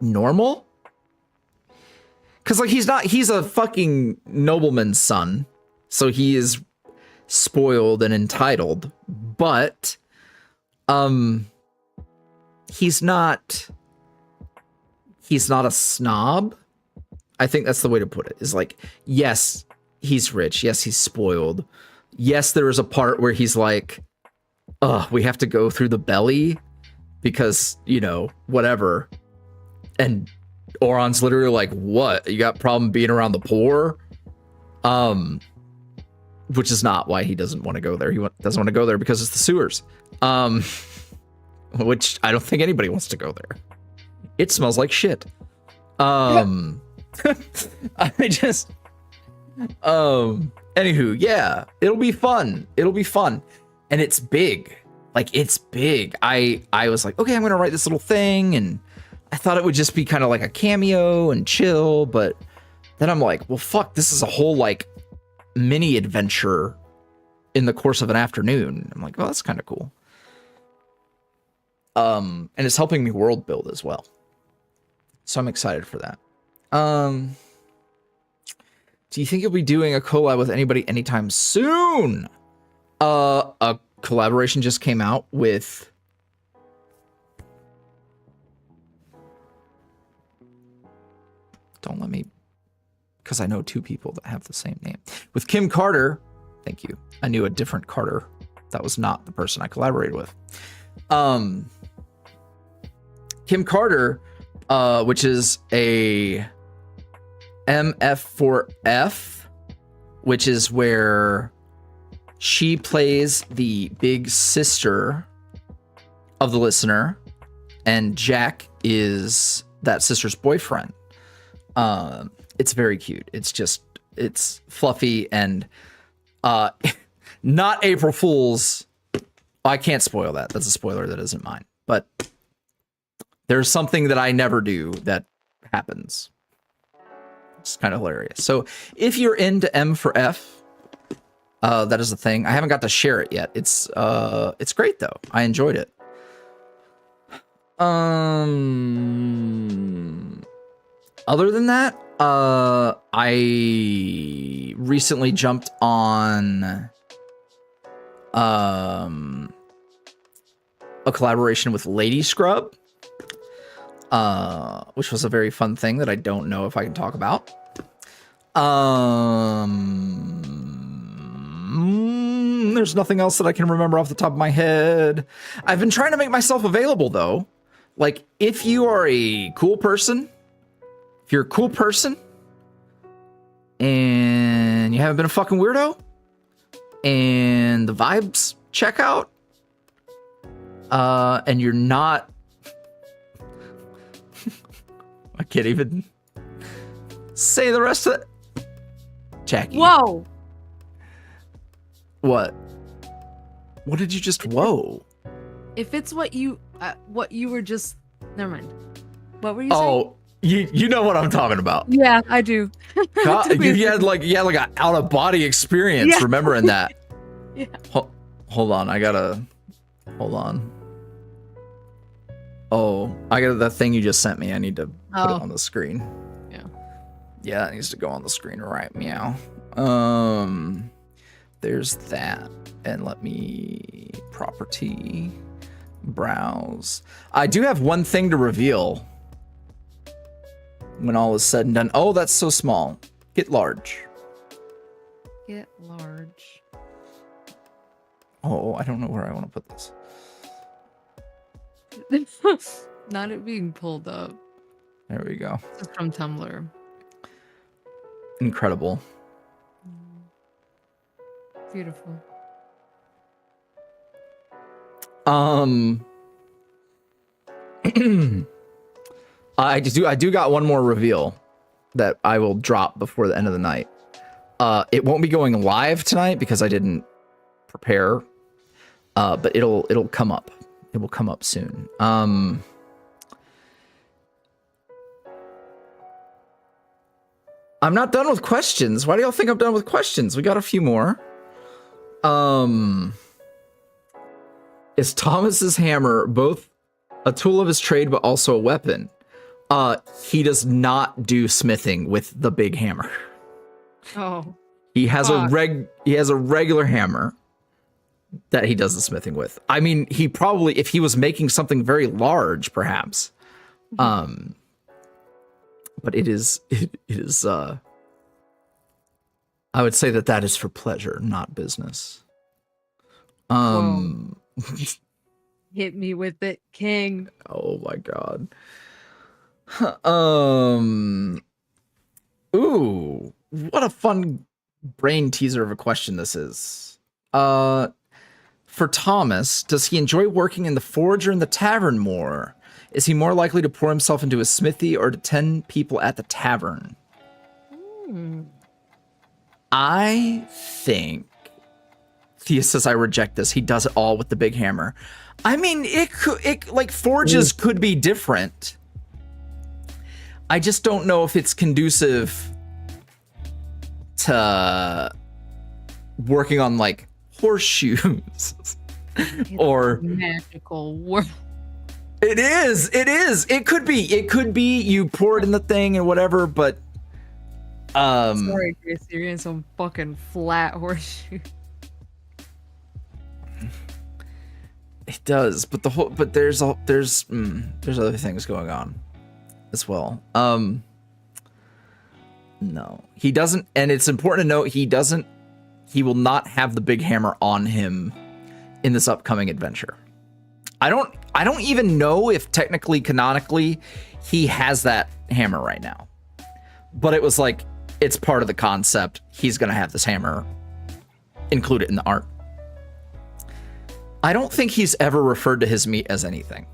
normal, because like he's a fucking nobleman's son, so he is spoiled and entitled, but he's not a snob. I think that's the way to put it, is like, yes, he's rich, yes, he's spoiled, yes, there is a part where he's like, we have to go through the belly because, you know, whatever. And Oron's literally like, what? You got a problem being around the poor? Which is not why he doesn't want to go there. He doesn't want to go there because it's the sewers. Which I don't think anybody wants to go there. It smells like shit. I just... Anywho, yeah, it'll be fun. It'll be fun. And it's big. Like, it's big. I was like, okay, I'm going to write this little thing, and I thought it would just be kind of like a cameo and chill, but then I'm like, well, fuck, this is a whole, like, mini adventure in the course of an afternoon. I'm like, oh, that's kind of cool. And it's helping me world build as well. So I'm excited for that. Do you think you'll be doing a collab with anybody anytime soon? A collaboration just came out with... Don't let me... Because I know two people that have the same name. With Kim Carter. Thank you. I knew a different Carter. That was not the person I collaborated with. Kim Carter, which is a MF4F, which is where she plays the big sister of the listener, and Jack is that sister's boyfriend. It's very cute. It's fluffy and not April Fool's. I can't spoil that. That's a spoiler that isn't mine. But there's something that I never do that happens. It's kind of hilarious. So if you're into M for F, that is the thing. I haven't got to share it yet. It's great though. I enjoyed it. Other than that, I recently jumped on a collaboration with Lady Scrub, which was a very fun thing that I don't know if I can talk about. There's nothing else that I can remember off the top of my head. I've been trying to make myself available though. Like, if you are a cool person, if you're a cool person and you haven't been a fucking weirdo and the vibes check out, and you're not, I can't even say the rest of it. Jackie. Whoa. What? What did you just whoa? If it's what you were just, never mind. What were you saying? You know what I'm talking about. Yeah, I do. God, you had like an out of body experience remembering that. Yeah. Hold on, hold on. Oh, I got the thing you just sent me. I need to put it on the screen. Yeah, that needs to go on the screen, right? Meow. There's that. And let me property browse. I do have one thing to reveal when all is said and done. Oh, that's so small. Get large. Get large. Oh, I don't know where I want to put this. Not it being pulled up. There we go. This is from Tumblr. Incredible. Beautiful. I do got one more reveal that I will drop before the end of the night. It won't be going live tonight because I didn't prepare. But it'll come up. It will come up soon. I'm not done with questions. Why do y'all think I'm done with questions? We got a few more. Is Thomas's hammer both a tool of his trade but also a weapon? He does not do smithing with the big hammer. Oh. He has a regular hammer that he does the smithing with. I mean, he probably, if he was making something very large, perhaps. But it is I would say that is for pleasure, not business. Hit me with it, King. Oh my god. Ooh, what a fun brain teaser of a question this is. For Thomas, does he enjoy working in the forge or in the tavern more? Is he more likely to pour himself into a smithy or to tend people at the tavern? I think Thea says I reject this. He does it all with the big hammer. I mean, like forges could be different. I just don't know if it's conducive to working on like horseshoes or magical world. It is. It could be you pour it in the thing and whatever, but sorry, Gracie, you're in some fucking flat horseshoe. It does, but there's other things going on as well. No, he doesn't, and it's important to note he will not have the big hammer on him in this upcoming adventure. I don't even know if technically, canonically, he has that hammer right now. But it was like, it's part of the concept. He's going to have this hammer included in the art. I don't think he's ever referred to his meat as anything.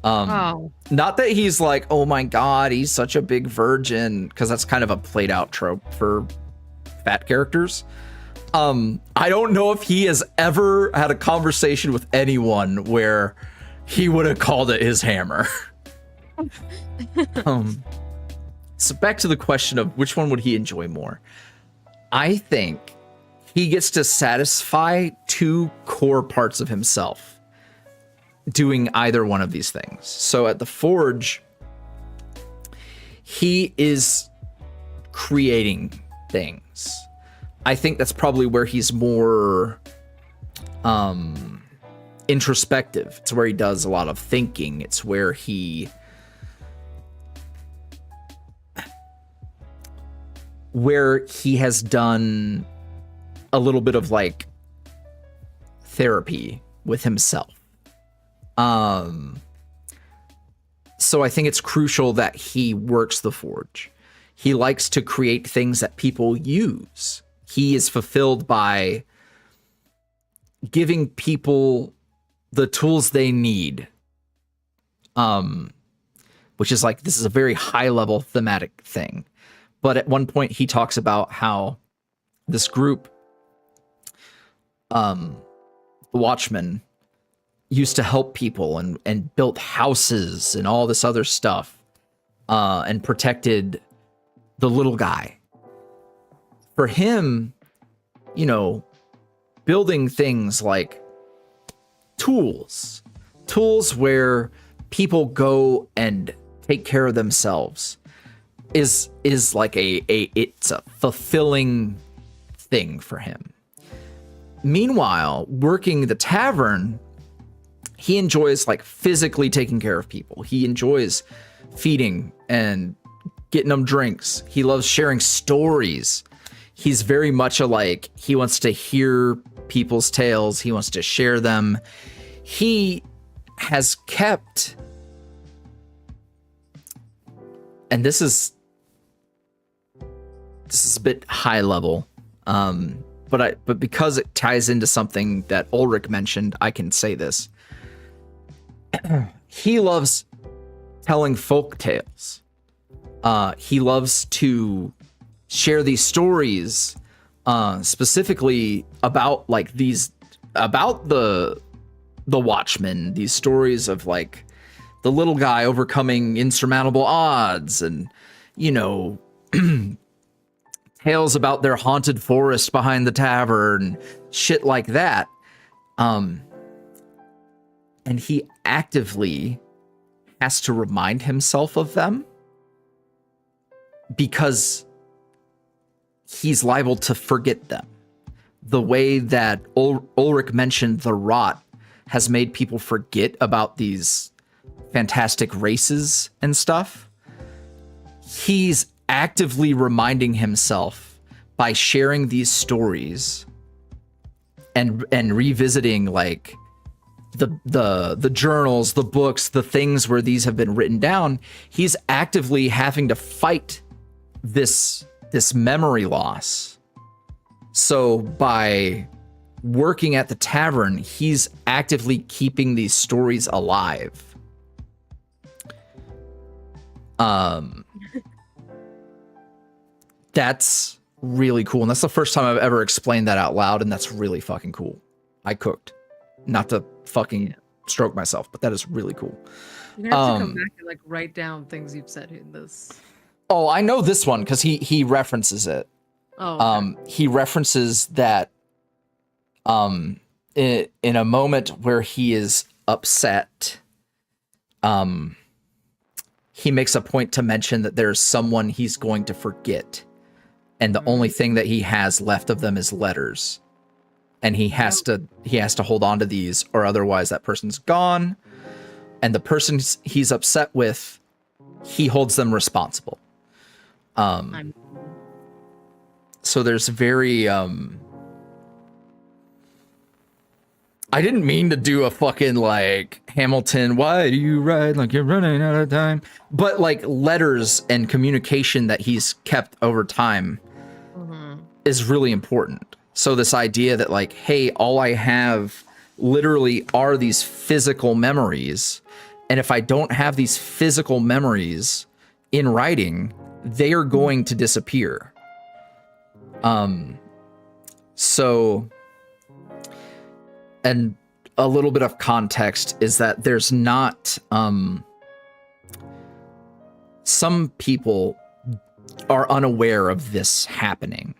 Not that he's like, oh my god, he's such a big virgin, because that's kind of a played out trope for fat characters. I don't know if he has ever had a conversation with anyone where he would have called it his hammer. So back to the question of which one would he enjoy more. I think he gets to satisfy two core parts of himself doing either one of these things. So at the forge, he is creating things. I think that's probably where he's more introspective. It's where he does a lot of thinking. It's where he has done a little bit of like therapy with himself. So I think it's crucial that he works the forge. He likes to create things that people use. He is fulfilled by giving people the tools they need. Which is like, this is a very high level thematic thing. But at one point he talks about how this group, the Watchmen, used to help people and built houses and all this other stuff, and protected the little guy. For him, you know, building things like tools where people go and take care of themselves is like it's a fulfilling thing for him. Meanwhile, working the tavern, he enjoys like physically taking care of people. He enjoys feeding and getting them drinks. He loves sharing stories. He's very much he wants to hear people's tales. He wants to share them. He has kept, and this is a bit high level, but because it ties into something that Ulrich mentioned, I can say this. He loves telling folk tales. He loves to share these stories, specifically about the Watchmen, these stories of like the little guy overcoming insurmountable odds, and you know, tales about their haunted forest behind the tavern, shit like that. And he actively has to remind himself of them because he's liable to forget them. The way that Ulrich mentioned the rot has made people forget about these fantastic races and stuff. He's actively reminding himself by sharing these stories and revisiting like the journals, the books, the things where these have been written down. He's actively having to fight this memory loss. So by working at the tavern, he's actively keeping these stories alive. That's really cool. And that's the first time I've ever explained that out loud. And that's really fucking cool. I cooked. Not to fucking stroke myself, but that is really cool. You're gonna have to come back and like write down things you've said in this. Oh, I know this one because he references it. Oh, okay. He references that in a moment where he is upset, he makes a point to mention that there's someone he's going to forget, and the only thing that he has left of them is letters. And he has to hold on to these, or otherwise that person's gone. And the person he's upset with, he holds them responsible. So there's very I didn't mean to do a fucking like Hamilton, why do you ride like you're running out of time? But like letters and communication that he's kept over time is really important. So this idea that like, hey, all I have literally are these physical memories. And if I don't have these physical memories in writing, they are going to disappear. So, and a little bit of context is that there's not, some people are unaware of this happening.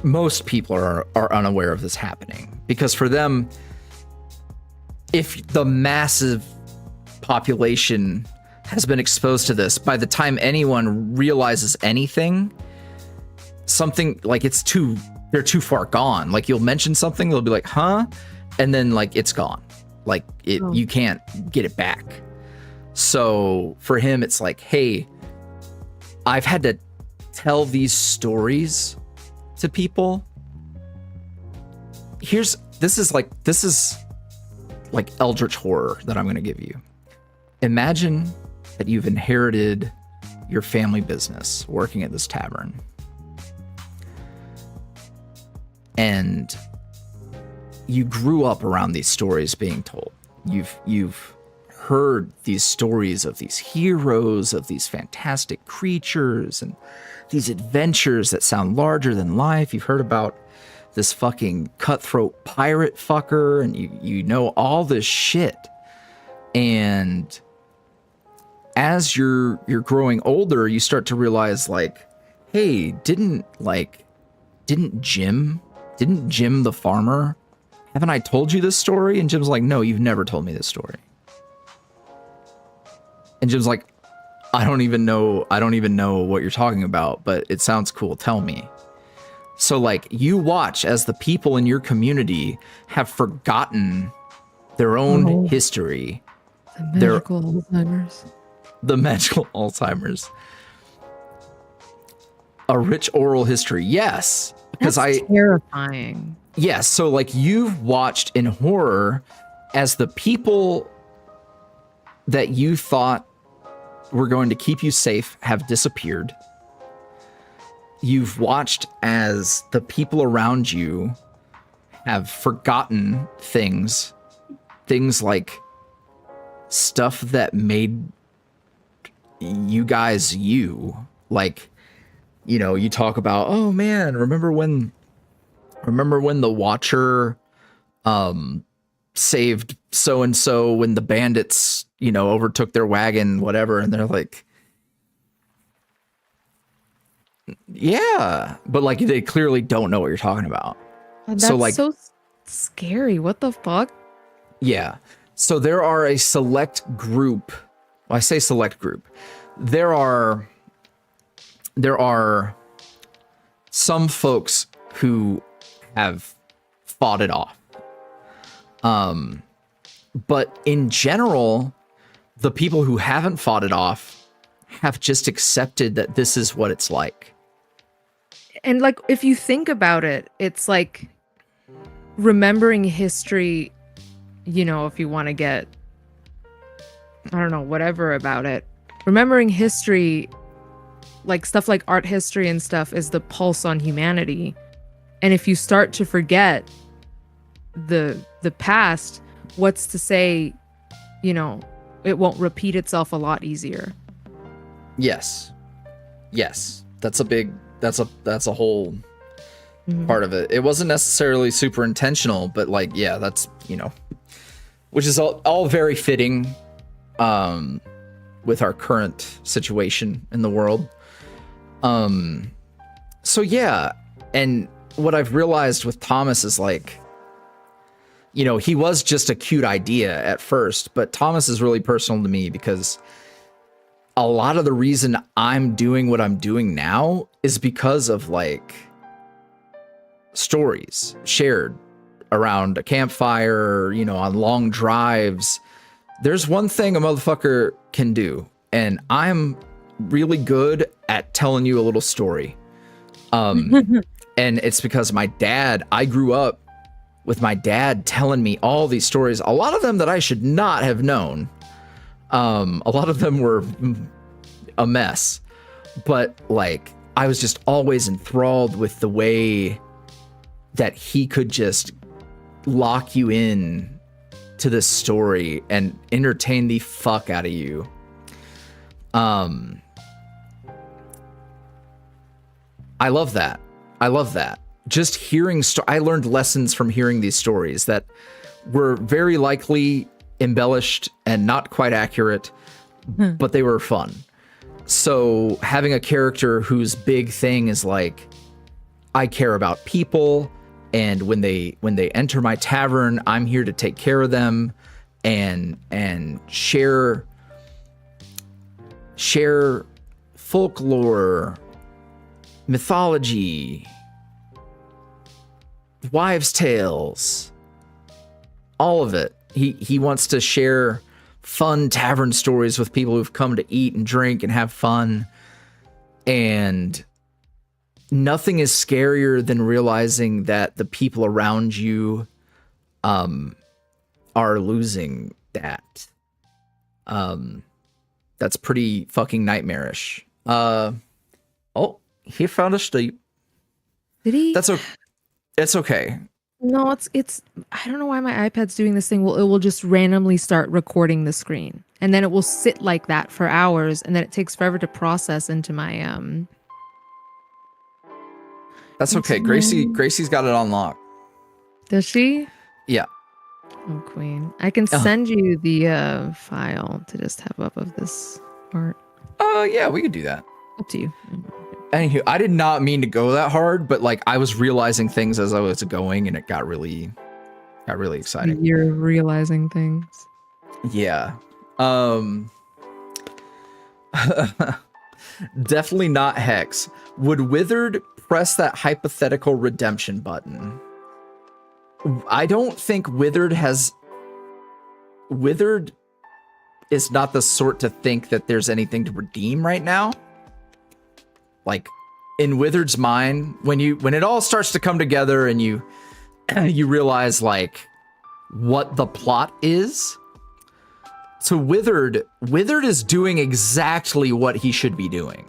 Most people are unaware of this happening because for them, if the massive population has been exposed to this, by the time anyone realizes anything, something like they're too far gone. Like you'll mention something, they'll be like, huh? And then like it's gone. Like you can't get it back. So for him, it's like, hey, I've had to tell these stories to people. This is like eldritch horror that I'm going to give you. Imagine that you've inherited your family business working at this tavern. And you grew up around these stories being told. You've heard these stories of these heroes, of these fantastic creatures, and these adventures that sound larger than life. You've heard about this fucking cutthroat pirate fucker, and you know all this shit. And as you're growing older, you start to realize like, hey, didn't Jim the farmer, haven't I told you this story? And Jim's like, no, you've never told me this story. And Jim's like, I don't even know what you're talking about, but it sounds cool. Tell me. So like you watch as the people in your community have forgotten their own history. The magical Alzheimer's. A rich oral history. Yes. Because That's terrifying. Yes. So like you've watched in horror as the people that you thought were going to keep you safe have disappeared. You've watched as the people around you have forgotten things like stuff that made you guys you. Like, you know, you talk about, oh man, remember when the Watcher saved so and so when the bandits, you know, overtook their wagon, whatever, and they're like, yeah, but like they clearly don't know what you're talking about. That's so scary. What the fuck? Yeah. So there are a select group. Well, I say select group. There are some folks who have fought it off. But in general, the people who haven't fought it off have just accepted that this is what it's like. And like, if you think about it, it's like remembering history, you know, if you want to get, I don't know, whatever about it. Remembering history, like stuff like art history and stuff, is the pulse on humanity. And if you start to forget the past, what's to say, you know, it won't repeat itself a lot easier. Yes. That's a whole part of it. It wasn't necessarily super intentional, but like, yeah, that's, you know, which is all very fitting with our current situation in the world. So yeah, and what I've realized with Thomas is like, you know, he was just a cute idea at first, but Thomas is really personal to me because a lot of the reason I'm doing what I'm doing now is because of like stories shared around a campfire, you know, on long drives. There's one thing a motherfucker can do, and I'm really good at telling you a little story. And it's because I grew up with my dad telling me all these stories, a lot of them that I should not have known. A lot of them were a mess, but like I was just always enthralled with the way that he could just lock you in to this story and entertain the fuck out of you. I love that. Just hearing I learned lessons from hearing these stories that were very likely embellished and not quite accurate, but they were fun. So having a character whose big thing is like, I care about people, and when they enter my tavern, I'm here to take care of them and share folklore mythology, wives' tales, all of it. He wants to share fun tavern stories with people who've come to eat and drink and have fun. And nothing is scarier than realizing that the people around you are losing that. That's pretty fucking nightmarish. Oh, he found a sleep. Did he? It's okay. No, it's I don't know why my iPad's doing this thing. Well, it will just randomly start recording the screen. And then it will sit like that for hours, and then it takes forever to process into my That's okay. Gracie's got it on lock. Does she? Yeah. Oh, queen. I can send you the file to just have up of this part. Yeah, we could do that. Up to you. Anywho, I did not mean to go that hard, but like I was realizing things as I was going, and it got really exciting. You're realizing things. Yeah. Definitely not Hex. Would Withered press that hypothetical redemption button? I don't think Withered is not the sort to think that there's anything to redeem right now. Like in Withered's mind, when it all starts to come together and you realize like what the plot is, to Withered is doing exactly what he should be doing.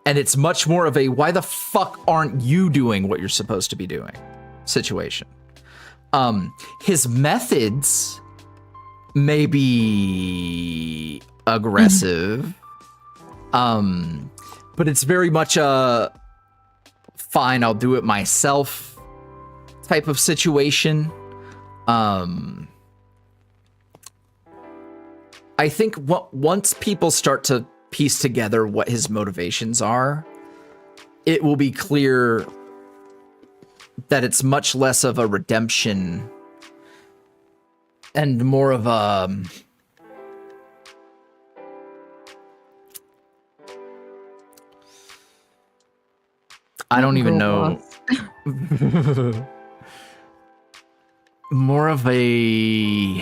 And it's much more of a why the fuck aren't you doing what you're supposed to be doing situation. His methods may be aggressive. But it's very much a fine, I'll do it myself type of situation. I think once people start to piece together what his motivations are, it will be clear that it's much less of a redemption and more of a I don't even know. More of a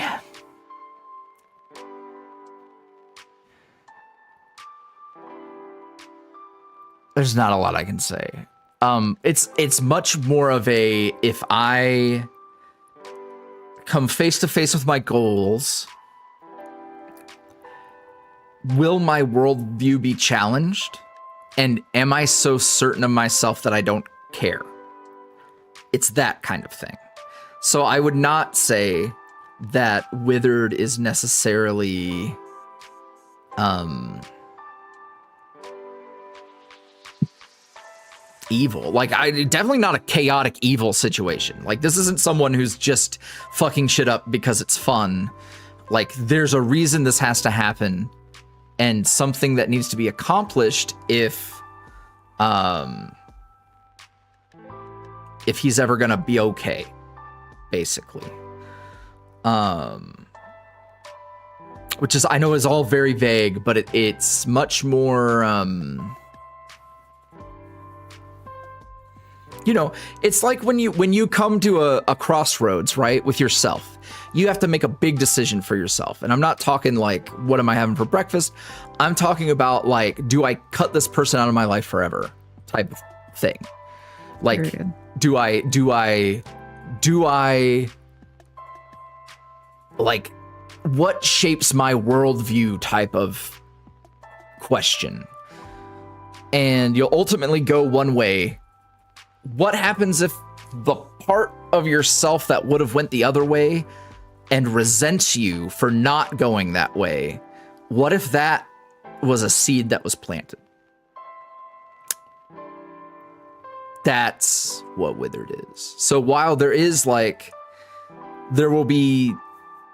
there's not a lot I can say. It's much more of a if I come face to face with my goals, will my worldview be challenged? And am I so certain of myself that I don't care? It's that kind of thing. So I would not say that Withered is necessarily evil. Like, definitely not a chaotic evil situation. Like, this isn't someone who's just fucking shit up because it's fun. Like, there's a reason this has to happen. And something that needs to be accomplished if he's ever gonna be okay, basically. Which is, I know is all very vague, but it's much more, you know, it's like when you come to a crossroads, right, with yourself. You have to make a big decision for yourself. And I'm not talking like, what am I having for breakfast? I'm talking about like, do I cut this person out of my life forever type of thing? Like, do I like, what shapes my worldview type of question? And you'll ultimately go one way. What happens if the part of yourself that would have went the other way and resents you for not going that way? What if that was a seed that was planted? That's what Withered is. So while there is like, there will be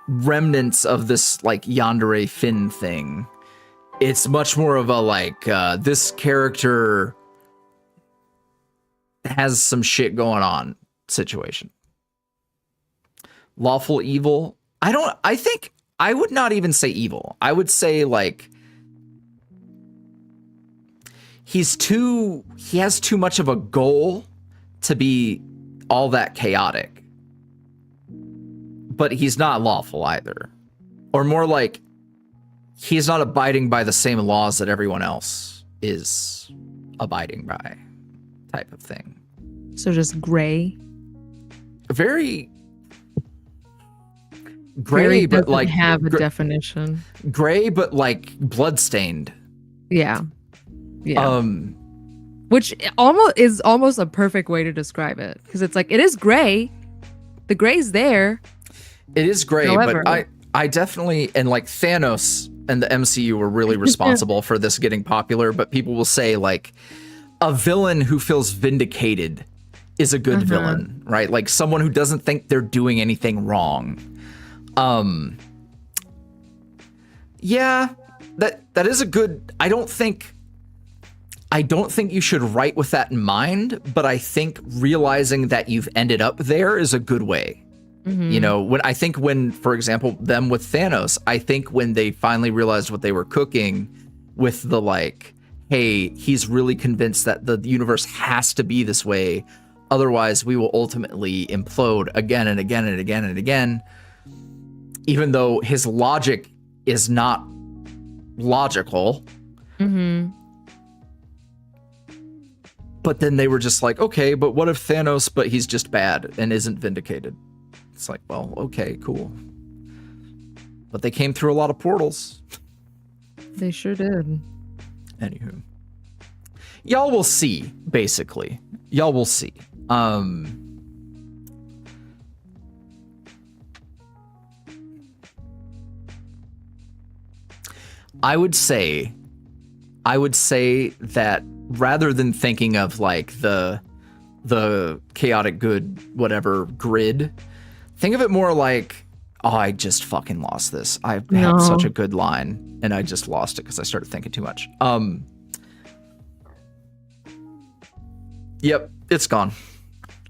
remnants of this like yandere Finn thing, it's much more of a like, this character has some shit going on situation. Lawful evil. I think I would not even say evil. I would say like, he has too much of a goal to be all that chaotic. But he's not lawful either. Or more like, he's not abiding by the same laws that everyone else is abiding by, type of thing. So just gray. Very gray, but doesn't like have a definition. Gray, but like bloodstained. Yeah. Yeah. Which is almost a perfect way to describe it, because it's like, it is gray. The gray's there. It is gray, However, but I definitely, and like Thanos and the MCU were really responsible for this getting popular, but people will say like a villain who feels vindicated is a good villain, right? Like someone who doesn't think they're doing anything wrong. Yeah, that is a good, I don't think you should write with that in mind, but I think realizing that you've ended up there is a good way. You know, when, for example, them with Thanos, I think when they finally realized what they were cooking with the like, hey, he's really convinced that the universe has to be this way, otherwise we will ultimately implode again and again and again and again, even though his logic is not logical. But then they were just like, okay, but what if Thanos, but he's just bad and isn't vindicated? It's like, well, okay, cool. But they came through a lot of portals. They sure did. Anywho. Y'all will see, basically. Y'all will see. I would say that rather than thinking of like the chaotic good whatever grid, think of it more like, oh, I just fucking lost this. I had such a good line and I just lost it because I started thinking too much. Yep, it's gone.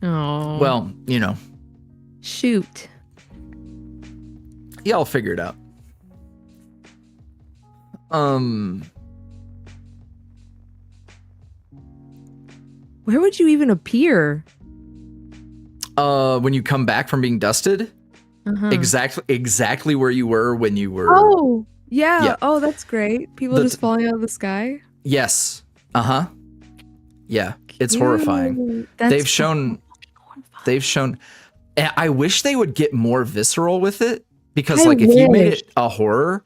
Oh. Well, you know. Shoot. Yeah, I'll figure it out. Where would you even appear? When you come back from being dusted, exactly where you were when you were. Oh, yeah. Oh, that's great. People just falling out of the sky. Yes. Yeah, it's Cute. horrifying. They've shown. And I wish they would get more visceral with it, because like if you made it a horror,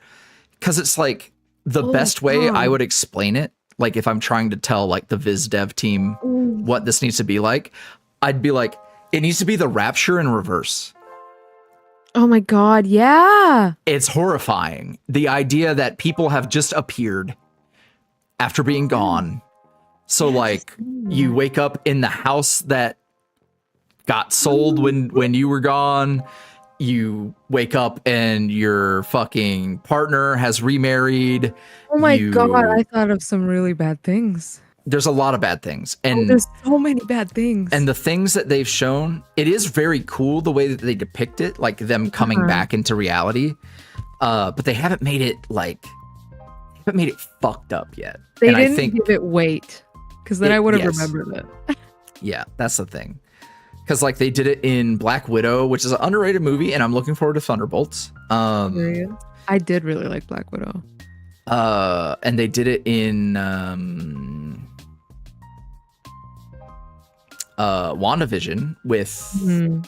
because it's like the best way I would explain it. Like if I'm trying to tell like the Viz dev team what this needs to be like, I'd be like, it needs to be the Rapture in reverse. Oh my God, yeah. It's horrifying. The idea that people have just appeared after being gone. So like you wake up in the house that got sold when you were gone. You wake up and your fucking partner has remarried. Oh my God, I thought of some really bad things. There's a lot of bad things. And there's so many bad things. And the things that they've shown, it is very cool the way that they depict it, like them coming back into reality. But they haven't made it fucked up yet. They didn't give it weight, because then I would have remembered it. Yeah, that's the thing. Because like they did it in Black Widow, which is an underrated movie, and I'm looking forward to Thunderbolts. I did really like Black Widow. And they did it in WandaVision with.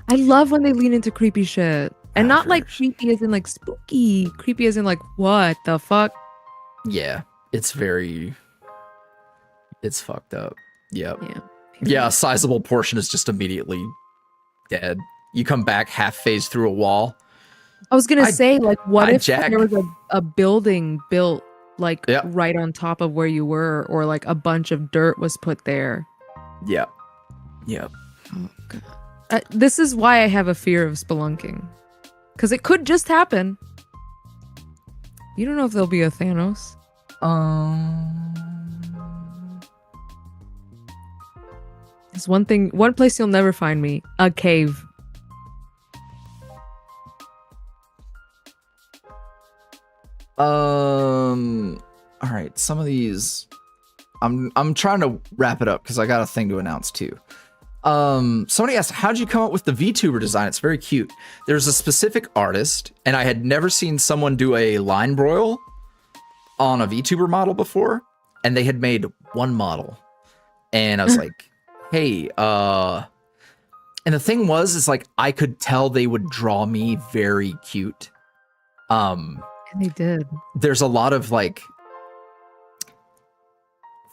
I love when they lean into creepy shit, and not like creepy as in like spooky, creepy as in like what the fuck. Yeah, it's fucked up. Yep. Yeah. Yeah, a sizable portion is just immediately dead. You come back half phase through a wall. I was gonna say, like, what if Jack. there was a building built like right on top of where you were, or like a bunch of dirt was put there? Yeah. Oh God. This is why I have a fear of spelunking, because it could just happen. You don't know if there'll be a Thanos. There's one place you'll never find me: a cave. All right, some of these I'm trying to wrap it up because I got a thing to announce too. Somebody asked, how'd you come up with the VTuber design? It's very cute. There's a specific artist, and I had never seen someone do a line broil on a VTuber model before, and they had made one model. And I was like, hey, and the thing is like, I could tell they would draw me very cute. And they did. There's a lot of like,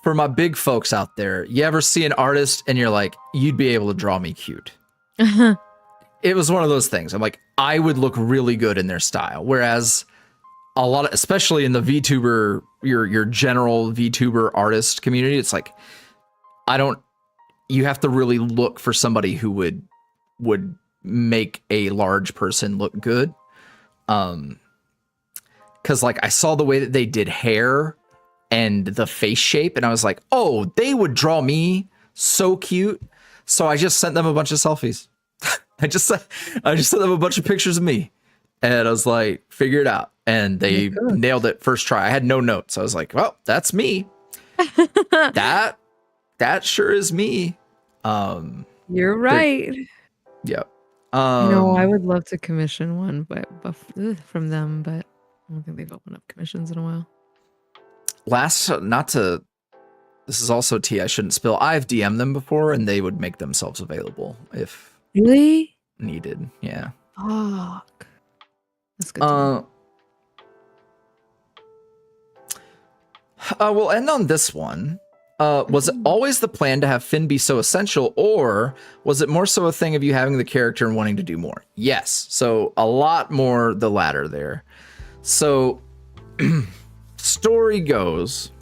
for my big folks out there, you ever see an artist and you're like, you'd be able to draw me cute. It was one of those things. I'm like, I would look really good in their style. Whereas a lot of, especially in the VTuber, your general VTuber artist community, it's like, you have to really look for somebody who would make a large person look good. Cause like I saw the way that they did hair and the face shape, and I was like, oh, they would draw me so cute. So I just sent them a bunch of selfies. I just sent them a bunch of pictures of me, and I was like, figure it out. And they nailed it first try. I had no notes. I was like, well, that's me. that sure is me. You're right. Yep. No, I would love to commission one, but from them, but I don't think they've opened up commissions in a while. This is also tea I shouldn't spill. I've DM'd them before, and they would make themselves available if really needed. Yeah. Fuck. That's good. We'll end on this one. Was it always the plan to have Finn be so essential, or was it more so a thing of you having the character and wanting to do more? Yes. So a lot more the latter there. So story goes,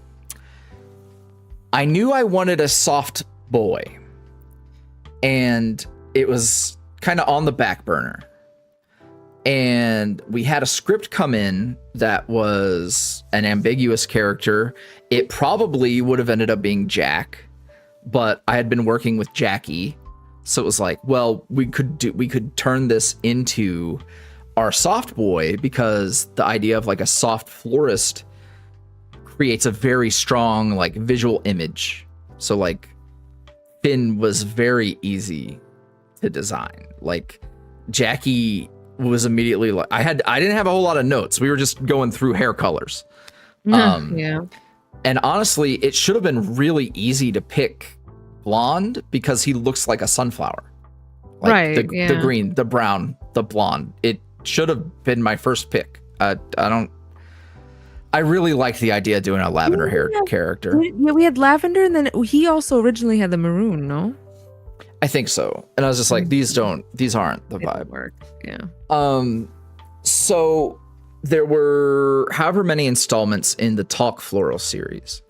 I knew I wanted a soft boy, and it was kind of on the back burner. And we had a script come in that was an ambiguous character. It probably would have ended up being Jack, but I had been working with Jackie. So it was like, well, we could turn this into our soft boy, because the idea of like a soft florist creates a very strong like visual image. So like Finn was very easy to design. Like Jackie was immediately like, I didn't have a whole lot of notes. We were just going through hair colors. Yeah. And honestly, it should have been really easy to pick blonde because he looks like a sunflower. Like right. The green, the brown, the blonde. It should have been my first pick. I really liked the idea of doing a lavender hair character. Yeah, we had lavender, and then he also originally had the maroon, no? I think so. And I was just like, these aren't the vibe. Work. Yeah. So there were however many installments in the Talk Floral series.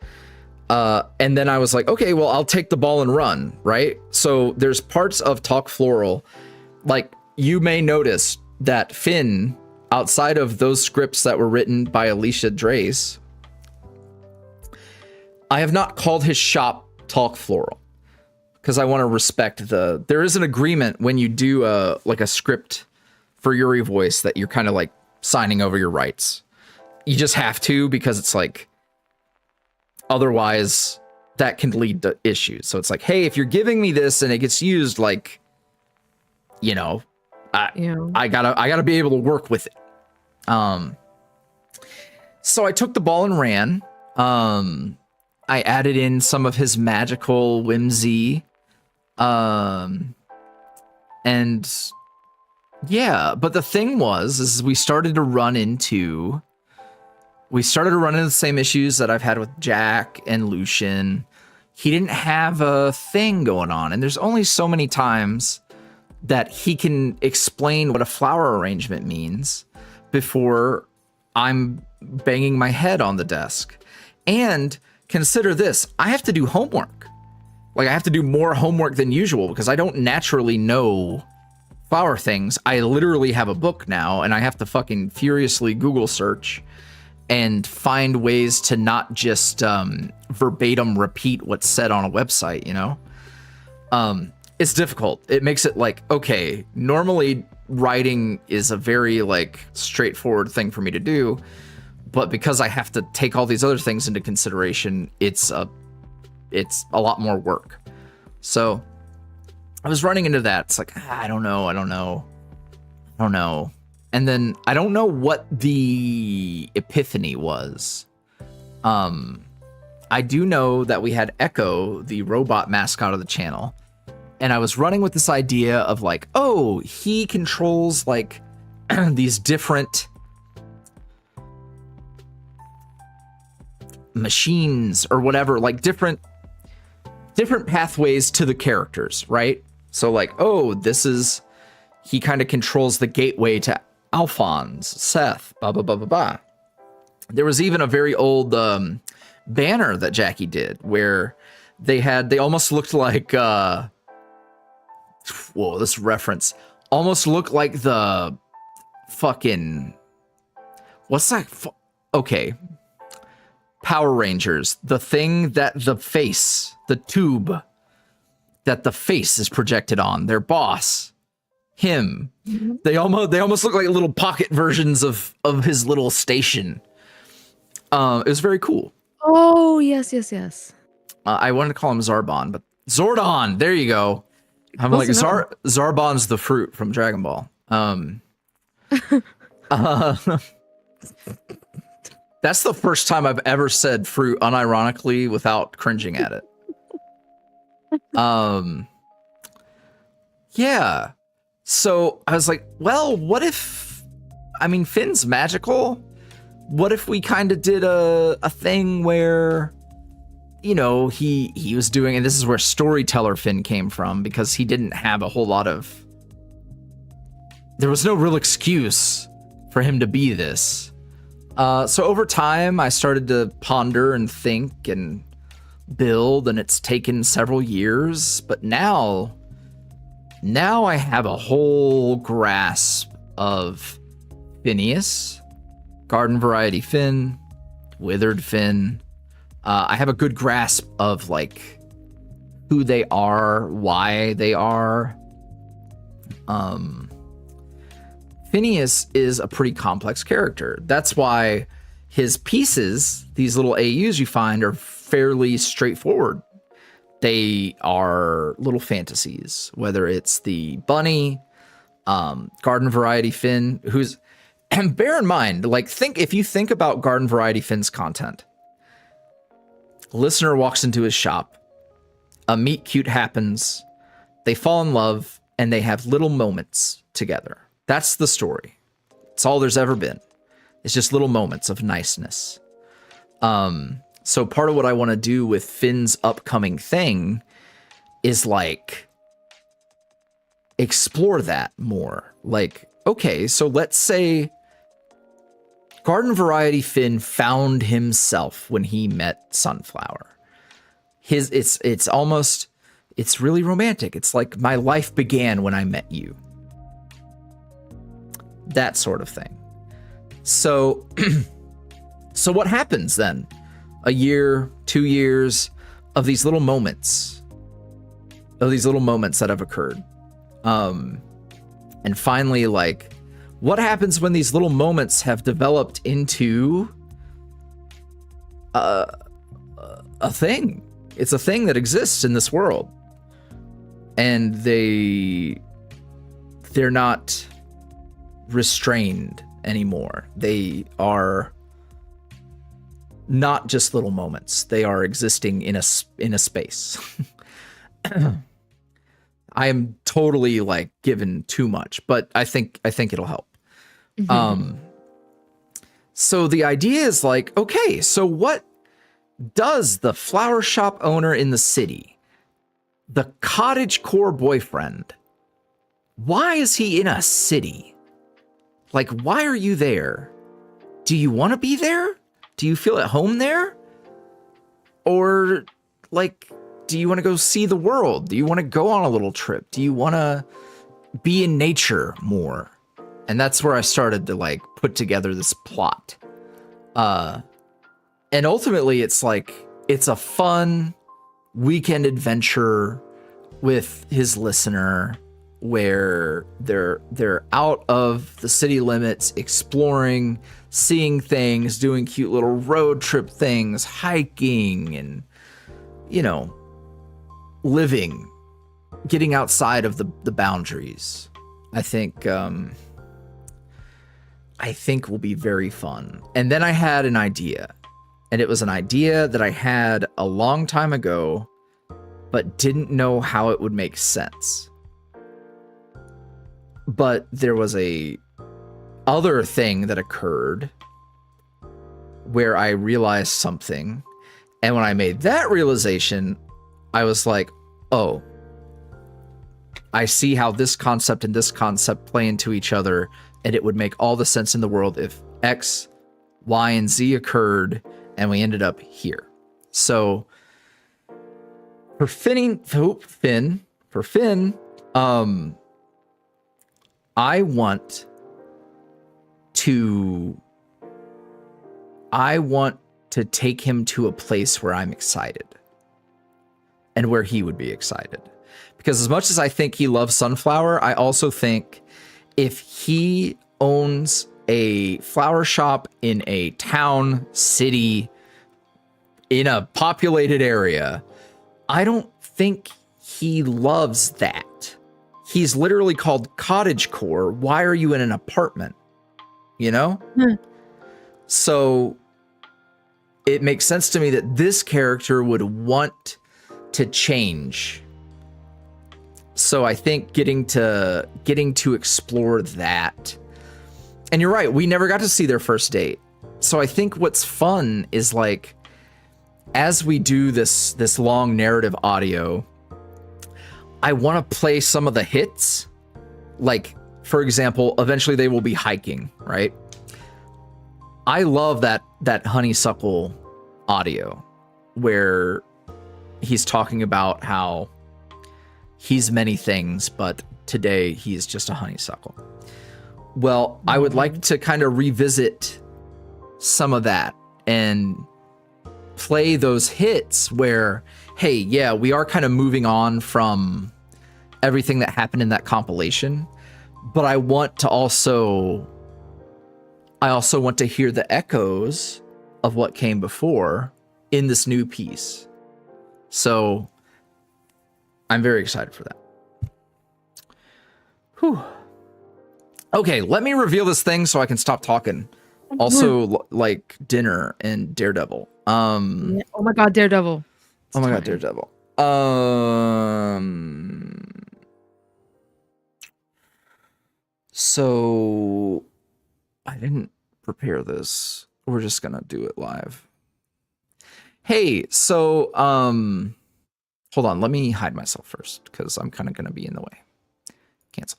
And then I was like, okay, well, I'll take the ball and run, right? So there's parts of Talk Floral, like you may notice that Finn, outside of those scripts that were written by Alicia Drace, I have not called his shop Talk Floral, because I want to respect there is an agreement when you do a script for YuuriVoice that you're kind of like signing over your rights. You just have to, because it's like, otherwise that can lead to issues. So it's like, hey, if you're giving me this and it gets used, like, you know, I gotta be able to work with it. So I took the ball and ran. I added in some of his magical whimsy. And yeah, but the thing is we started to run into the same issues that I've had with Jack and Lucian. He didn't have a thing going on, and there's only so many times that he can explain what a flower arrangement means before I'm banging my head on the desk. And consider this, I have to do homework. Like, I have to do more homework than usual because I don't naturally know flower things. I literally have a book now, and I have to fucking furiously Google search and find ways to not just verbatim repeat what's said on a website, you know? It's difficult. It makes it like, okay, normally writing is a very like straightforward thing for me to do, but because I have to take all these other things into consideration, it's a it's a lot more work. So I was running into that. It's like, I don't know. And then I don't know what the epiphany was. I do know that we had Echo, the robot mascot of the channel, and I was running with this idea of like, oh, he controls like these different machines or whatever, like different pathways to the characters, right? So like, oh, he kind of controls the gateway to Alphonse, Seth, blah, blah, blah, blah, blah. There was even a very old banner that Jackie did where they almost looked like, whoa, this reference almost looked like the fucking, what's that? Okay. Power Rangers, the thing that the tube that the face is projected on, their boss, him. Mm-hmm. They almost look like little pocket versions of his little station. It was very cool. Oh, yes. I wanted to call him Zarbon, but Zordon, there you go. I'm like, Zarbon's the fruit from Dragon Ball. That's the first time I've ever said fruit unironically without cringing at it. Yeah. So I was like, well, what if, Finn's magical. What if we kind of did a thing where, he was doing, and this is where storyteller Finn came from, because he didn't have a whole lot of, there was no real excuse for him to be this. So over time, I started to ponder and think and build, and it's taken several years. But now I have a whole grasp of Phineas, Garden Variety Finn, Withered Finn. I have a good grasp of like who they are, why they are. Phineas is a pretty complex character. That's why his pieces, these little AUs you find, are fairly straightforward. They are little fantasies, whether it's the bunny, Garden Variety Finn, and bear in mind, like, if you think about Garden Variety Finn's content, listener walks into his shop, a meet cute happens, they fall in love, and they have little moments together. That's the story. It's all there's ever been. It's just little moments of niceness. So part of what I want to do with Finn's upcoming thing is like explore that more. Like, okay, so let's say Garden Variety Finn found himself when he met Sunflower. It's really romantic. It's like my life began when I met you. That sort of thing. So, so what happens then? A year, 2 years of these little moments that have occurred. And finally, like, what happens when these little moments have developed into a thing? It's a thing that exists in this world. And they're not restrained anymore. They are not just little moments. They are existing in a space. I am totally like given too much, but I think it'll help. Mm-hmm. So the idea is like, okay, so what does the flower shop owner in the city, the cottagecore boyfriend, why is he in a city? Like, why are you there? Do you want to be there? Do you feel at home there? Or, like, do you want to go see the world? Do you want to go on a little trip? Do you want to be in nature more? And that's where I started to, like, put together this plot. And ultimately, it's like, it's a fun weekend adventure with his listener, where they're out of the city limits, exploring, seeing things, doing cute little road trip things, hiking, and you know, living, getting outside of the boundaries, I think will be very fun. And then I had an idea, and it was an idea that I had a long time ago, but didn't know how it would make sense. But there was a other thing that occurred where I realized something. And when I made that realization, I was like, oh, I see how this concept and this concept play into each other, and it would make all the sense in the world if X, Y, and Z occurred, and we ended up here. So for Finn, I want to take him to a place where I'm excited and where he would be excited. Because as much as I think he loves Sunflower, I also think if he owns a flower shop in a town, city, in a populated area, I don't think he loves that. He's literally called cottagecore. Why are you in an apartment? You know? So it makes sense to me that this character would want to change. So I think getting to explore that. And you're right, we never got to see their first date. So I think what's fun is like, as we do this long narrative audio, I want to play some of the hits. Like, for example, eventually they will be hiking, right? I love that honeysuckle audio where he's talking about how he's many things, but today he's just a honeysuckle. Well, I would like to kind of revisit some of that and play those hits where, hey, yeah, we are kind of moving on from everything that happened in that compilation, but I also want to hear the echoes of what came before in this new piece. So I'm very excited for that. Whew. Okay, let me reveal this thing so I can stop talking. Also, like dinner and Daredevil. Oh my god, Daredevil. Oh my god, Daredevil. So I didn't prepare this. We're just gonna do it live. Hey, so hold on, let me hide myself first because I'm kind of gonna be in the way. Cancel.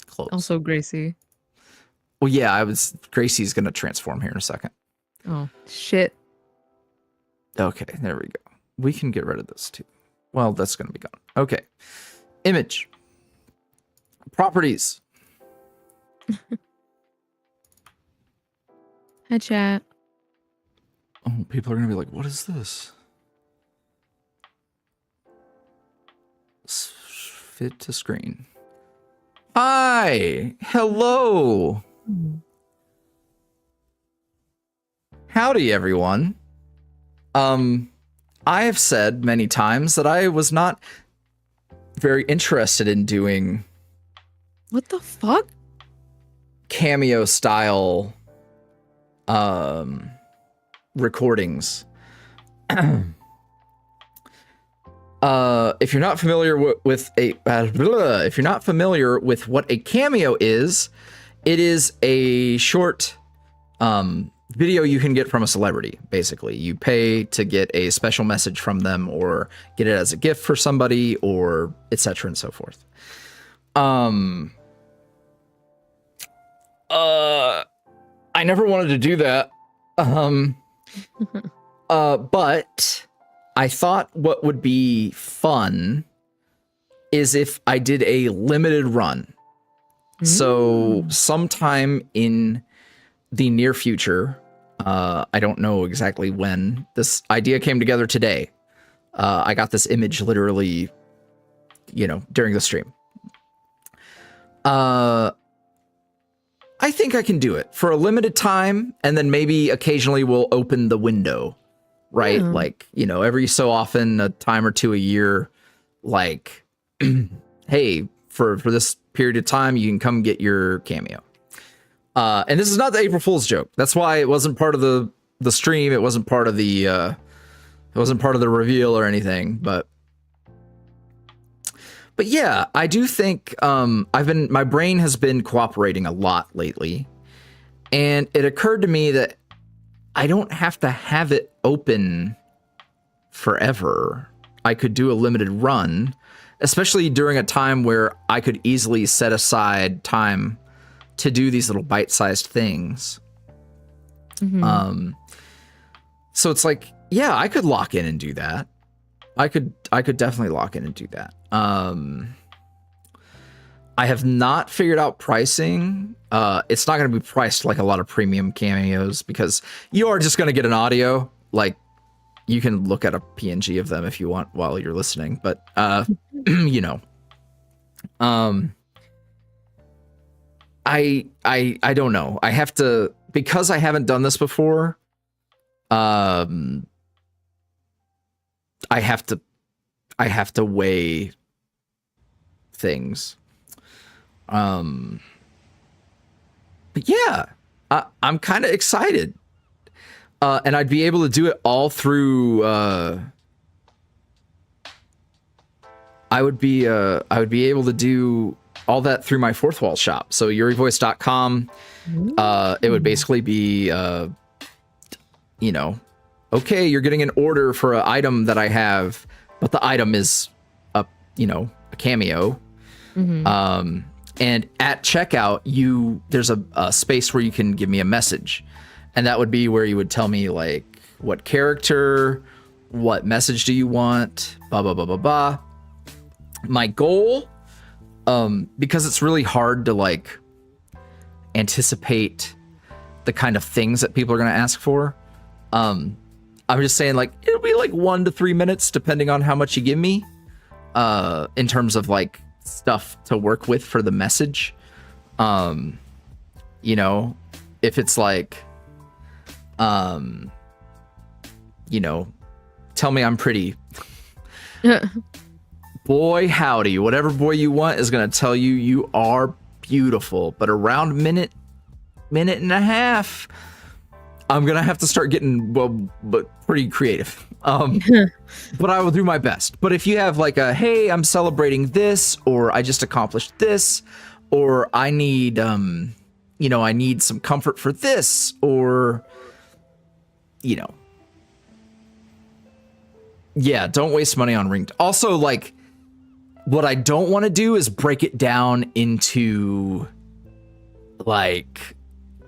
Close. Also Gracie. Well, yeah, Gracie's gonna transform here in a second. Oh shit. Okay, there we go. We can get rid of this too. Well, that's gonna be gone. Okay. Image. Properties. Hi, chat. Oh, people are gonna be like, what is this? Fit to screen. Hi. Hello. Howdy, everyone. I have said many times that I was not very interested in doing What the fuck? Cameo style recordings. If you're not familiar with what a Cameo is, it is a short video you can get from a celebrity. Basically, you pay to get a special message from them, or get it as a gift for somebody, or etc. and so forth. I never wanted to do that. But I thought what would be fun is if I did a limited run. So sometime in the near future, I don't know exactly when, this idea came together today. I got this image literally, during the stream. I think I can do it for a limited time, and then maybe occasionally we'll open the window right? Yeah. Like, you know, every so often, a time or two a year, like, hey, for this period of time, you can come get your Cameo. And this is not the April Fool's joke. That's why it wasn't part of the stream. It wasn't part of the reveal or anything. But yeah, I do think my brain has been cooperating a lot lately, and it occurred to me that I don't have to have it open forever. I could do a limited run, especially during a time where I could easily set aside time to do these little bite-sized things. Mhm. So it's like, yeah, I could lock in and do that. I could definitely lock in and do that. I have not figured out pricing. It's not going to be priced like a lot of premium cameos because you are just going to get an audio. Like, you can look at a PNG of them if you want while you're listening, but you know, I don't know. I have to, because I haven't done this before. I have to weigh things. But yeah, I'm kind of excited. And I'd be able to do it all through, I would be able to do all that through my fourth wall shop. So YuuriVoice.com, it would basically be, you know, okay, you're getting an order for an item that I have, but the item is a Cameo. Mhm. And at checkout, there's a space where you can give me a message. And that would be where you would tell me, like, what character, what message do you want, blah, blah, blah, blah, blah. My goal, because it's really hard to, like, anticipate the kind of things that people are going to ask for. I'm just saying, like, it'll be like 1 to 3 minutes, depending on how much you give me, in terms of, like, stuff to work with for the message. You know, if it's like, you know, tell me I'm pretty. Boy, howdy, whatever boy you want is going to tell you you are beautiful. But around minute and a half, I'm going to have to start getting, but pretty creative. But I will do my best. But if you have like a, hey, I'm celebrating this, or I just accomplished this, or I need, you know, I need some comfort for this, or, you know, yeah, don't waste money on ring. Also, like, what I don't want to do is break it down into, like,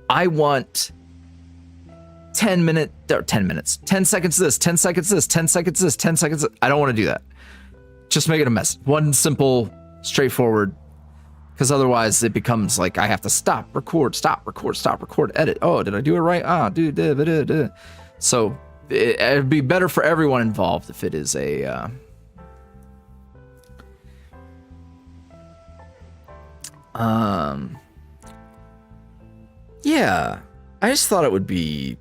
I want 10 minutes, 10 seconds this, 10 seconds this, 10 seconds this, 10 seconds. I don't want to do that. Just make it a mess. One simple, straightforward, because otherwise it becomes like I have to stop, record, edit. Oh, did I do it right? So it'd be better for everyone involved if it is a yeah, I just thought it would be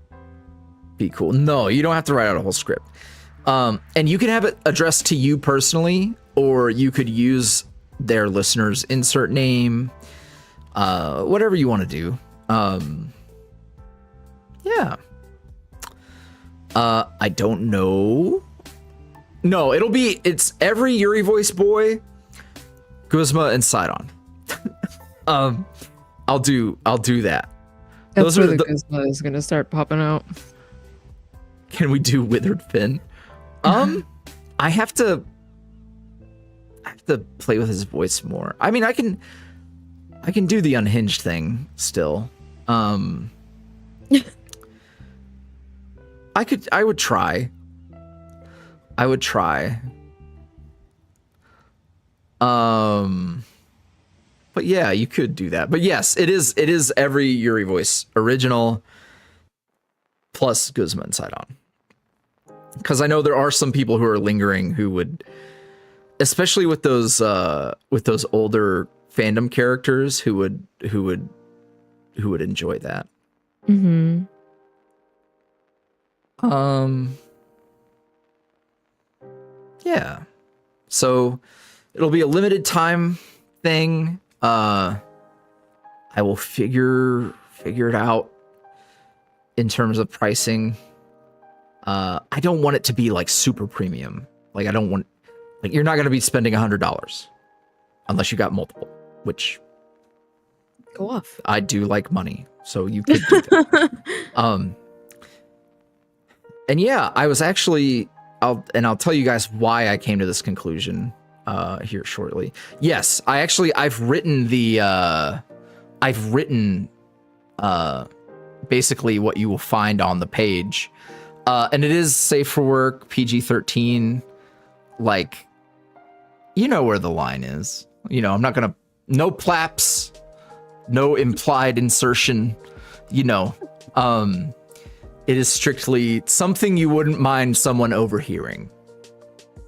cool. No, you don't have to write out a whole script. And you can have it addressed to you personally, or you could use their listener's insert name, whatever you want to do. Yeah. I don't know. No, it's every YuuriVoice boy, Guzma, and Sidon. I'll do that. That's where the Guzma is gonna start popping out. Can we do Withered Fin? I have to play with his voice more. I mean, I can do the unhinged thing still. I would try. But yeah, you could do that. But yes, it is every YuuriVoice original plus Guzma and Sidon. Because I know there are some people who are lingering who would, especially with those older fandom characters, who would enjoy that. Mm-hmm. yeah. So it'll be a limited time thing. I will figure it out in terms of pricing. I don't want it to be like super premium. Like I don't want, like you're not going to be spending $100 unless you got multiple, which Go off. I do like money, so you could do that. And yeah, I was actually, I'll tell you guys why I came to this conclusion here shortly. Yes, I've written basically what you will find on the page. And it is safe for work, PG-13, like, you know where the line is. You know, I'm not gonna, no plaps, no implied insertion, you know. It is strictly something you wouldn't mind someone overhearing.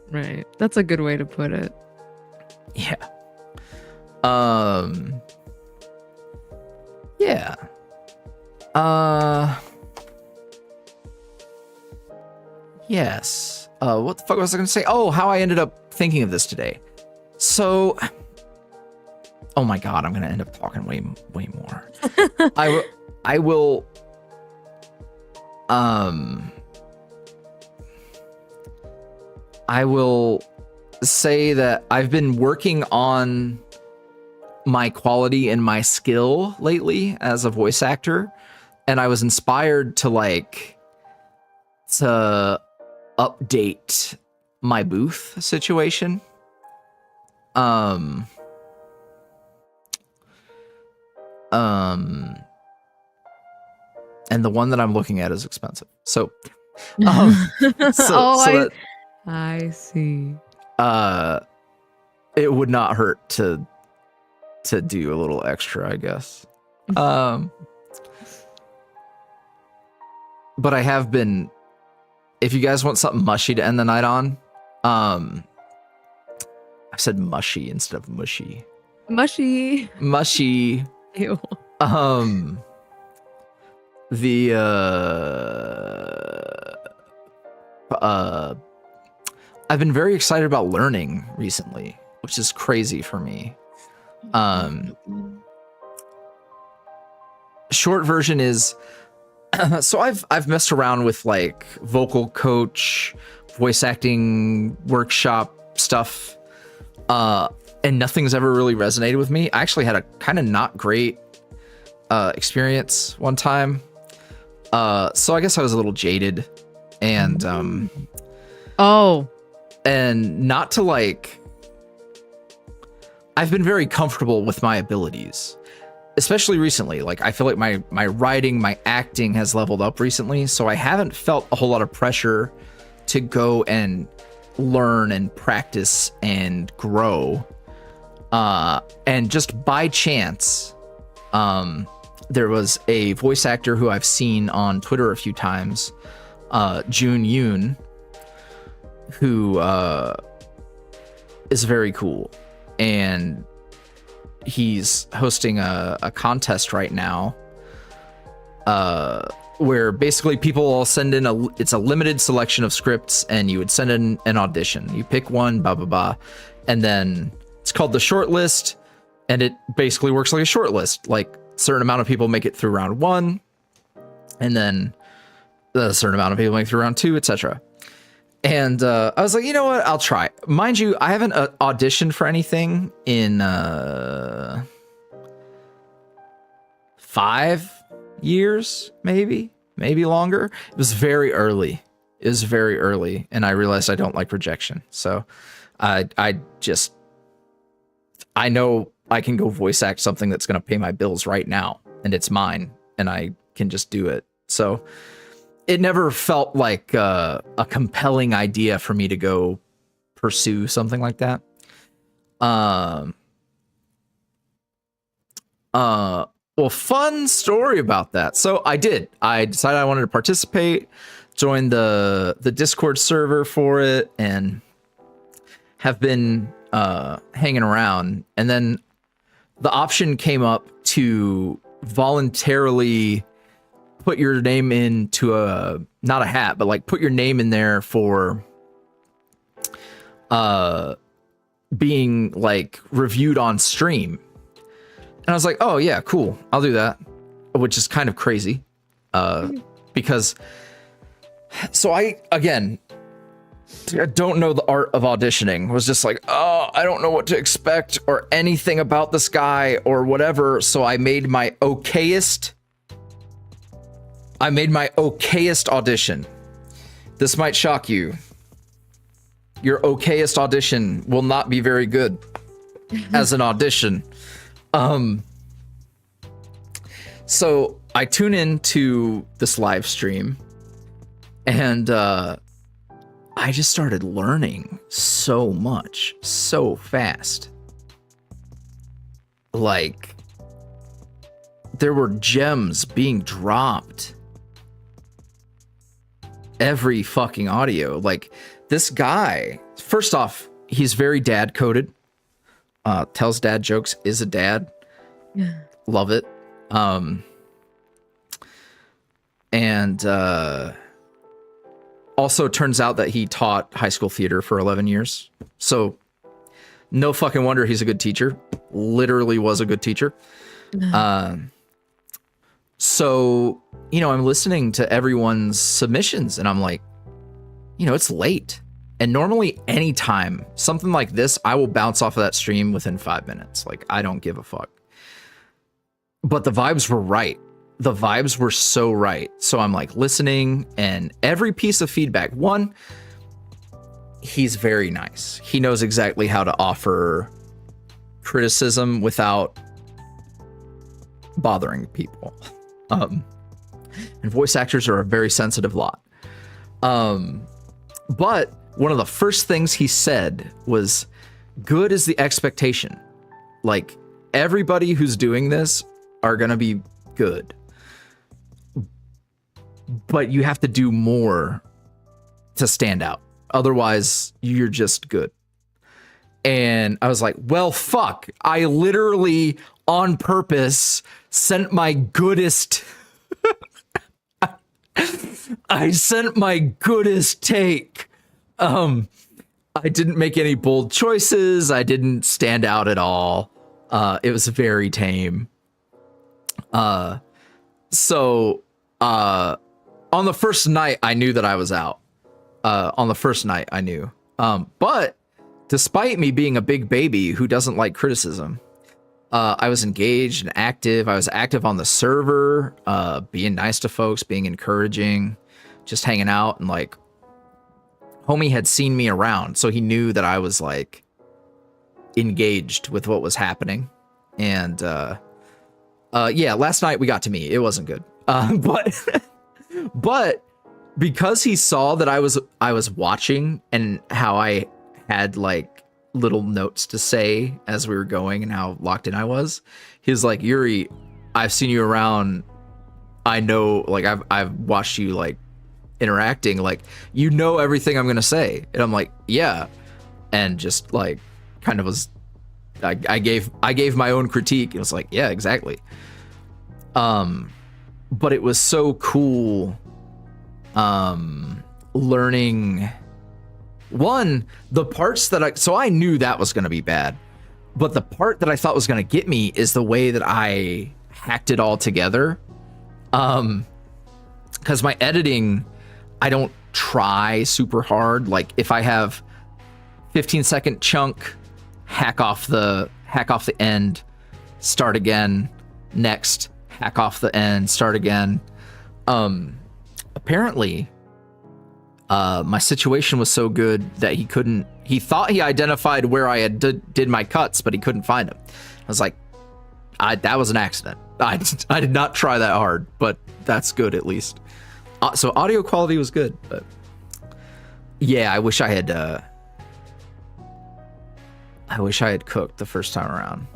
Right. That's a good way to put it. Yeah. Yeah. Yes. What the fuck was I going to say? Oh, how I ended up thinking of this today. So, oh my God, I'm going to end up talking way more. I will, I will say that I've been working on my quality and my skill lately as a voice actor, and I was inspired to update my booth situation. And the one that I'm looking at is expensive. So, I see. It would not hurt to do a little extra, I guess. But I have been, if you guys want something mushy to end the night on, I said mushy instead of mushy. Mushy. Ew. I've been very excited about learning recently, which is crazy for me. Short version is, so I've messed around with like vocal coach, voice acting workshop stuff, and nothing's ever really resonated with me. I actually had a kind of not great experience one time. So I guess I was a little jaded, and and not to like, I've been very comfortable with my abilities, especially recently. Like I feel like my writing, my acting has leveled up recently, so I haven't felt a whole lot of pressure to go and learn and practice and grow. And just by chance, there was a voice actor who I've seen on Twitter a few times, Jun Yoon, who is very cool, and he's hosting a contest right now, where basically people all send in it's a limited selection of scripts, and you would send in an audition. You pick one, blah blah blah, and then it's called the short list, and it basically works like a short list. Like a certain amount of people make it through round 1, and then a certain amount of people make it through round 2, etc. And I was like, you know what? I'll try. Mind you, I haven't auditioned for anything in 5 years, maybe longer. It was very early. And I realized I don't like rejection. So I know I can go voice act something that's going to pay my bills right now, and it's mine, and I can just do it. So it never felt like a compelling idea for me to go pursue something like that. Well, fun story about that. So I decided I wanted to participate, join the Discord server for it, and have been hanging around. And then the option came up to voluntarily put your name into not a hat, but like put your name in there for being like reviewed on stream. And I was like, oh yeah, cool, I'll do that, which is kind of crazy. Because so I don't know the art of auditioning. I was just like, oh, I don't know what to expect or anything about this guy or whatever. So I made my okayest audition. This might shock you. Your okayest audition will not be very good as an audition. So I tune into this live stream and I just started learning so much, so fast. Like, there were gems being dropped every fucking audio. Like, this guy, first off, he's very dad coded. Tells dad jokes, is a dad. Yeah. Love it. And also turns out that he taught high school theater for 11 years. So no fucking wonder he's a good teacher. Literally was a good teacher. So, you know, I'm listening to everyone's submissions and I'm like, you know, it's late. And normally anytime something like this, I will bounce off of that stream within 5 minutes. Like, I don't give a fuck. But the vibes were right. The vibes were so right. So I'm like listening, and every piece of feedback, one, he's very nice. He knows exactly how to offer criticism without bothering people. And voice actors are a very sensitive lot. But one of the first things he said was, good is the expectation. Like, everybody who's doing this are gonna be good, but you have to do more to stand out. Otherwise, you're just good. And I was like, well, fuck. I literally, on purpose, sent my goodest... I sent my goodest take. I didn't make any bold choices. I didn't stand out at all. It was very tame. So on the first night, I knew that I was out. On the first night, I knew. But despite me being a big baby who doesn't like criticism, I was engaged and active. I was active on the server, being nice to folks, being encouraging, just hanging out. And like, homie had seen me around, so he knew that I was like engaged with what was happening. And yeah, last night we got to meet. It wasn't good. But because he saw that I was watching and how I had like little notes to say as we were going and how locked in I was, he was like, Yuri, I've seen you around. I know, like, I've watched you like interacting, like, you know everything I'm gonna say. And I'm like, yeah. And just like kind of was, I gave my own critique. It was like, yeah, exactly. But it was so cool learning, one, the parts that so I knew that was going to be bad, but the part that I thought was going to get me is the way that I hacked it all together. Because my editing, I don't try super hard. Like, if I have 15-second chunk, hack off the end, start again, next, hack off the end, start again. Apparently, my situation was so good that he thought he identified where I had did my cuts, but he couldn't find them. I was like, that was an accident. I did not try that hard, but that's good at least. So audio quality was good, but yeah, I wish I had cooked the first time around.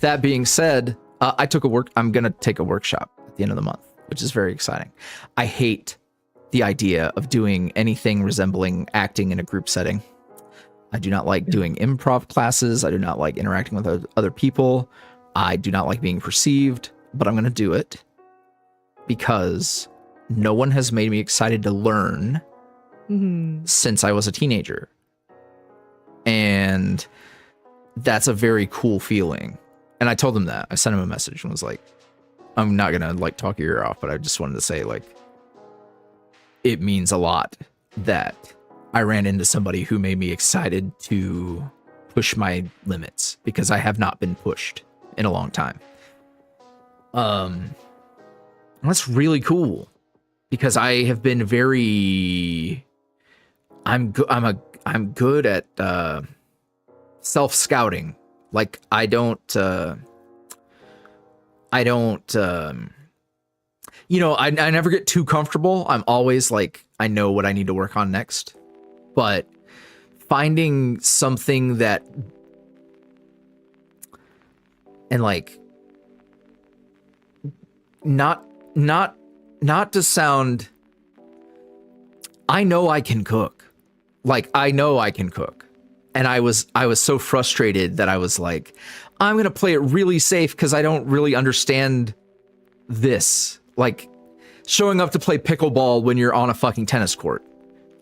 That being said, I'm gonna take a workshop at the end of the month, which is very exciting. I hate the idea of doing anything resembling acting in a group setting. I do not like doing improv classes. I do not like interacting with other people. I do not like being perceived, but I'm gonna do it because no one has made me excited to learn since I was a teenager. And that's a very cool feeling. And I told him that. I sent him a message and was like, I'm not gonna like talk your ear off, but I just wanted to say, like, it means a lot that I ran into somebody who made me excited to push my limits, because I have not been pushed in a long time. That's really cool, because I have been very, I'm good at self-scouting. Like, I don't you know, I never get too comfortable. I'm always like, I know what I need to work on next. But finding something that, and like, not to sound, I know I can cook. Like, I know I can cook. And I was so frustrated that I was like, I'm going to play it really safe because I don't really understand this. Like, showing up to play pickleball when you're on a fucking tennis court.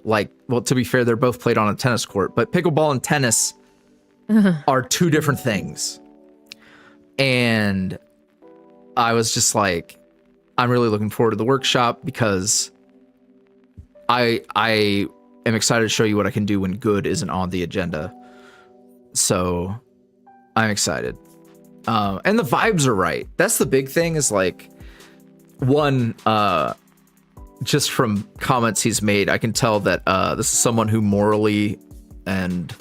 Like, well, to be fair, they're both played on a tennis court, but pickleball and tennis are two different things. And I was just like, I'm really looking forward to the workshop, because I am excited to show you what I can do when good isn't on the agenda. So I'm excited. And the vibes are right. That's the big thing, is like, one, just from comments he's made, I can tell that this is someone who morally and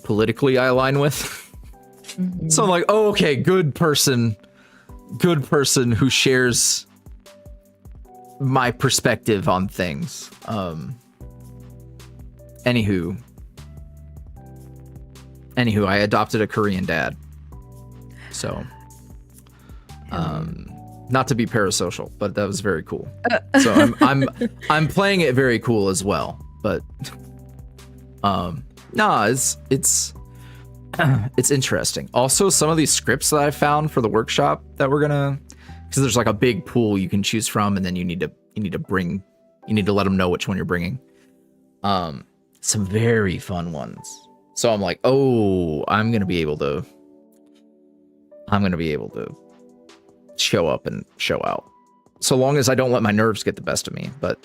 politically I align with. So I'm like, oh, okay, good person who shares my perspective on things. Anywho, I adopted a Korean dad. So, not to be parasocial, but that was very cool. So I'm playing it very cool as well. But nah, it's interesting. Also, some of these scripts that I found for the workshop that we're gonna, because there's like a big pool you can choose from, and then you need to let them know which one you're bringing. Some very fun ones. So I'm like, oh, I'm gonna be able to show up and show out, so long as I don't let my nerves get the best of me. But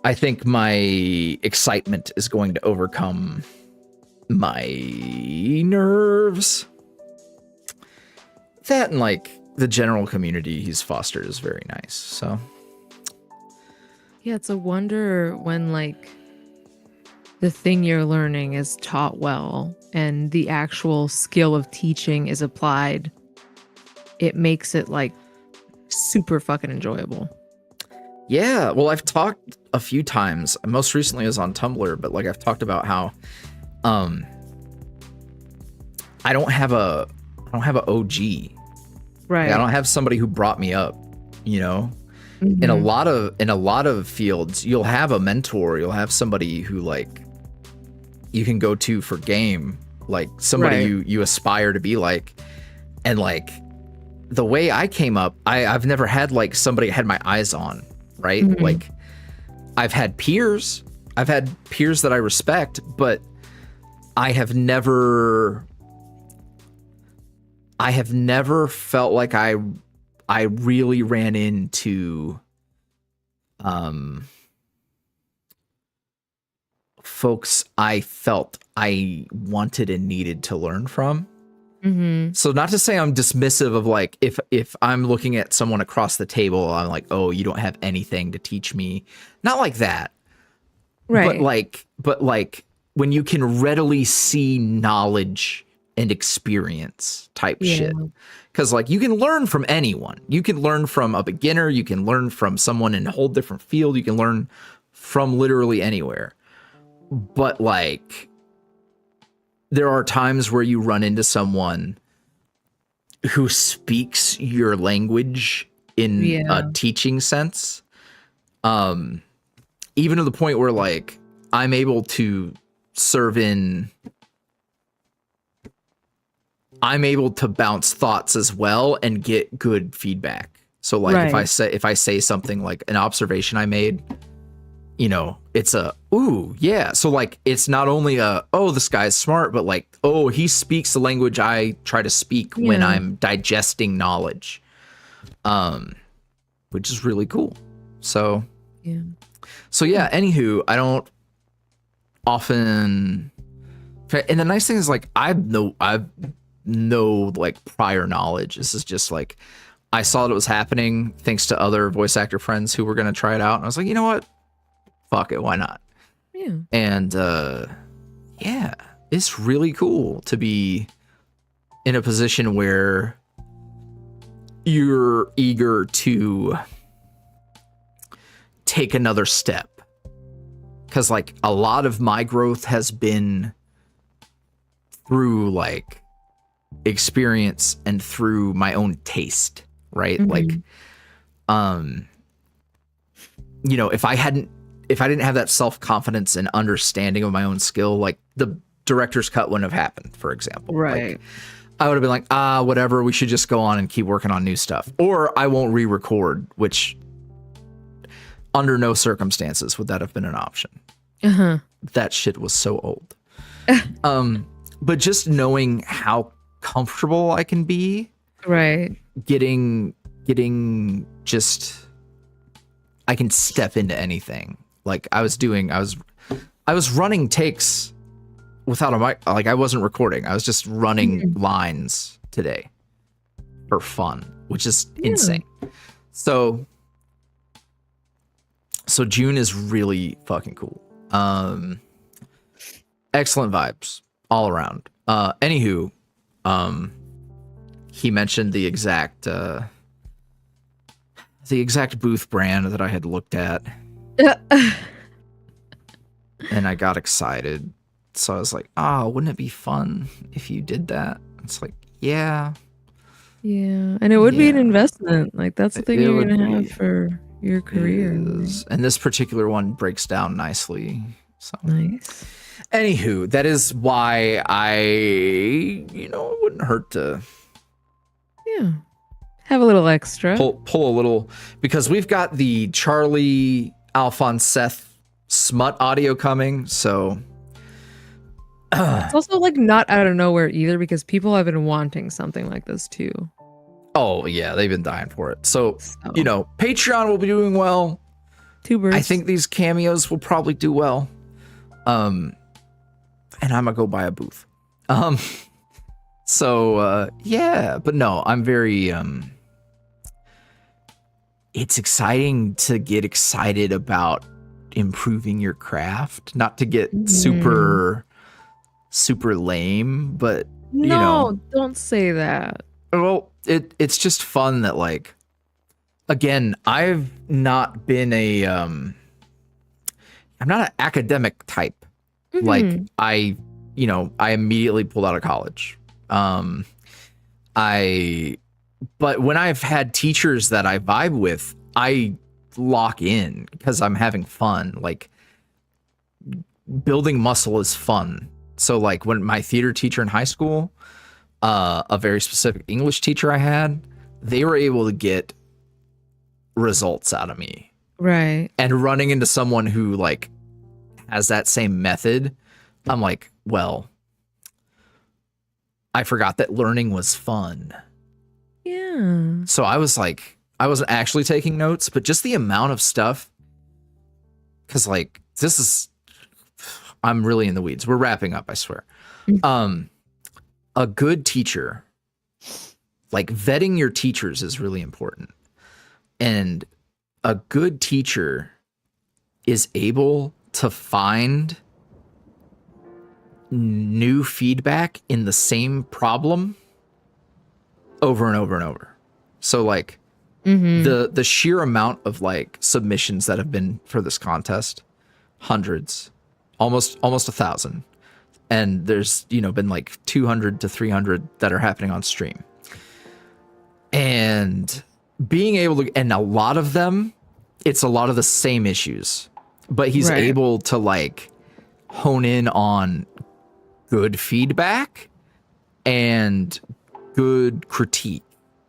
I think my excitement is going to overcome my nerves. That, and like the general community he's fostered is very nice. So yeah, it's a wonder when like the thing you're learning is taught well and the actual skill of teaching is applied. It makes it like super fucking enjoyable. yeah, well, I've talked a few times, most recently is on Tumblr, but like I've talked about how I don't have a OG. Right. Like, I don't have somebody who brought me up, you know. In a lot of fields, you'll have a mentor, you'll have somebody who like you can go to for game, like somebody you aspire to be like. And like the way I came up, I've never had like somebody I had my eyes on, right? Like I've had peers that I respect, but I have never felt like I really ran into folks I felt I wanted and needed to learn from. So not to say I'm dismissive of like, if I'm looking at someone across the table, I'm like, oh, you don't have anything to teach me. Not like that. Right. But like when you can readily see knowledge and experience type shit. Because like you can learn from anyone. You can learn from a beginner. You can learn from someone in a whole different field. You can learn from literally anywhere. But like there are times where you run into someone who speaks your language in a teaching sense. Even to the point where like I'm able to bounce thoughts as well and get good feedback. So like Right. if I say something like an observation I made, you know, it's a ooh, yeah. So like it's not only a oh, this guy's smart, but like, oh, he speaks the language I try to speak when Yeah. I'm digesting knowledge. Which is really cool. So Yeah. yeah, anywho, I don't often, and the nice thing is like I've no like prior knowledge. This is just like I saw that it was happening thanks to other voice actor friends who were gonna try it out, and I was like, you know what? Fuck it, why not? Yeah. And yeah, it's really cool to be in a position where you're eager to take another step. Because like a lot of my growth has been through like experience and through my own taste, right? Like, you know, if I didn't have that self-confidence and understanding of my own skill, like the director's cut wouldn't have happened, for example. Right. Like, I would have been like, whatever, we should just go on and keep working on new stuff. Or I won't re-record, which under no circumstances would that have been an option. Uh-huh. That shit was so old. But just knowing how comfortable I can be, Right. getting just, I can step into anything. Like I was running takes without a mic. Like I wasn't recording. I was just running lines today for fun, which is insane. So June is really fucking cool. Excellent vibes all around. Anywho, he mentioned the exact booth brand that I had looked at. And I got excited. So I was like, wouldn't it be fun if you did that? It's like, yeah. Yeah. And it would be an Yeah. investment. Like that's the thing It you're would gonna have be. for your career. And this particular one breaks down nicely. So Nice. anywho, that is why it wouldn't hurt to Yeah. Have a little extra. pull a little, because we've got the Charlie Alphonse Seth smut audio coming. So It's also like not out of nowhere either, because people have been wanting something like this too. oh yeah, they've been dying for it. So Patreon will be doing well. Tubers. I think these cameos will probably do well. And I'm gonna go buy a booth. Yeah, but no, I'm very it's exciting to get excited about improving your craft, not to get super lame, but don't say that. well, it's just fun that like, again, I've not been I'm not an academic type. Like I immediately pulled out of college. But when I've had teachers that I vibe with, I lock in because I'm having fun. Like building muscle is fun. So like when my theater teacher in high school, a very specific English teacher I had, they were able to get results out of me. Right. And running into someone who like has that same method, I'm like, well, I forgot that learning was fun. Yeah. So I was like, I wasn't actually taking notes, but just the amount of stuff, because like I'm really in the weeds. We're wrapping up, I swear. A good teacher, like vetting your teachers is really important. And a good teacher is able to find new feedback in the same problem over and over and over. So like the sheer amount of like submissions that have been for this contest, hundreds, almost 1,000. And there's, been like 200 to 300 that are happening on stream. And being able to, and a lot of them, it's a lot of the same issues, but he's able to like hone in on good feedback and good critique.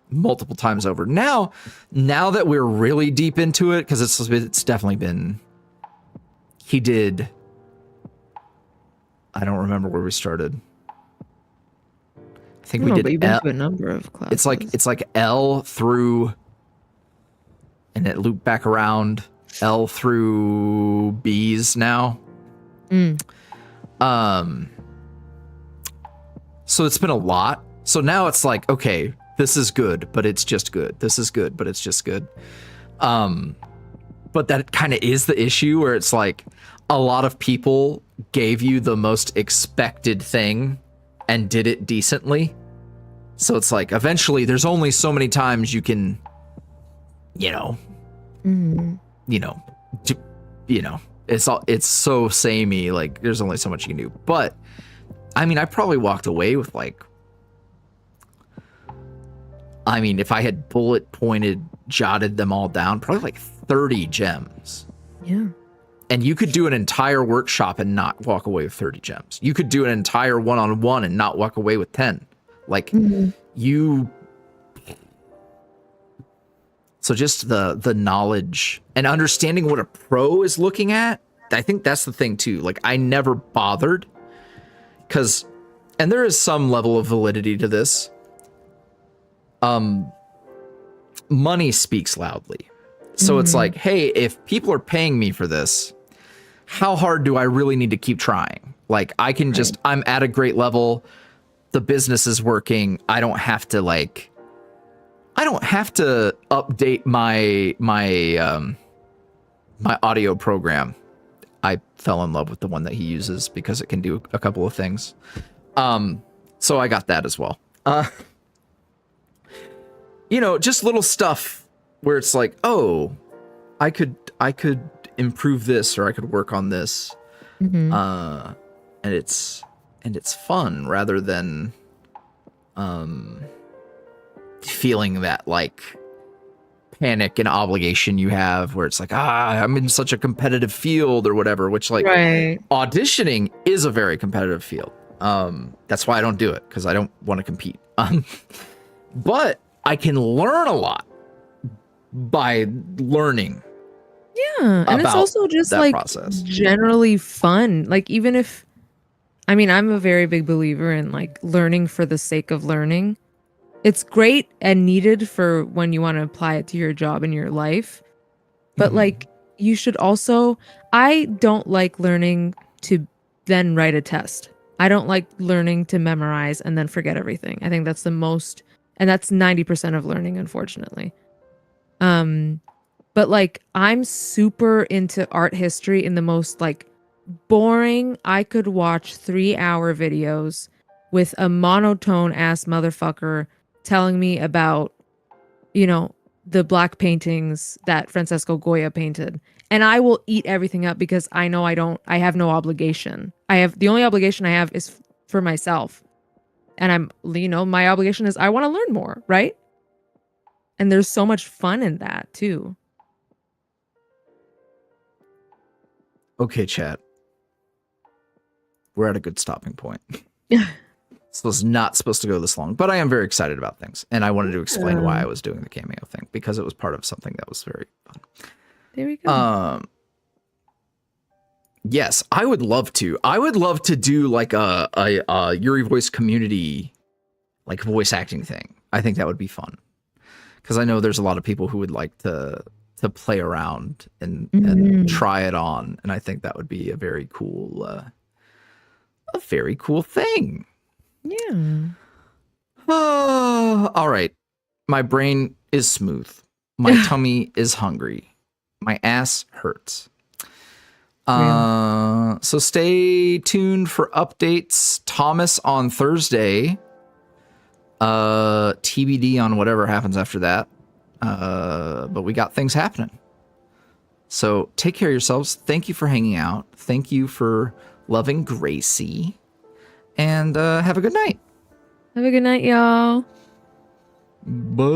multiple times over. Now that we're really deep into it, because it's definitely been, he did, I don't remember where we started. I think we did. But you've been to a number of classes. It's like L through, and it looped back around L through B's now. So it's been a lot. So now it's like, okay, this is good, but it's just good. This is good, but it's just good. But that kind of is the issue, where it's like a lot of people gave you the most expected thing and did it decently. So it's like, eventually there's only so many times you can, it's so samey, like there's only so much you can do. But I mean, I probably walked away with like, I mean, if I had bullet pointed, jotted them all down, probably like 30 gems. Yeah. And you could do an entire workshop and not walk away with 30 gems. You could do an entire one-on-one and not walk away with 10. Like so just the knowledge and understanding what a pro is looking at, I think that's the thing too. Like, I never bothered, and there is some level of validity to this. Money speaks loudly. So it's like, hey, if people are paying me for this, how hard do I really need to keep trying? Like, I can just, I'm at a great level. The business is working. I don't have to update my audio program. I fell in love with the one that he uses because it can do a couple of things. So I got that as well. Just little stuff where it's like, oh, I could improve this, or I could work on this. And it's fun, rather than feeling that like panic and obligation you have, where it's like, I'm in such a competitive field or whatever, which like auditioning is a very competitive field. That's why I don't do it, because I don't want to compete. But I can learn a lot by learning. Yeah, and it's also just like process. Generally fun. Like, even if, I mean, I'm a very big believer in like learning for the sake of learning. It's great and needed for when you want to apply it to your job and your life. But like, you should also, I don't like learning to then write a test. I don't like learning to memorize and then forget everything. I think that's the most, and that's 90% of learning, unfortunately. But like, I'm super into art history in the most like boring. I could watch 3-hour videos with a monotone ass motherfucker telling me about, the black paintings that Francesco Goya painted. And I will eat everything up, because I know I have no obligation. The only obligation I have is for myself. And my obligation is I want to learn more, right? And there's so much fun in that too. Okay, chat. We're at a good stopping point. So it's not supposed to go this long, but I am very excited about things. And I wanted to explain why I was doing the Cameo thing, because it was part of something that was very fun. There we go. Yes, I would love to. I would love to do like a YuuriVoice community, like voice acting thing. I think that would be fun, because I know there's a lot of people who would like to play around and try it on, and I think that would be a very cool thing. Yeah. All right. My brain is smooth. My tummy is hungry. My ass hurts. So stay tuned for updates. Thomas on Thursday. TBD on whatever happens after that. But we got things happening. So take care of yourselves. Thank you for hanging out. Thank you for loving Gracie. And have a good night. Have a good night, y'all. Bye.